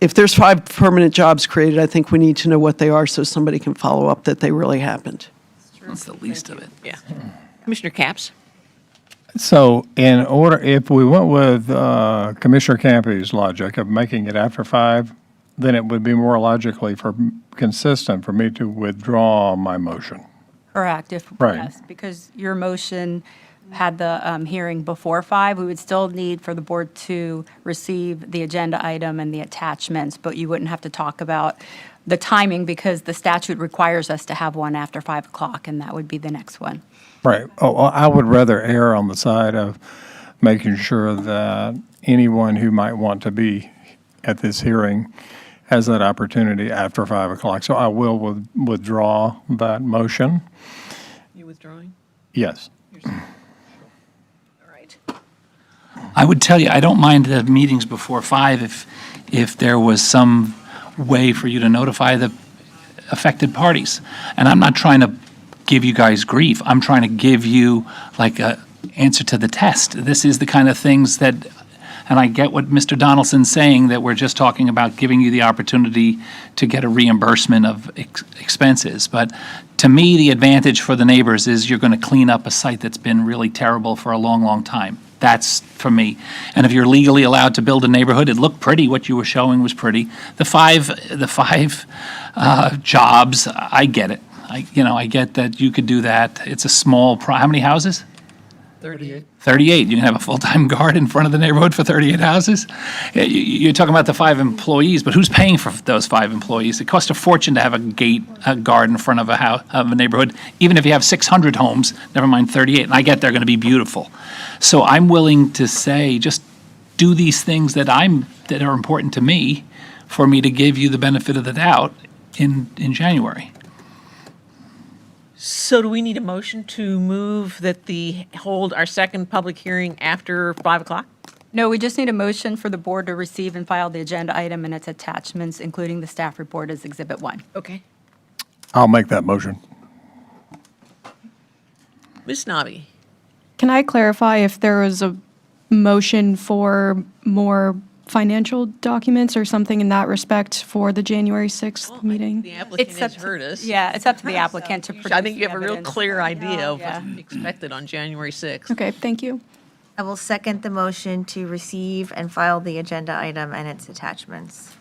if there's 5 permanent jobs created, I think we need to know what they are so somebody can follow up that they really happened. That's the least of it. Yeah. Commissioner Capps? So in order, if we went with Commissioner Campy's logic of making it after 5, then it would be more logically consistent for me to withdraw my motion. Correct, Right. yes, because your motion had the hearing before 5, we would still need for the board to receive the agenda item and the attachments, but you wouldn't have to talk about the timing because the statute requires us to have one after 5 o'clock, and that would be the next one. Right. Oh, well, I would rather err on the side of making sure that anyone who might want to be at this hearing has that opportunity after 5 o'clock. So I will withdraw that motion. You withdrawing? Yes. All right. I would tell you, I don't mind the meetings before 5 if there was some way for you to notify the affected parties. And I'm not trying to give you guys grief. I'm trying to give you like a answer to the test. This is the kind of things that, and I get what Mr. Donaldson's saying, that we're just talking about giving you the opportunity to get a reimbursement of expenses. But to me, the advantage for the neighbors is you're going to clean up a site that's been really terrible for a long, long time. That's for me. And if you're legally allowed to build a neighborhood, it looked pretty. What you were showing was pretty. The five jobs, I get it. I get that you could do that. It's a small, how many houses? 38. 38. You can have a full-time guard in front of the neighborhood for 38 houses? You're talking about the 5 employees, but who's paying for those 5 employees? It costs a fortune to have a guard in front of a neighborhood, even if you have 600 homes, never mind 38. And I get they're going to be beautiful. So I'm willing to say, just do these things that are important to me for me to give you the benefit of the doubt in January. So do we need a motion to move that hold our second public hearing after 5 o'clock? No, we just need a motion for the board to receive and file the agenda item and its attachments, including the staff report as Exhibit 1. Okay. I'll make that motion. Ms. Nobby? Can I clarify if there was a motion for more financial documents or something in that respect for the January 6th meeting? The applicant It's has up to- heard us. Yeah, it's up to the applicant to produce I think you the have a real evidence. clear idea of Yeah. what's expected on January 6th. Okay, thank you. I will second the motion to receive and file the agenda item and its attachments.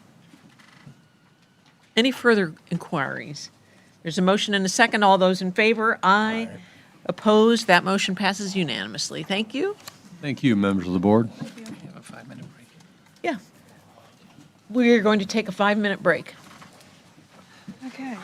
Any further inquiries? There's a motion and a second. All those in favor? Aye. Opposed? That motion passes unanimously. Thank you. Thank you, members of the board. Have a 5-minute break. Yeah. We're going to take a 5-minute break. Okay.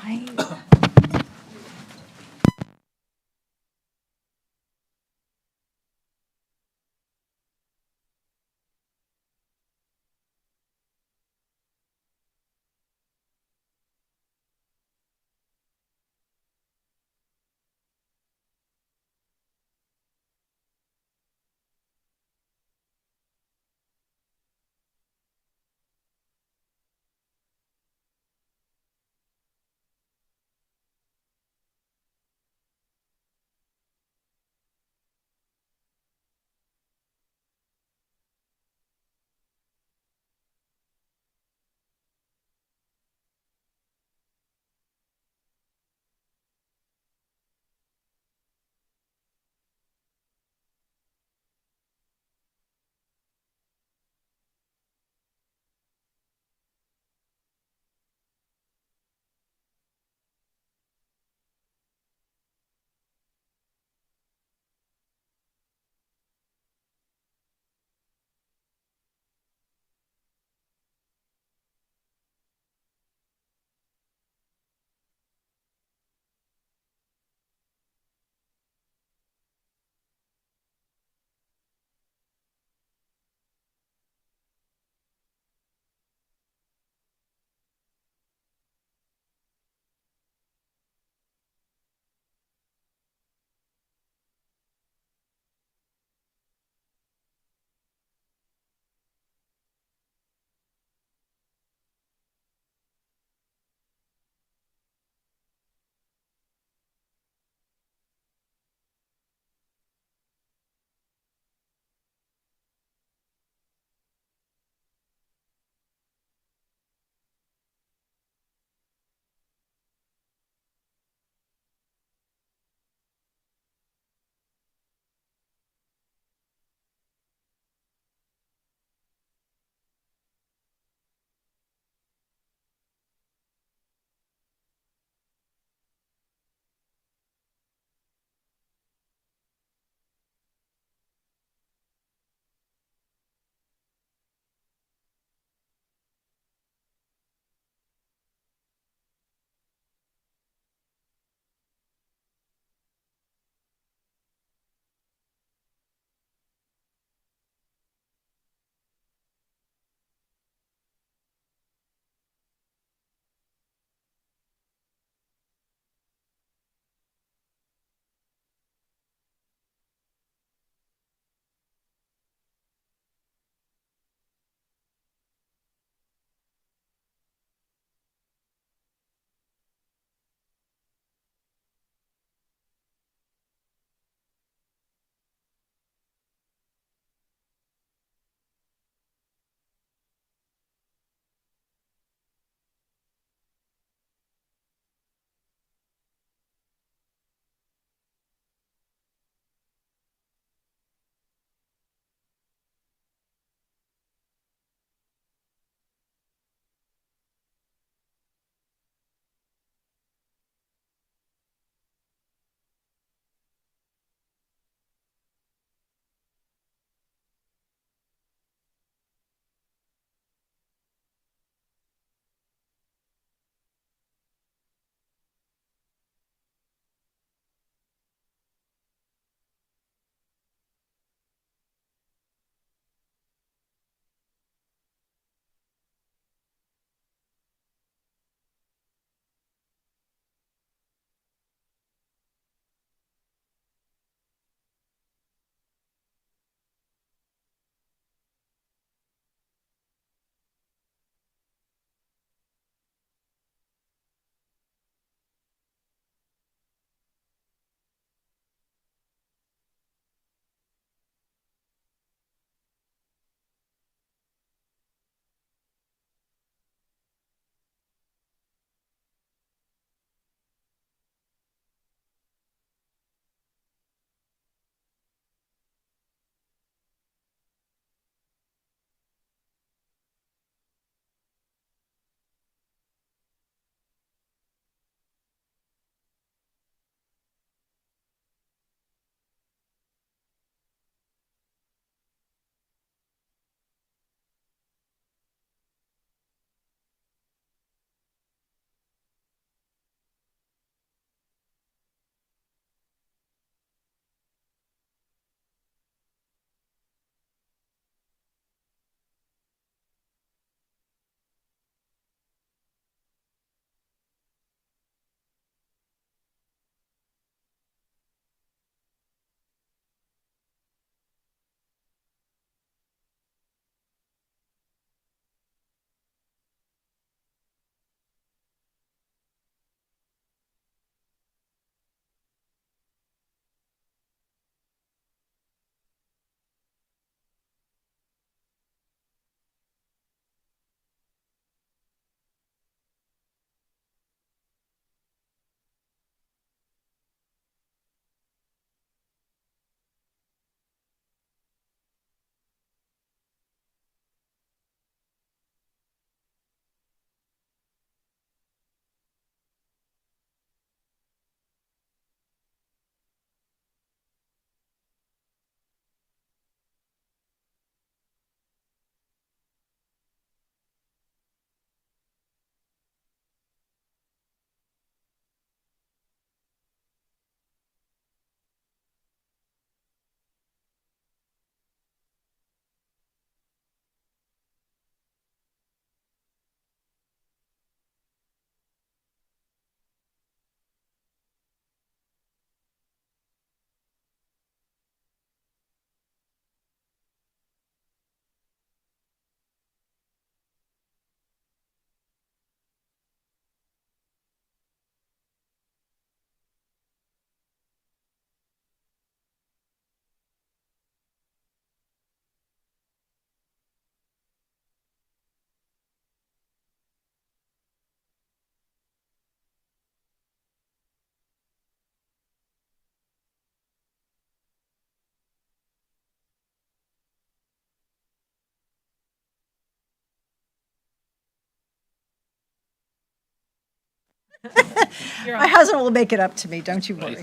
My husband will make it up to me, don't you worry.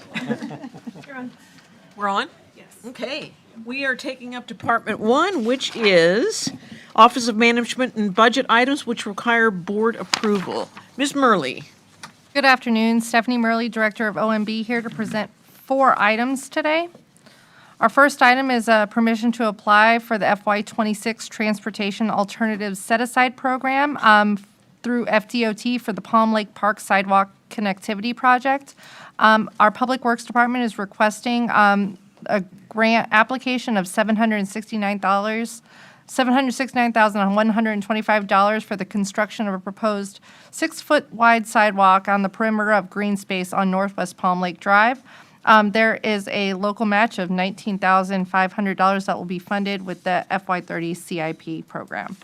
We're on? Yes. Okay. We are taking up Department 1, which is Office of Management and Budget items which require board approval. Ms. Murley. Good afternoon, Stephanie Murley, Director of OMB, here to present 4 items today. Our first item is permission to apply for the FY26 Transportation Alternatives Set-Aside Program through FDOT for the Palm Lake Park Sidewalk Connectivity Project. Our Public Works Department is requesting a grant application of $769,125 for the construction of a proposed 6-foot wide sidewalk on the perimeter of green space on Northwest Palm Lake Drive. There is a local match of $19,500 that will be funded with the FY30 CIP program.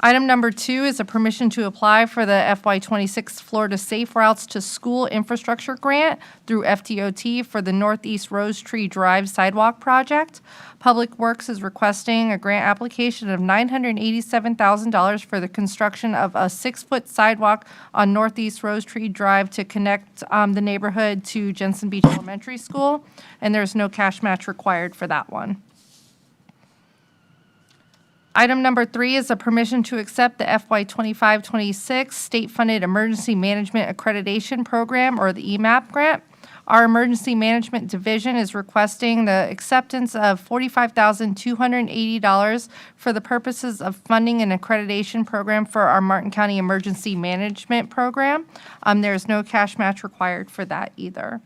Item number 2 is a permission to apply for the FY26 Florida Safe Routes to School Infrastructure Grant through FDOT for the Northeast Rose Tree Drive Sidewalk Project. Public Works is requesting a grant application of $987,000 for the construction of a 6-foot sidewalk on Northeast Rose Tree Drive to connect the neighborhood to Jensen Beach Elementary School, and there's no cash match required for that one. Item number 3 is a permission to accept the FY25-26 state-funded Emergency Management Accreditation Program, or the EMAP grant. Our Emergency Management Division is requesting the acceptance of $45,280 for the purposes of funding an accreditation program for our Martin County Emergency Management Program. There's no cash match required for that either.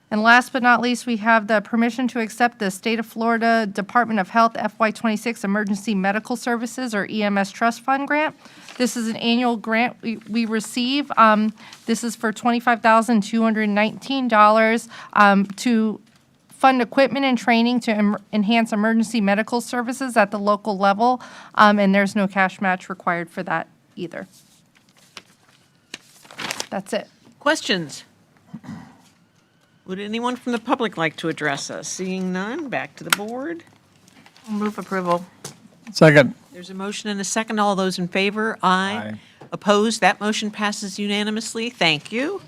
And last but not least, we have the permission to accept the State of Florida Department of Health FY26 Emergency Medical Services, or EMS Trust Fund grant. This is an annual grant we receive. This is for $25,219 to fund equipment and training to enhance emergency medical services at the local level, and there's no cash match required for that either. That's it. Questions? Would anyone from the public like to address us? Seeing none, back to the board. Move approval. Second. There's a motion and a second. All those in favor? Aye. Opposed? That motion passes unanimously. Thank you.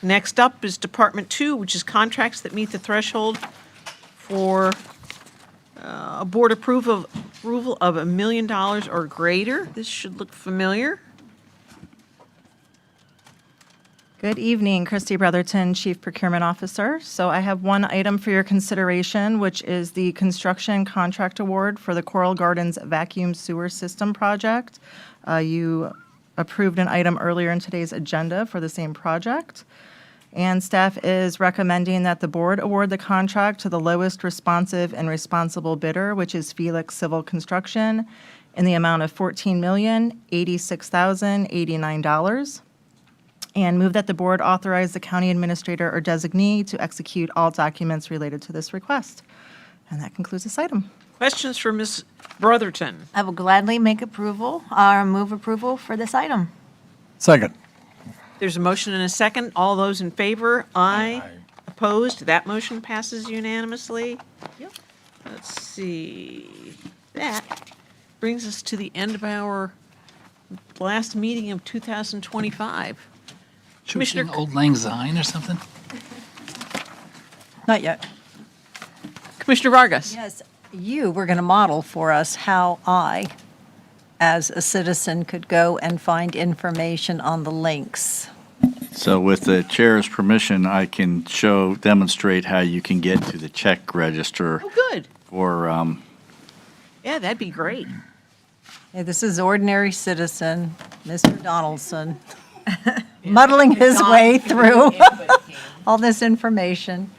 Next up is Department 2, which is contracts that meet the threshold for a board approval of $1 million or greater. This should look familiar. Good evening, Christy Brotherton, Chief Procurement Officer. So I have one item for your consideration, which is the construction contract award for the Coral Gardens Vacuum Sewer System Project. You approved an item earlier in today's agenda for the same project. And staff is recommending that the board award the contract to the lowest responsive and responsible bidder, which is Felix Civil Construction, in the amount of $14,086,089. And move that the board authorize the county administrator or designee to execute all documents related to this request. And that concludes this item. Questions for Ms. Brotherton? I will gladly make approval, or move approval for this item. Second. There's a motion and a second. All those in favor? Aye. Opposed? That motion passes unanimously. Let's see. That brings us to the end of our last meeting of 2025. Should we sing Old Lang Syne or something? Not yet. Commissioner Vargas? Yes, you were going to model for us how I, as a citizen, could go and find information on the links. So with the chair's permission, I can demonstrate how you can get to the check register. Oh, good. For, Yeah, that'd be great. Hey, this is ordinary citizen, Mr. Donaldson, muddling his way through all this information.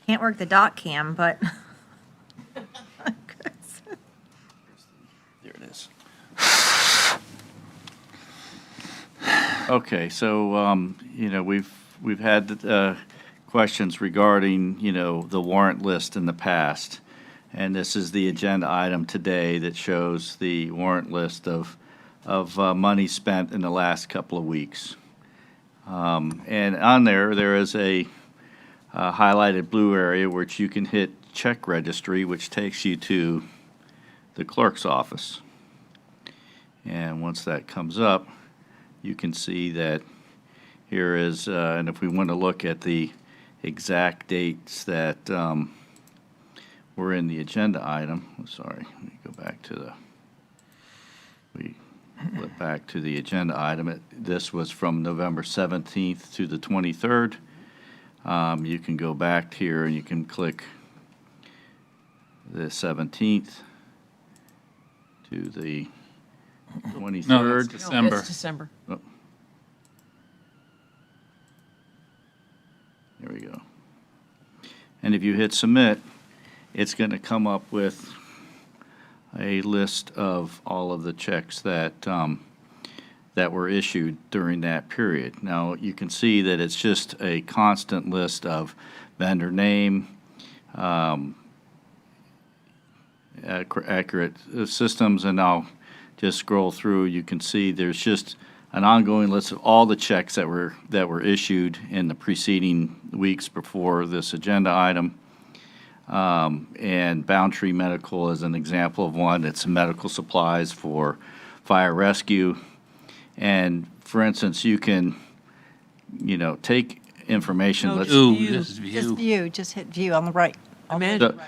Can't work the dot cam, but there it is. Okay, so, we've had questions regarding, the warrant list in the past. And this is the agenda item today that shows the warrant list of money spent in the last couple of weeks. And on there is a highlighted blue area which you can hit check registry, which takes you to the clerk's office. And once that comes up, you can see that here is, and if we want to look at the exact dates that were in the agenda item, sorry, let me go back to we flip back to the agenda item. This was from November 17th to the 23rd. You can go back here and you can click the 17th to the 23rd. No, that's December. It's December. Oh. There we go. And if you hit submit, it's going to come up with a list of all of the checks that that were issued during that period. Now, you can see that it's just a constant list of vendor name, accurate systems, and I'll just scroll through. You can see there's just an ongoing list of all the checks that were issued in the preceding weeks before this agenda item. And Boundtree Medical is an example of one. It's medical supplies for fire rescue. And for instance, you can, take information. No, let's just view. This is Just view, just hit view on the right.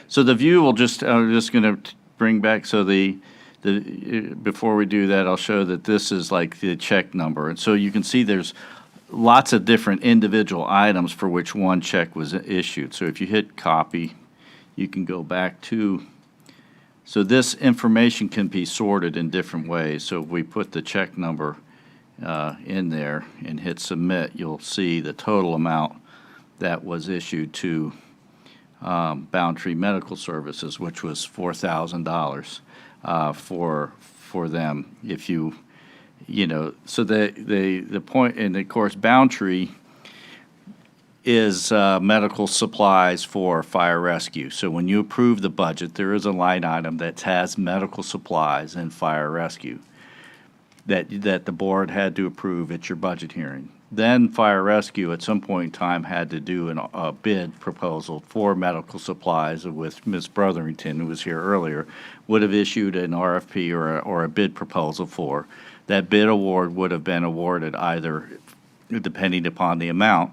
So the view will just, I'm just going to bring back, so before we do that, I'll show that this is like the check number. And so you can see there's lots of different individual items for which one check was issued. So if you hit copy, you can go back to, so this information can be sorted in different ways. So if we put the check number in there and hit submit, you'll see the total amount that was issued to Boundtree Medical Services, which was $4,000 for them. If you, so the point, and of course, Boundtree is medical supplies for fire rescue. So when you approve the budget, there is a line item that has medical supplies and fire rescue that the board had to approve at your budget hearing. Then Fire Rescue at some point in time had to do a bid proposal for medical supplies with Ms. Brotherington, who was here earlier, would have issued an RFP or a bid proposal for. That bid award would have been awarded either, depending upon the amount,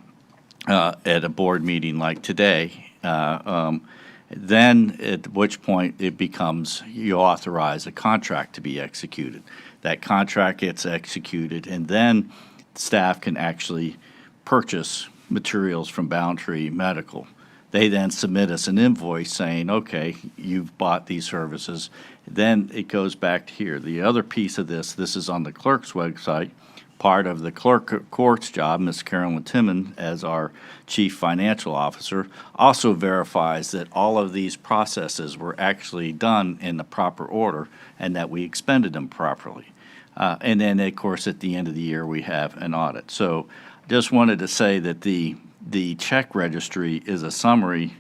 at a board meeting like today. Then at which point it becomes, you authorize a contract to be executed. That contract gets executed, and then staff can actually purchase materials from Boundtree Medical. They then submit us an invoice saying, okay, you've bought these services. Then it goes back to here. The other piece of this is on the clerk's website. Part of the court's job, Ms. Carolyn Timmon, as our chief financial officer, also verifies that all of these processes were actually done in the proper order and that we expended them properly. And then, of course, at the end of the year, we have an audit. So just wanted to say that the check registry is a summary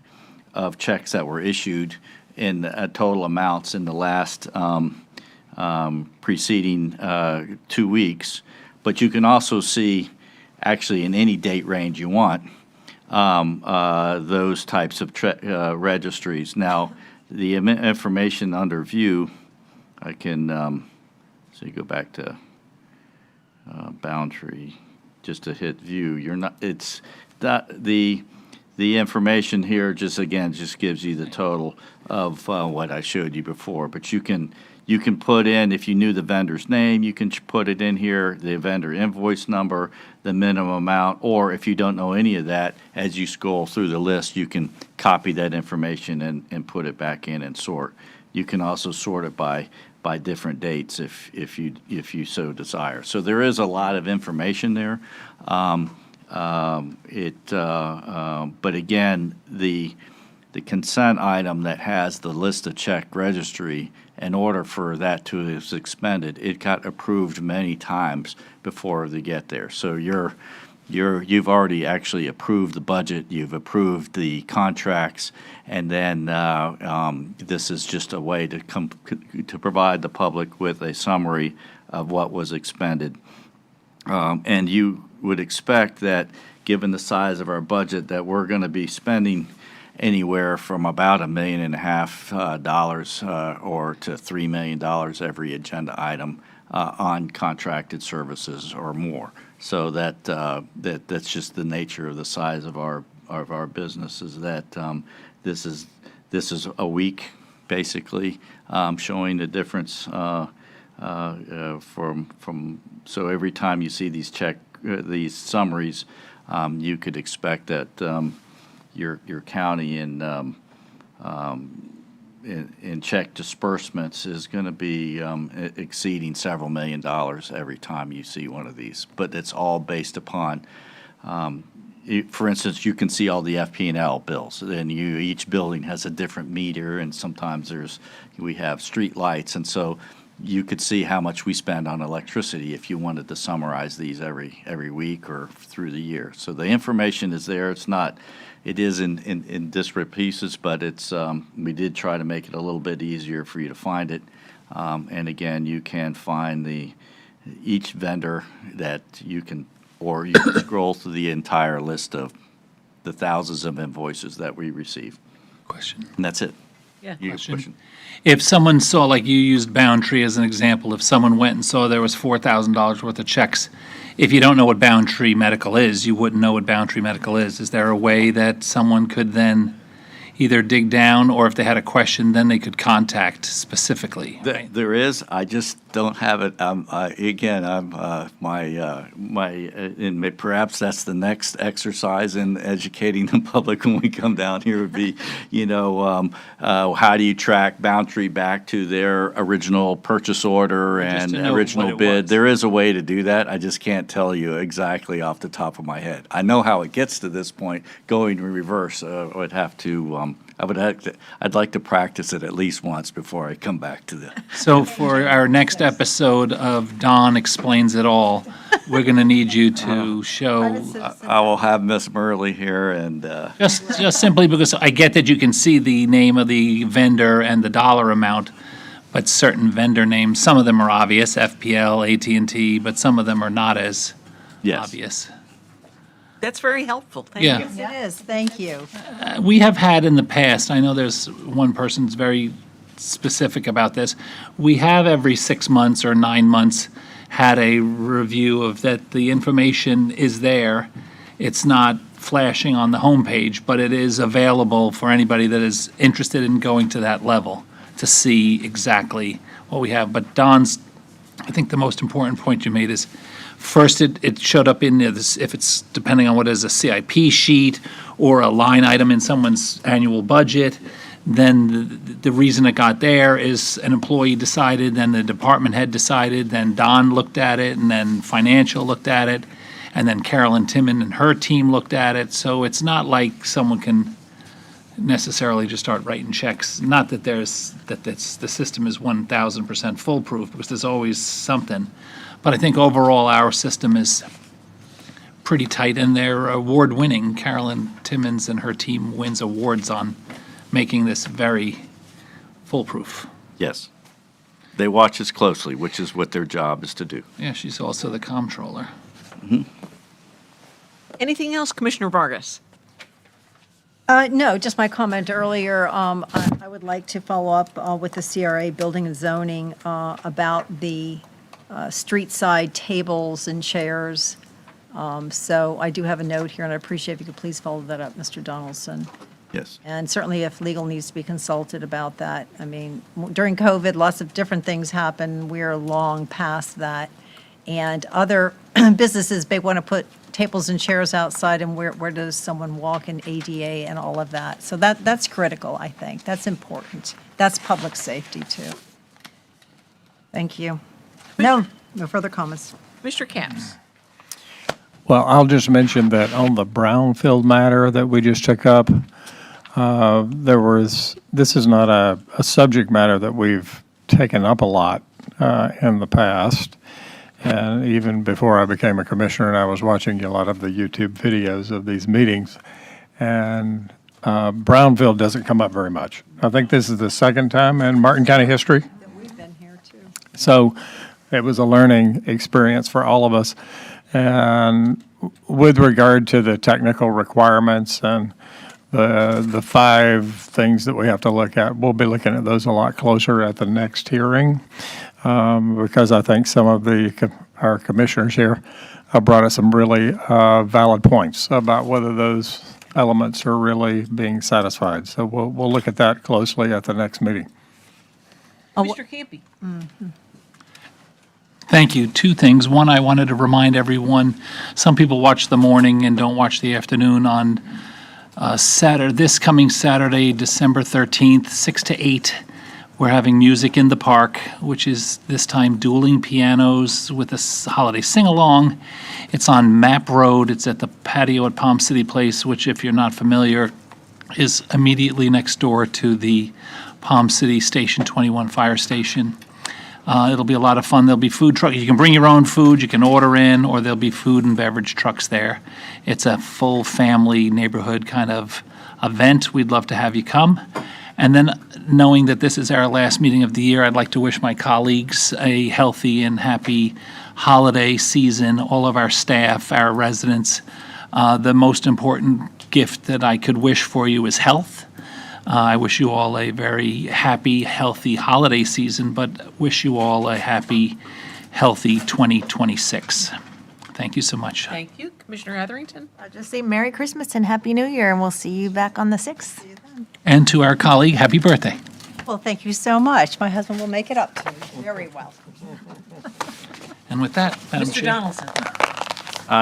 of checks that were issued in total amounts in the last preceding 2 weeks. But you can also see, actually, in any date range you want, those types of registries. Now, the information under view, I can, so you go back to Boundtree, just to hit view. You're not, it's that the information here just gives you the total of what I showed you before. But you can put in, if you knew the vendor's name, you can put it in here, the vendor invoice number, the minimum amount, or if you don't know any of that, as you scroll through the list, you can copy that information and put it back in and sort. You can also sort it by different dates if you so desire. So there is a lot of information there. But again, the consent item that has the list of check registry, in order for that to be expended, it got approved many times before they get there. So you've already actually approved the budget, you've approved the contracts, and then this is just a way to provide the public with a summary of what was expended. And you would expect that, given the size of our budget, that we're going to be spending anywhere from about $1.5 million or to $3 million every agenda item on contracted services or more. So that's just the nature of the size of our business, is that this is a week, basically, showing the difference so every time you see these summaries, you could expect that your county in check disbursements is going to be exceeding several $1 million every time you see one of these. But it's all based upon, for instance, you can see all the FP&L bills, and each building has a different meter, and sometimes we have street lights, and so you could see how much we spend on electricity if you wanted to summarize these every week or through the year. So the information is there. It is in disparate pieces, but we did try to make it a little bit easier for you to find it. And again, you can find each vendor that you can scroll through the entire list of the thousands of invoices that we receive. Question. And that's it. Yeah. Question. If someone saw, like you used Boundtree as an example, if someone went and saw there was $4,000 worth of checks, if you don't know what Boundtree Medical is, you wouldn't know what Boundtree Medical is. Is there a way that someone could then either dig down, or if they had a question, then they could contact specifically? Right? There is. I just don't have it. Perhaps that's the next exercise in educating the public when we come down here would be, how do you track Boundtree back to their original purchase order and to know original what it bid? was. There is a way to do that. I just can't tell you exactly off the top of my head. I know how it gets to this point. Going in reverse, I'd like to practice it at least once before I come back to the. So for our next episode of Don Explains It All, we're going to need you to show, I will have Miss Murley here and. just simply because I get that you can see the name of the vendor and the dollar amount, but certain vendor names, some of them are obvious, FPL, AT&T, but some of them are not as obvious. That's very helpful. Thank Yeah. you. Yes, it is. Thank you. We have had in the past, I know there's one person's very specific about this, we have every 6 months or 9 months had a review of that the information is there. It's not flashing on the homepage, but it is available for anybody that is interested in going to that level to see exactly what we have. But Don's, I think the most important point you made is, first, it showed up in this, if it's depending on what is a CIP sheet or a line item in someone's annual budget. Then the reason it got there is an employee decided, then the department head decided, then Don looked at it, and then financial looked at it, and then Carolyn Timon and her team looked at it. So it's not like someone can necessarily just start writing checks. Not that the system is 1,000% foolproof, because there's always something. But I think overall, our system is pretty tight, and they're award-winning. Carolyn Timmons and her team wins awards on making this very foolproof. Yes. They watch us closely, which is what their job is to do. Yeah, she's also the comptroller. Anything else, Commissioner Vargas? No, just my comment earlier. I would like to follow up with the CRA Building and Zoning about the street side tables and chairs. So I do have a note here, and I appreciate if you could please follow that up, Mr. Donaldson. Yes. And certainly if legal needs to be consulted about that. I mean, during COVID, lots of different things happen. We're long past that. And other businesses may want to put tables and chairs outside, and where does someone walk in ADA and all of that? So that's critical, I think. That's important. That's public safety, too. Thank you. No further comments. Mr. Capps? Well, I'll just mention that on the brownfield matter that we just took up, this is not a subject matter that we've taken up a lot in the past. And even before I became a commissioner, and I was watching a lot of the YouTube videos of these meetings, and brownfield doesn't come up very much. I think this is the second time in Martin County history. We've been here, too. So it was a learning experience for all of us. And with regard to the technical requirements and the 5 things that we have to look at, we'll be looking at those a lot closer at the next hearing. because I think some of our commissioners here brought us some really valid points about whether those elements are really being satisfied. So we'll look at that closely at the next meeting. Mr. Campy? Thank you. Two things. One, I wanted to remind everyone, some people watch the morning and don't watch the afternoon on this coming Saturday, December 13th, 6 to 8. We're having music in the park, which is this time dueling pianos with a holiday sing-along. It's on Map Road. It's at the patio at Palm City Place, which, if you're not familiar, is immediately next door to the Palm City Station 21 fire station. It'll be a lot of fun. There'll be food truck. You can bring your own food. You can order in, or there'll be food and beverage trucks there. It's a full family neighborhood kind of event. We'd love to have you come. And then, knowing that this is our last meeting of the year, I'd like to wish my colleagues a healthy and happy holiday season, all of our staff, our residents. The most important gift that I could wish for you is health. I wish you all a very happy, healthy holiday season, but wish you all a happy, healthy 2026. Thank you so much. Thank you. Commissioner Etherington? I'll just say Merry Christmas and Happy New Year, and we'll see you back on the 6th. And to our colleague, happy birthday. Well, thank you so much. My husband will make it up to me very well. And with that, Madam Mr. Chair. Donaldson?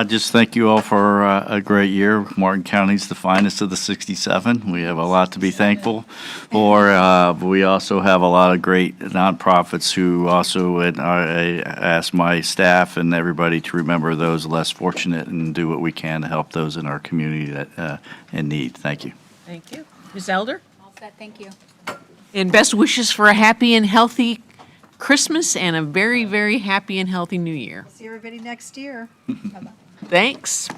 Just thank you all for a great year. Martin County's the finest of the 67. We have a lot to be thankful for. But we also have a lot of great nonprofits who also I ask my staff and everybody to remember those less fortunate and do what we can to help those in our community that in need. Thank you. Thank you. Ms. Elder? All set, thank you. And best wishes for a happy and healthy Christmas and a very, very happy and healthy New Year. See everybody next year. Thanks.